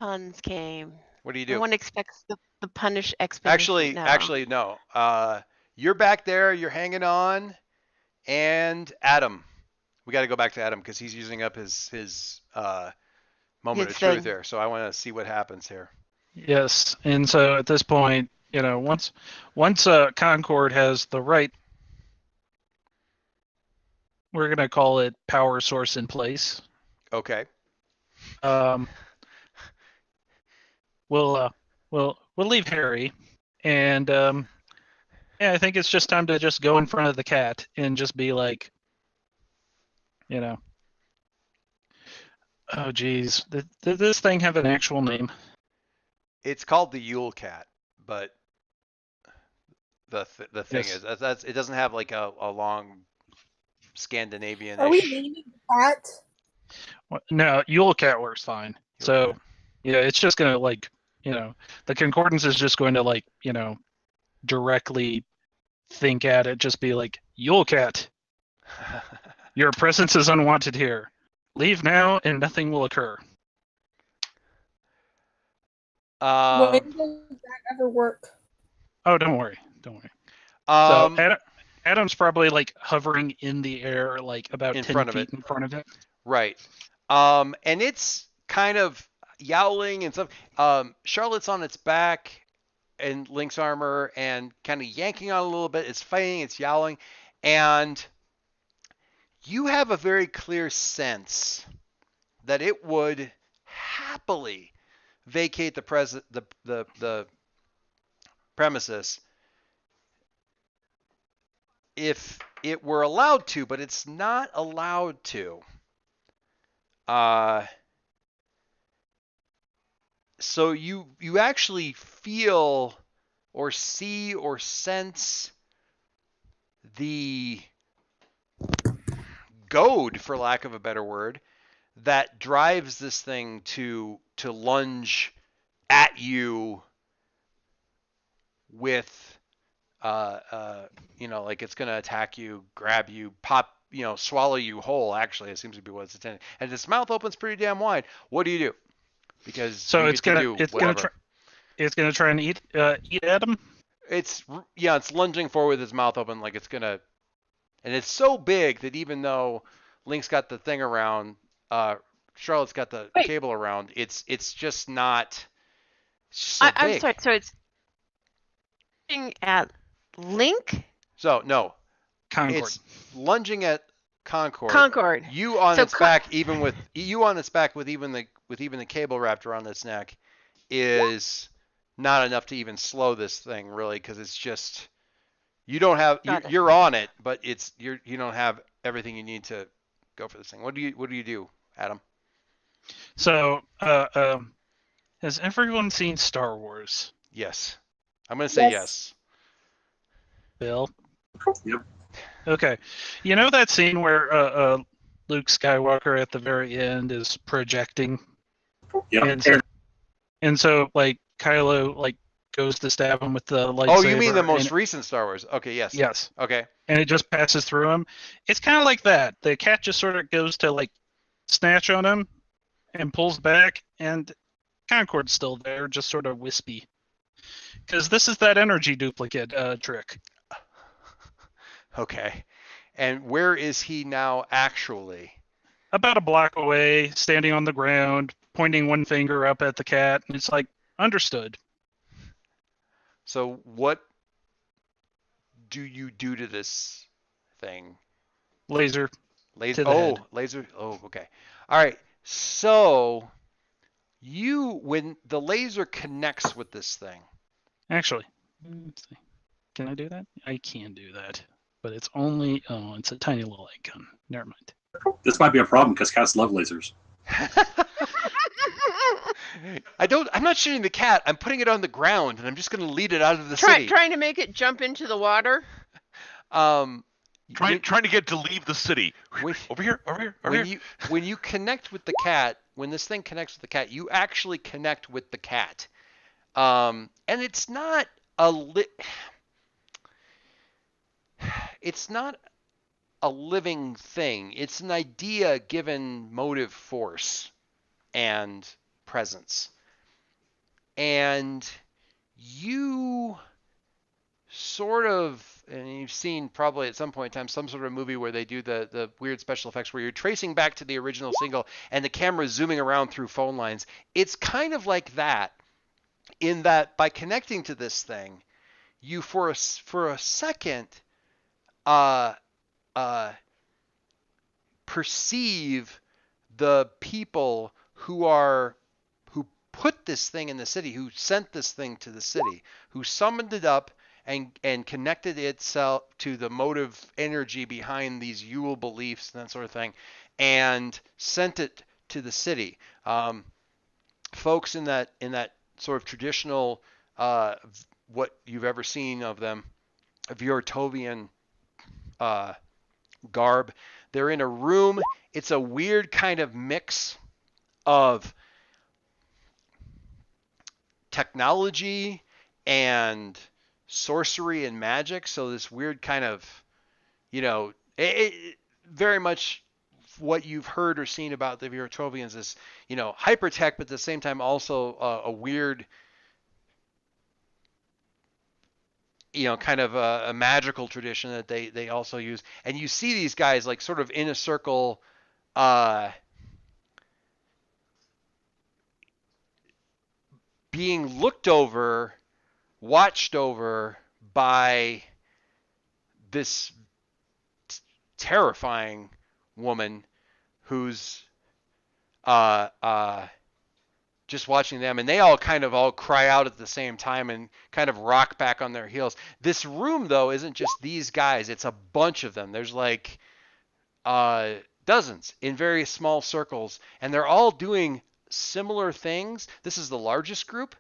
Puns came. What do you do? No one expects the punish expedition. Actually, no. You're back there. You're hanging on, and Adam. We got to go back to Adam because he's using up his moment of truth here. So I want to see what happens here. Yes, and so at this point, once Concord has the right, we're gonna call it power source in place. Okay. We'll leave Harry, and yeah, I think it's just time to just go in front of the cat and just be like, oh geez, did this thing have an actual name? It's called the Yule cat, but the thing is it doesn't have like a long Scandinavian. Are we naming the cat? No, Yule cat works fine. So yeah, it's just gonna the concordance is just going to directly think at it, just be like, Yule cat, your presence is unwanted here. Leave now and nothing will occur. When does that ever work? Oh, don't worry. So Adam's probably hovering in the air, about 10 feet in front of it. Right. And it's kind of yowling and stuff. Charlotte's on its back in Link's armor and kind of yanking on a little bit. It's fighting, it's yowling, and you have a very clear sense that it would happily vacate the premises if it were allowed to, but it's not allowed to. So you actually feel or see or sense the goad, for lack of a better word, that drives this thing to lunge at you with, like it's going to attack you, grab you, pop, swallow you whole. Actually, it seems to be what it's intended. And its mouth opens pretty damn wide. What do you do? Because So you it's get to gonna do whatever. it's gonna try and eat Adam. It's lunging forward with its mouth open like it's gonna, and it's so big that even though Link's got the thing around, Charlotte's got the cable around, it's just not so big. I'm sorry. So it's lunging at Link. So no, Concord. it's lunging at Concord. Concord. You on its back, even with the cable wrapped around its neck, is not enough to even slow this thing really, because it's just you don't have you're on it, but you don't have everything you need to go for this thing. What do you do, Adam? So has everyone seen Star Wars? Yes, I'm gonna say yes. Bill. Yep. Okay, you know that scene where Luke Skywalker at the very end is projecting. Yep. And so like Kylo like goes to stab him with the lightsaber. Oh, you mean the most recent Star Wars? Okay, yes. Yes. Okay. And it just passes through him. It's kind of like that. The cat just sort of goes to like snatch on him and pulls back, and Concord's still there, just sort of wispy. Because this is that energy duplicate trick. Okay. And where is he now actually? About a block away, standing on the ground, pointing one finger up at the cat, and it's like, understood. So what do you do to this thing? Laser. Oh, laser. Oh, okay. All right. So when the laser connects with this thing. Actually, can I do that? I can do that. But it's only, it's a tiny little light gun. Never mind. This might be a problem because cats love lasers. I'm not shooting the cat. I'm putting it on the ground, and I'm just going to lead it out of the city. Trying to make it jump into the water. Trying to get to leave the city. Over here. When you connect with the cat, when this thing connects with the cat, you actually connect with the cat. And it's not it's not a living thing. It's an idea given motive force and presence. And you sort of, and you've seen probably at some point in time some sort of movie where they do the weird special effects where you're tracing back to the original single and the camera is zooming around through phone lines. It's kind of like that, in that by connecting to this thing, you for a second perceive the people who put this thing in the city, who sent this thing to the city, who summoned it up and connected itself to the motive energy behind these Yule beliefs and that sort of thing, and sent it to the city. Folks in that sort of traditional, what you've ever seen of them, of Yurtovian garb, they're in a room. It's a weird kind of mix of technology and sorcery and magic. So this weird kind of, it very much what you've heard or seen about the Yurtovians is, hyper tech, but at the same time also a weird, kind of a magical tradition that they also use. And you see these guys like sort of in a circle, being looked over, watched over by this terrifying woman who's just watching them, and they all kind of cry out at the same time and kind of rock back on their heels. This room, though, isn't just these guys. It's a bunch of them. There's like dozens in very small circles, and they're all doing similar things. This is the largest group.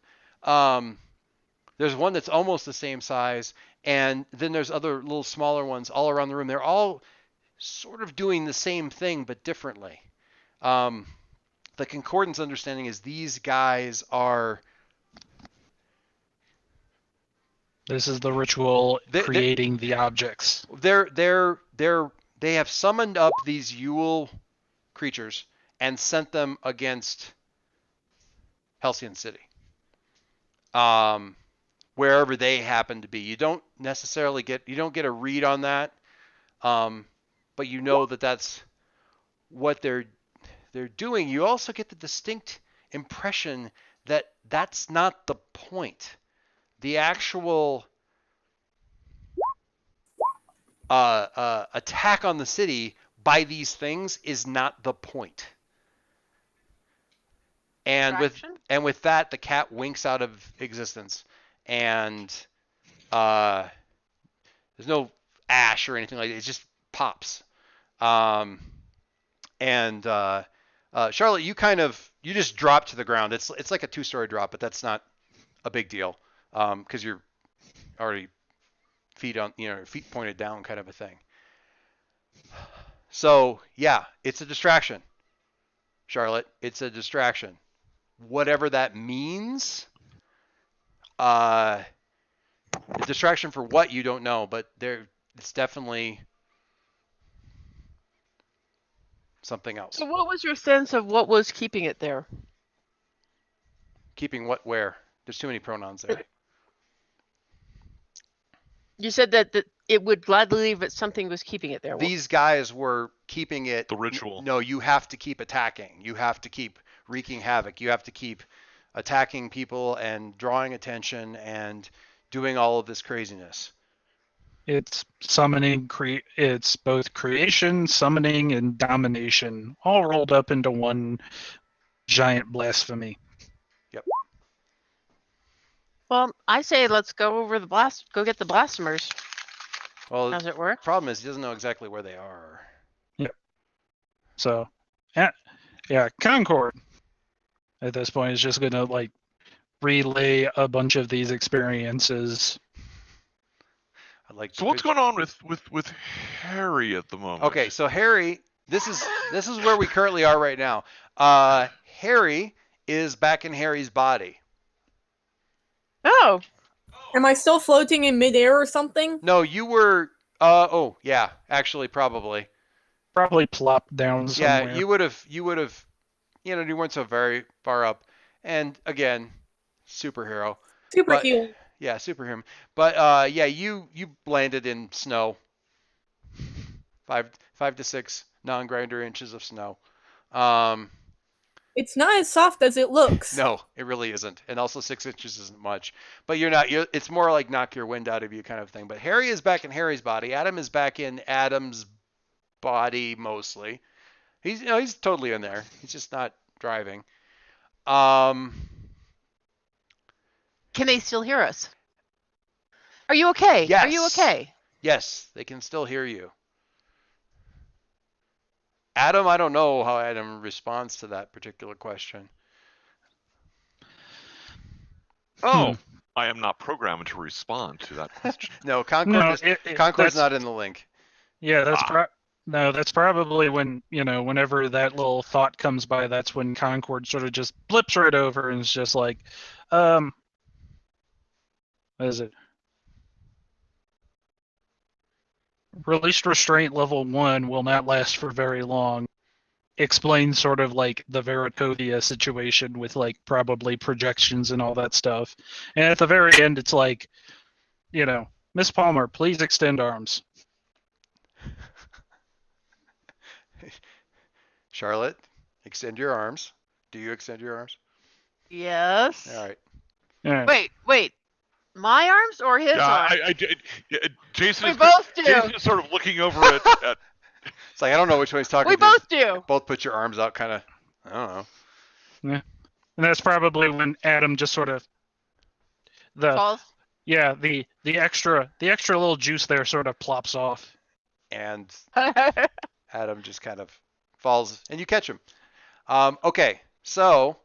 There's one that's almost the same size, and then there's other little smaller ones all around the room. They're all sort of doing the same thing but differently. The concordance understanding is these guys are. This is the ritual They're, creating the objects. they have summoned up these Yule creatures and sent them against Halcyon City. Wherever they happen to be. You don't necessarily get a read on that, but you know that that's what they're doing. You also get the distinct impression that that's not the point. The actual attack on the city by these things is not the point. And with that, the cat winks out of existence, and there's no ash or anything like that. It just pops. Charlotte, you just drop to the ground. It's like a 2-story drop, but that's not a big deal because you're already feet pointed down, kind of a thing. So yeah, it's a distraction, Charlotte. It's a distraction. Whatever that means. A distraction for what, you don't know, but it's definitely something else. So what was your sense of what was keeping it there? Keeping what where? There's too many pronouns there. You said that it would gladly leave, but something was keeping it there. These guys were keeping it. The ritual. No, you have to keep attacking. You have to keep wreaking havoc. You have to keep attacking people and drawing attention and doing all of this craziness. It's summoning, it's both creation, summoning, and domination, all rolled up into one giant blasphemy. Yep. Well, I say let's go go get the blasphemers. Well, does it work? The problem is he doesn't know exactly where they are. Yep. So, yeah, Concord at this point is just gonna relay a bunch of these experiences. So what's going on with Harry at the moment? Okay, so Harry, this is where we currently are right now. Harry is back in Harry's body. Oh. Am I still floating in midair or something? No, you were. Oh yeah, actually probably. Probably plopped down somewhere. Yeah, you would have. You weren't so very far up. And again, superhero. Superhero. Yeah, superhero. But yeah, you landed in snow. 5 to 6 non-grinder inches of snow. It's not as soft as it looks. No, it really isn't. And also 6 inches isn't much. But it's more like knock your wind out of you kind of thing. But Harry is back in Harry's body. Adam is back in Adam's body mostly. He's totally in there. He's just not driving. Can they still hear us? Are you okay? Yes. Are you okay? Yes, they can still hear you. Adam, I don't know how Adam responds to that particular question. Oh, I am not programmed to respond to that question. No, Concord's not in the link. Yeah, that's probably when, whenever that little thought comes by, that's when Concord sort of just blips right over and is just like, what is it? Released restraint level 1 will not last for very long. Explains sort of like the Veritovia situation with probably projections and all that stuff. And at the very end, it's like, Miss Palmer, please extend arms. Charlotte, extend your arms. Do you extend your arms? Yes. All right. Wait. My arms or his arms? Jason we both do. Jason is sort of looking over at It's like, I don't know which one he's talking to. We both do. Both put your arms out, kind of. I don't know. Yeah, and that's probably when Adam just sort of falls. Yeah, the extra little juice there sort of plops off, and Adam just kind of falls, and you catch him. Okay, so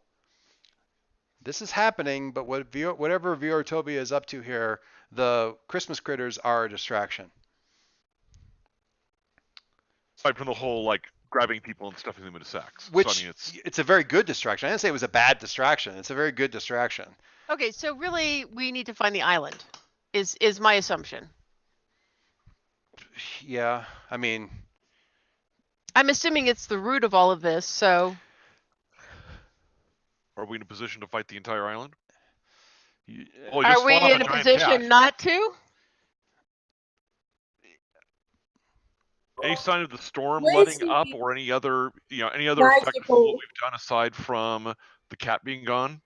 this is happening, but whatever Verotopia is up to here, the Christmas critters are a distraction. Aside from the whole like grabbing people and stuffing them into sacks. Which so, I mean, it's a very good distraction. I didn't say it was a bad distraction. It's a very good distraction. Okay, so really we need to find the island. Is my assumption. Yeah, I mean, I'm assuming it's the root of all of this, so are we in a position to fight the entire island? are we in a position not to? Any sign of the storm letting up, or any other effect from what we've done aside from the cat being gone?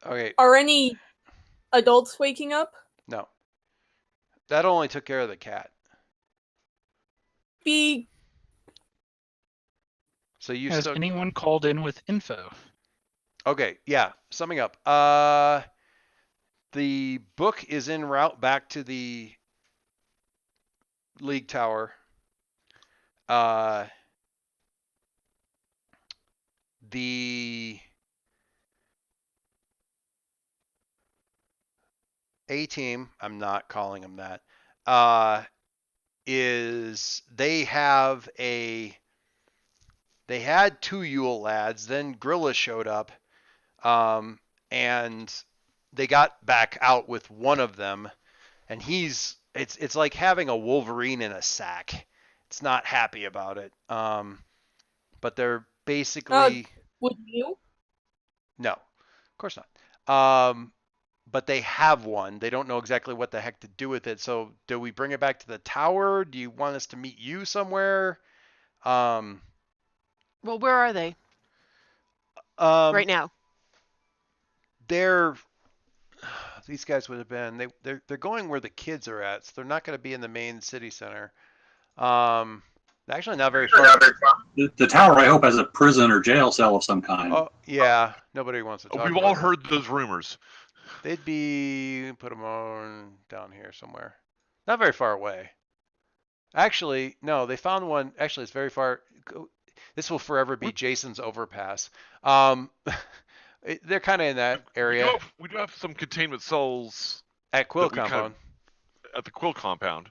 Okay. Are any adults waking up? No. That only took care of the cat. So you Has anyone called in with info? Okay, yeah. Summing up. The book is en route back to the League Tower. The A-team, I'm not calling them that, is they had 2 Yule lads, then Grilla showed up, and they got back out with one of them, and it's like having a Wolverine in a sack. It's not happy about it. But they're basically... Would you? No, of course not. But they have one. They don't know exactly what the heck to do with it. So do we bring it back to the tower? Do you want us to meet you somewhere? Well, where are they? Right now. These guys would have been. They're going where the kids are at. So they're not going to be in the main city center. Actually, not very far. The tower, I hope, has a prison or jail cell of some kind. Oh yeah, nobody wants to talk. We've all heard those rumors. They'd put them on down here somewhere, not very far away. Actually, no, they found one. Actually, it's very far. This will forever be Jason's overpass. They're kind of in that area. We do have some containment cells at Quill compound. At the Quill compound.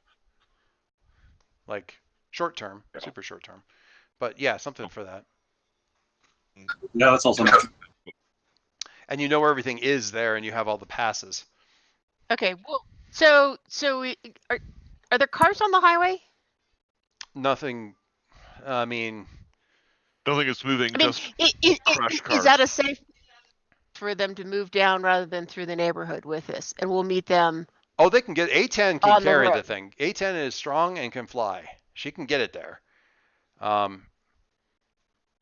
Like short term, super short term. But yeah, something for that. Yeah, that's also nice. And you know where everything is there, and you have all the passes. Okay, well, so are there cars on the highway? Nothing. I mean, nothing is moving. Just crashed cars. Is that a safe for them to move down rather than through the neighborhood with this? And we'll meet them. Oh, they can get A10 can carry the thing. A10 is strong and can fly. She can get it there.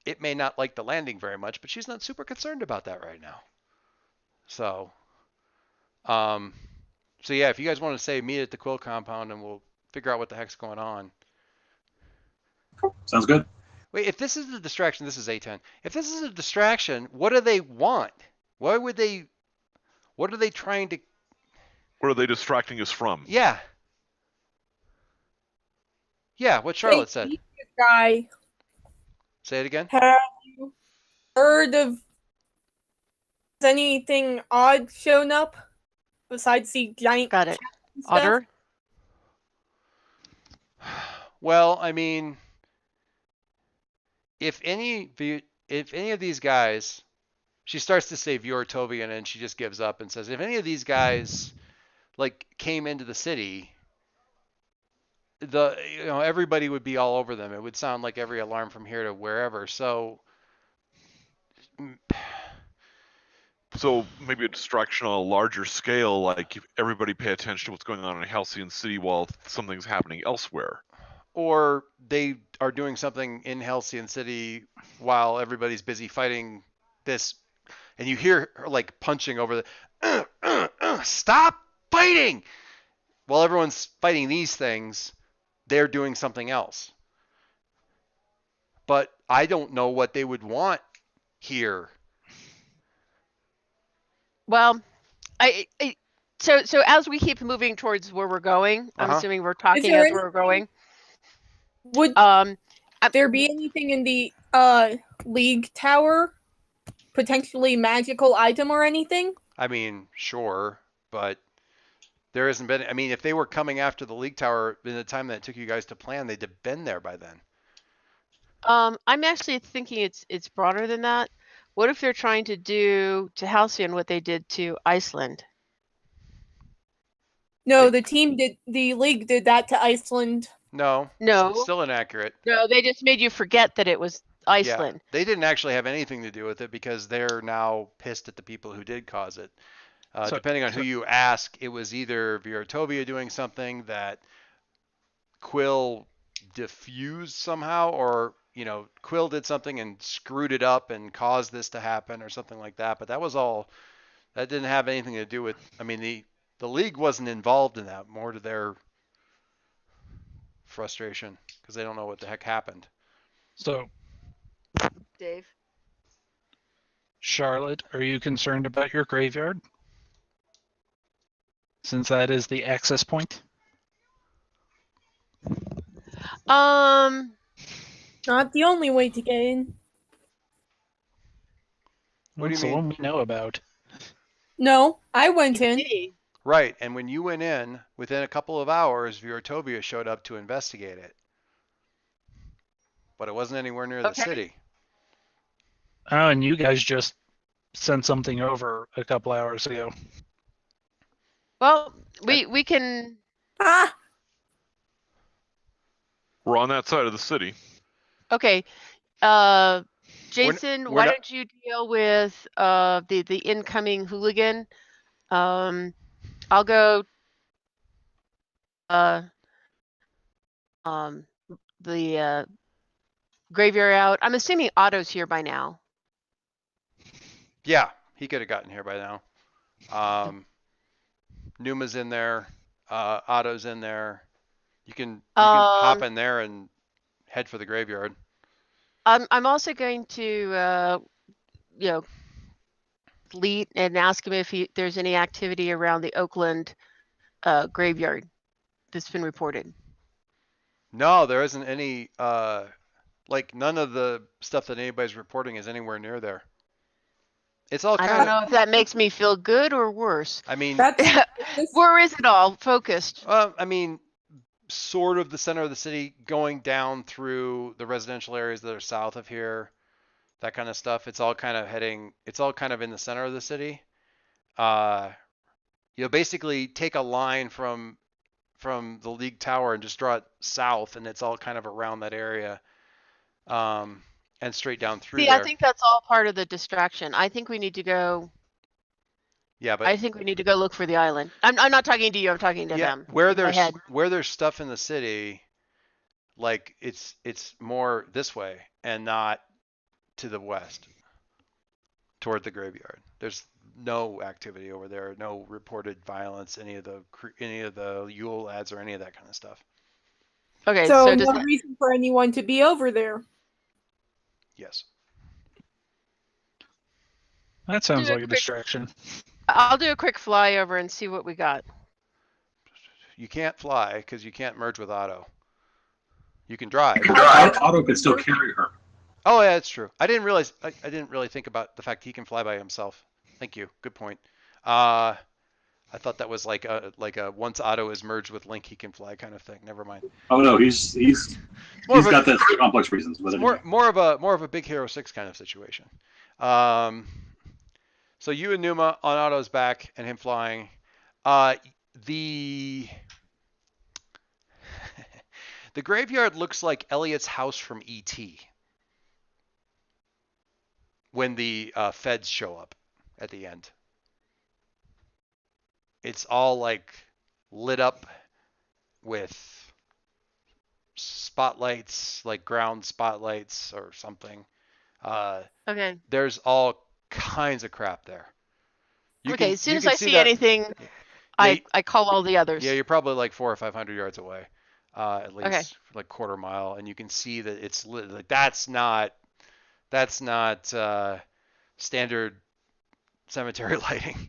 It may not like the landing very much, but she's not super concerned about that right now. So yeah, if you guys want to say meet at the Quill compound and we'll figure out what the heck's going on. Sounds good. Wait, if this is the distraction, this is A10. If this is a distraction, what do they want? What are they trying to... What are they distracting us from? Yeah. Yeah, what Charlotte said. Guy. Say it again. Have you heard of anything odd shown up besides the giant? Got it. Otter. Well, I mean, if any of these guys, she starts to say Vuortovian and she just gives up and says, if any of these guys like came into the city, everybody would be all over them. It would sound like every alarm from here to wherever. So maybe a distraction on a larger scale, like everybody pay attention to what's going on in Halcyon City while something's happening elsewhere. Or they are doing something in Halcyon City while everybody's busy fighting this, and you hear her like punching over the stop fighting! While everyone's fighting these things, they're doing something else. But I don't know what they would want here. Well, so as we keep moving towards where we're going, I'm assuming we're talking as we're going. Would there be anything in the League Tower? Potentially magical item or anything? I mean, sure, but there hasn't been. I mean, if they were coming after the League Tower in the time that it took you guys to plan, they'd have been there by then. I'm actually thinking it's broader than that. What if they're trying to do to Halcyon what they did to Iceland? No, the league did that to Iceland. No. No. Still inaccurate. No, they just made you forget that it was Iceland. Yeah, they didn't actually have anything to do with it because they're now pissed at the people who did cause it. Depending on who you ask, it was either Viratovia doing something that Quill diffused somehow, or Quill did something and screwed it up and caused this to happen, or something like that. But that was all. That didn't have anything to do with. I mean, the league wasn't involved in that. More to their frustration because they don't know what the heck happened. So, Dave, Charlotte, are you concerned about your graveyard? Since that is the access point? Not the only way to get in. What do you That's the mean? one we know about. No, I went in. Right, and when you went in, within a couple of hours, Viratovia showed up to investigate it. But it wasn't anywhere near the city. Oh, and you guys just sent something over a couple hours ago. Well, we can. We're on that side of the city. Okay, Jason, why don't you deal with the incoming hooligan? I'll go. The graveyard out. I'm assuming Otto's here by now. Yeah, he could have gotten here by now. Numa's in there. Otto's in there. You can hop in there and head for the graveyard. I'm also going to lead and ask him if there's any activity around the Oakland graveyard that's been reported. No, there isn't any. None of the stuff that anybody's reporting is anywhere near there. It's all. I don't know if that makes me feel good or worse. I mean, where is it all focused? I mean, sort of the center of the city, going down through the residential areas that are south of here, that kind of stuff. It's all kind of heading. It's all kind of in the center of the city. Basically take a line from the League Tower and just draw it south, and it's all kind of around that area. And straight down through there. I think that's all part of the distraction. I think we need to go. Yeah, but I think we need to go look for the island. I'm not talking to you. I'm talking to them. Where there's stuff in the city, like it's more this way and not to the west, toward the graveyard. There's no activity over there. No reported violence. Any of the Yule ads or any of that kind of stuff. Okay, so no reason for anyone to be over there. Yes. That sounds like a distraction. I'll do a quick flyover and see what we got. You can't fly because you can't merge with Otto. You can drive. Otto could still carry her. Oh yeah, that's true. I didn't realize. I didn't really think about the fact he can fly by himself. Thank you. Good point. I thought that was like a once Otto is merged with Link, he can fly kind of thing. Never mind. Oh no, he's got that for complex reasons. But anyway. more of a Big Hero 6 kind of situation. So you and Numa on Otto's back and him flying. The graveyard looks like Elliot's house from E.T. when the feds show up at the end. It's all like lit up with spotlights, like ground spotlights or something. Okay. There's all kinds of crap there. As soon as I see anything, I call all the others. Yeah, you're probably like 400 or 500 yards away, at least, like quarter mile, and you can see that it's lit. Like that's not standard cemetery lighting.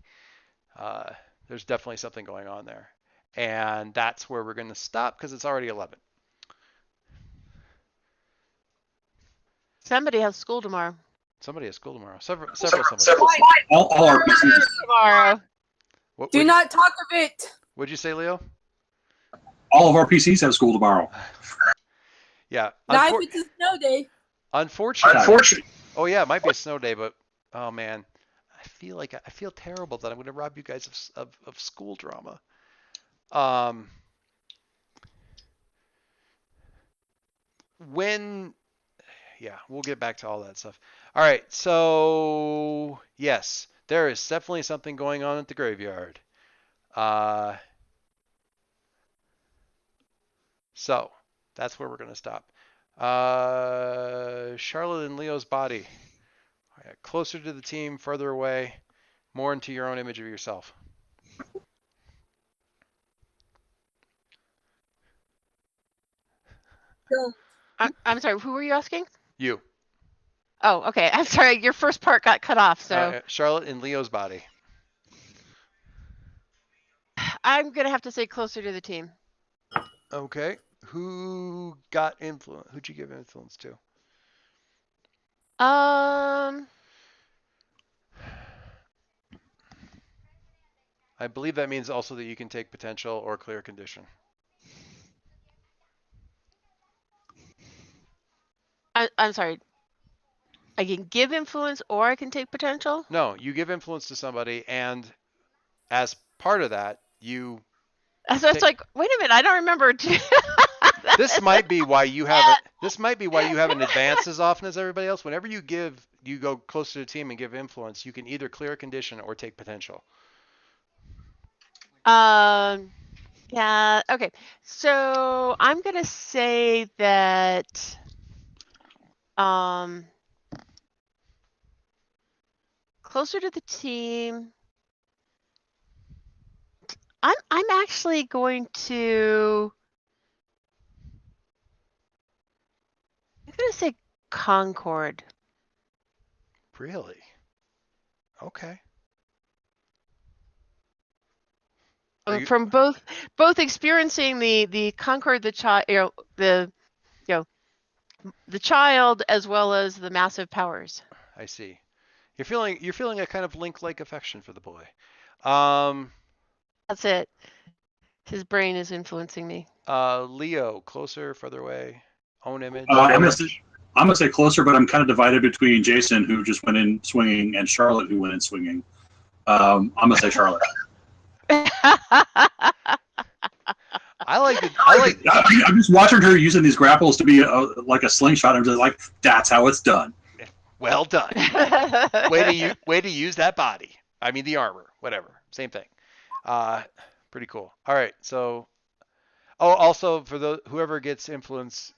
There's definitely something going on there. And that's where we're going to stop because it's already 11. Somebody has school tomorrow. Somebody has school tomorrow. Several. All our PCs. Tomorrow. Do not talk of it. What'd you say, Leo? All of our PCs have school tomorrow. Yeah. Not if it's a snow day. Unfortunately. Oh yeah, it might be a snow day, but oh man, I feel terrible that I'm going to rob you guys of school drama. Yeah, we'll get back to all that stuff. All right, so yes, there is definitely something going on at the graveyard. So that's where we're going to stop. Charlotte and Leo's body. Closer to the team, further away, more into your own image of yourself. I'm sorry, who were you asking? You. Oh, okay. I'm sorry, your first part got cut off, so. Charlotte and Leo's body. I'm going to have to say closer to the team. Okay. Who got influence? Who'd you give influence to? I believe that means also that you can take potential or clear condition. I'm sorry. I can give influence or I can take potential? No, you give influence to somebody, and as part of that, you. So it's like, wait a minute, I don't remember. This might be why you haven't. This might be why you haven't advanced as often as everybody else. Whenever you go closer to the team and give influence, you can either clear a condition or take potential. Yeah. Okay. So I'm gonna say that. Closer to the team. I'm actually going to. I'm gonna say Concord. Really? Okay. From both experiencing the Concord, the child, the child as well as the massive powers. I see. You're feeling a kind of Link-like affection for the boy. That's it. His brain is influencing me. Leo, closer, further away, own image. I'm gonna say closer, but I'm kind of divided between Jason, who just went in swinging, and Charlotte, who went in swinging. I'm gonna say Charlotte. I'm just watching her using these grapples to be like a slingshot. I'm just like, that's how it's done. Well done. way to use that body. I mean the armor, whatever, same thing. Pretty cool. All right, so also for whoever gets influence,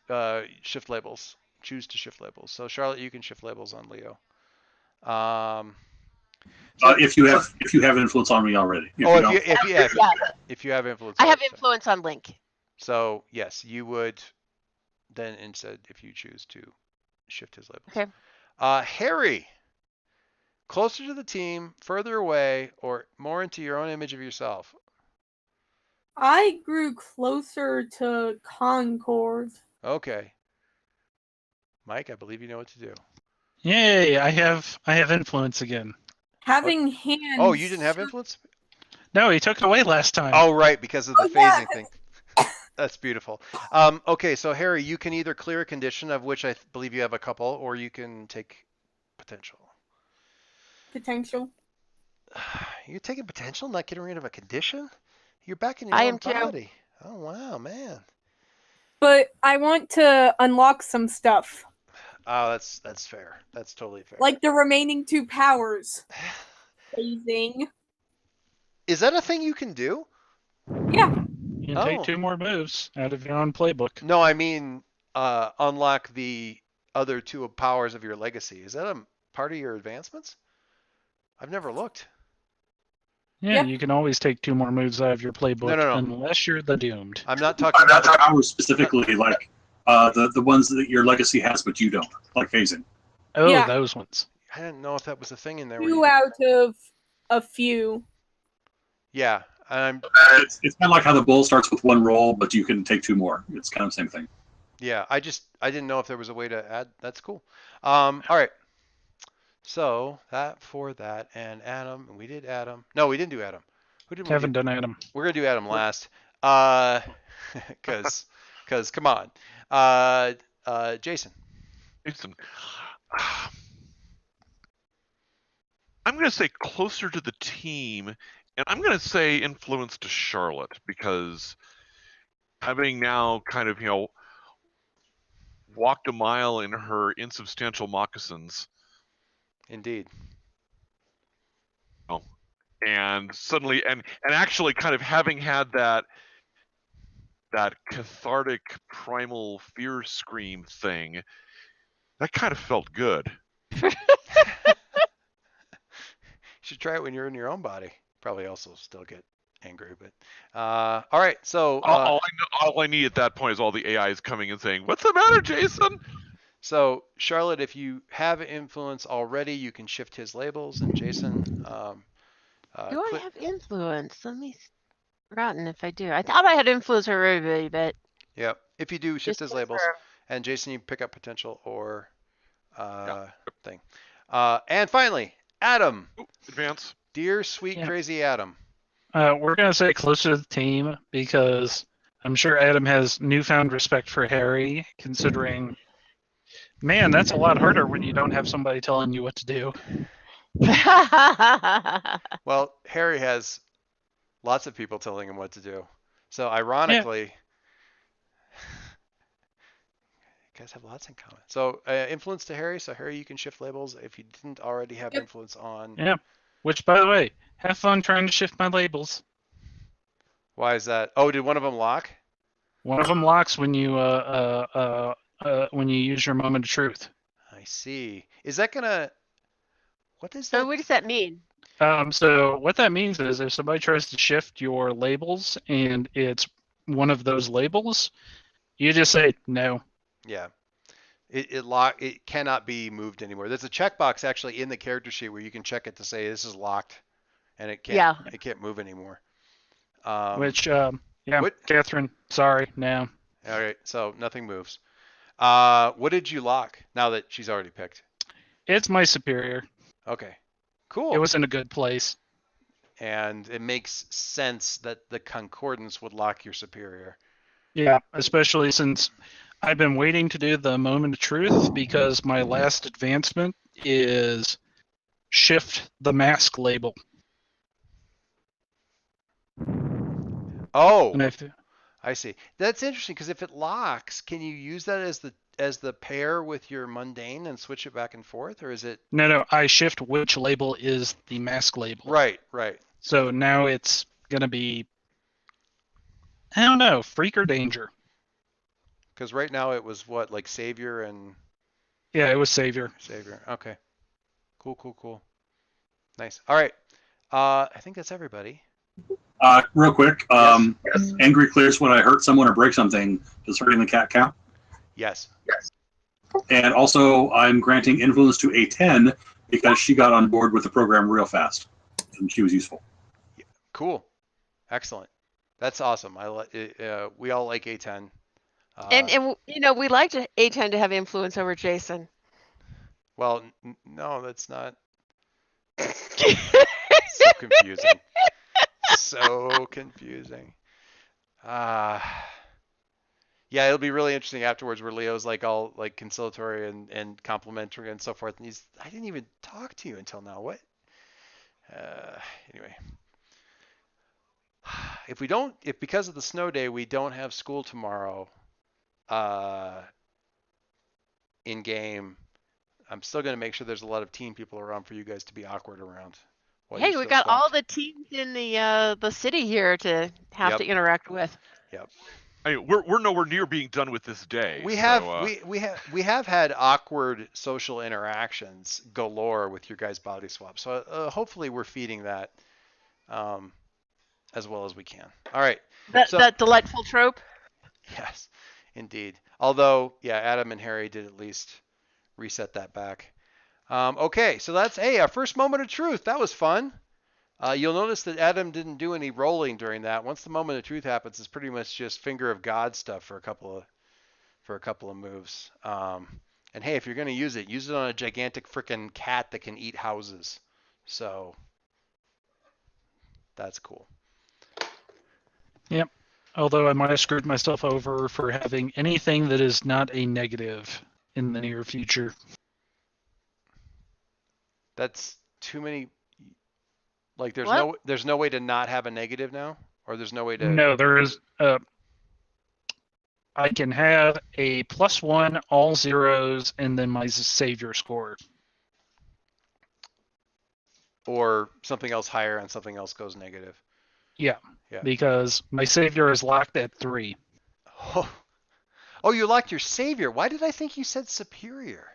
shift labels. Choose to shift labels. So Charlotte, you can shift labels on Leo. If you have influence on me already. If you have influence. I have influence on Link. So yes, you would then instead if you choose to shift his labels. Okay. Harry, closer to the team, further away, or more into your own image of yourself? I grew closer to Concord. Okay. Mike, I believe you know what to do. Yay, I have influence again. Having hands. Oh, you didn't have influence? No, he took it away last time. Oh, right, because of the phasing thing. That's beautiful. Okay, so Harry, you can either clear a condition, of which I believe you have a couple, or you can take potential. Potential. You're taking potential, not getting rid of a condition? You're back in your own body. Too. Oh, wow, man. But I want to unlock some stuff. Oh, that's fair. That's totally fair. Like the remaining 2 powers. Phasing. Is that a thing you can do? Yeah. You can take 2 more moves out of your own playbook. No, I mean unlock the other 2 powers of your legacy. Is that a part of your advancements? I've never looked. Yeah, you can always take 2 more moves out of your playbook unless you're the doomed. I'm not talking about powers specifically, like the ones that your legacy has, but you don't, like phasing. Oh, those ones. I didn't know if that was a thing in there. 2 out of a few. Yeah. It's kind of like how the bull starts with 1 roll, but you can take 2 more. It's kind of the same thing. Yeah, I didn't know if there was a way to add. That's cool. All right. So that for that, and Adam, we did Adam. No, we didn't do Adam. Who did we haven't done Adam. We're gonna do Adam last. Cause come on. Jason. Jason. I'm going to say closer to the team, and I'm going to say influence to Charlotte, because having now kind of, walked a mile in her insubstantial moccasins. Indeed. And suddenly, and actually kind of having had that cathartic primal fear scream thing, that kind of felt good. You should try it when you're in your own body. Probably also still get angry, but all right. So all I need at that point is all the AIs coming and saying, "What's the matter, Jason?" So Charlotte, if you have influence already, you can shift his labels, and Jason. Do I have influence? Let me. Rotten if I do. I thought I had influence over everybody, but. Yep. If you do, shift his labels, and Jason, you pick up potential or thing. And finally, Adam. Advance. Dear sweet crazy Adam. We're gonna say closer to the team because I'm sure Adam has newfound respect for Harry, considering, man, that's a lot harder when you don't have somebody telling you what to do. Well, Harry has lots of people telling him what to do. So ironically, you guys have lots in common. So influence to Harry. So Harry, you can shift labels if you didn't already have influence on. Yeah. Which, by the way, have fun trying to shift my labels. Why is that? Oh, did one of them lock? One of them locks when you use your moment of truth. I see. Is that gonna? What is that? So what does that mean? So what that means is if somebody tries to shift your labels and it's one of those labels, you just say no. Yeah. It cannot be moved anymore. There's a checkbox actually in the character sheet where you can check it to say this is locked, and it can't move anymore. Catherine, sorry, no. All right, so nothing moves. What did you lock now that she's already picked? It's my superior. Okay, cool. It was in a good place. And it makes sense that the concordance would lock your superior. Yeah, especially since I've been waiting to do the moment of truth because my last advancement is shift the mask label. Oh, I see. That's interesting because if it locks, can you use that as the pair with your mundane and switch it back and forth, or is it? No, I shift which label is the mask label. Right. So now it's gonna be, I don't know, freak or danger. Because right now it was what, like savior and. Yeah, it was savior. Savior. Okay. Cool. Nice. All right. I think that's everybody. Real quick, yes. Angry clears when I hurt someone or break something. Does hurting the cat count? Yes. And also, I'm granting influence to A10 because she got on board with the program real fast, and she was useful. Yeah. Cool. Excellent. That's awesome. We all like A10. And we like A10 to have influence over Jason. Well, no, that's not. So confusing. So confusing. Yeah, it'll be really interesting afterwards where Leo's like all like conciliatory and complimentary and so forth, and I didn't even talk to you until now. What? Anyway, if because of the snow day we don't have school tomorrow, in game, I'm still gonna make sure there's a lot of teen people around for you guys to be awkward around. Hey, we got all the teams in the city here to have to interact with. Yep. I mean, we're nowhere near being done with this day. We have had awkward social interactions galore with your guys' body swap. So hopefully we're feeding that as well as we can. All right. That delightful trope. Yes, indeed. Although, yeah, Adam and Harry did at least reset that back. Okay, so that's our first moment of truth. That was fun. You'll notice that Adam didn't do any rolling during that. Once the moment of truth happens, it's pretty much just finger of God stuff for a couple of moves. And hey, if you're gonna use it on a gigantic freaking cat that can eat houses. So that's cool. Yep. Although I might have screwed myself over for having anything that is not a negative in the near future. That's too many. Like, What? there's no way to not have a negative now, or there's no way to. No, there is. I can have a +1, all zeros, and then my savior score. Or something else higher and something else goes negative. Yeah. Yeah. Because my savior is locked at 3. Oh, you locked your savior. Why did I think you said superior?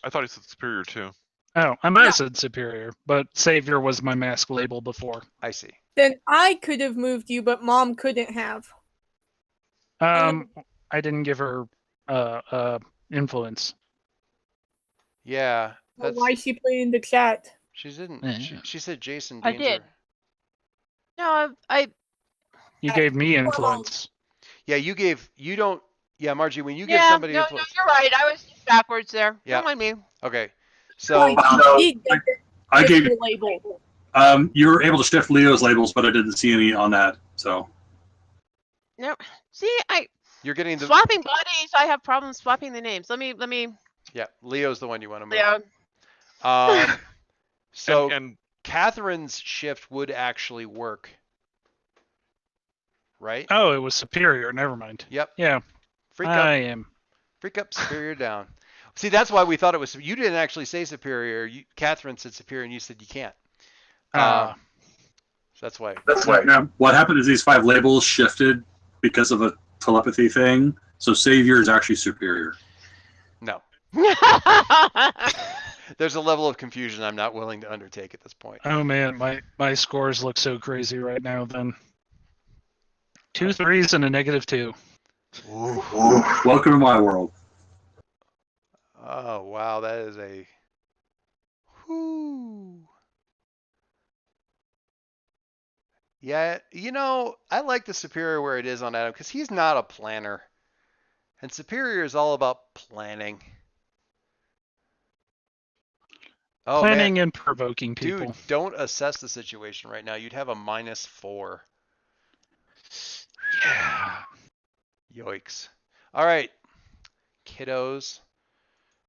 I thought he said superior too. Oh, I might have said superior, but savior was my mask label before. I see. Then I could have moved you, but Mom couldn't have. I didn't give her influence. Yeah. That's Why she put in the chat? She didn't. Yeah. She said Jason I Danger. did. No, I You gave me influence. Yeah, you don't. Yeah, Margie, when you give yeah, somebody no, influence. you're right. I was backwards there. Yeah. Don't mind me. Okay. So I gave your label. you were able to shift Leo's labels, but I didn't see any on that. So No, see, you're getting the swapping bodies. I have problems swapping the names. Let me. Yeah, Leo's the one you want to move. Yeah. So and Catherine's shift would actually work, right? Oh, it was superior. Never mind. Yep. Yeah. Freak up, superior down. See, that's why we thought it was. You didn't actually say superior. Catherine said superior, and you said you can't. So that's why. Now, what happened is these 5 labels shifted because of a telepathy thing. So savior is actually superior. No. There's a level of confusion I'm not willing to undertake at this point. Oh man, my scores look so crazy right now. Then 2 3s and a -2. Ooh. Welcome to my world. Oh wow, that is a. Whoo. Yeah, I like the superior where it is on Adam because he's not a planner, and superior is all about planning. Oh, Planning man. and provoking people. Dude, don't assess the situation right now. You'd have a -4. Yeah. Yoicks. All right, kiddos.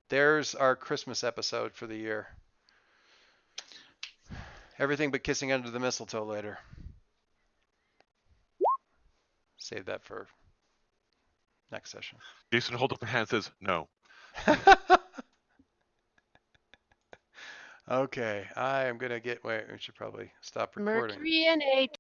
There's our Christmas episode for the year. Everything but kissing under the mistletoe later. Save that for next session. Jason holds up a hand and says no. Okay, I am gonna wait, we should probably stop recording. Mercury and a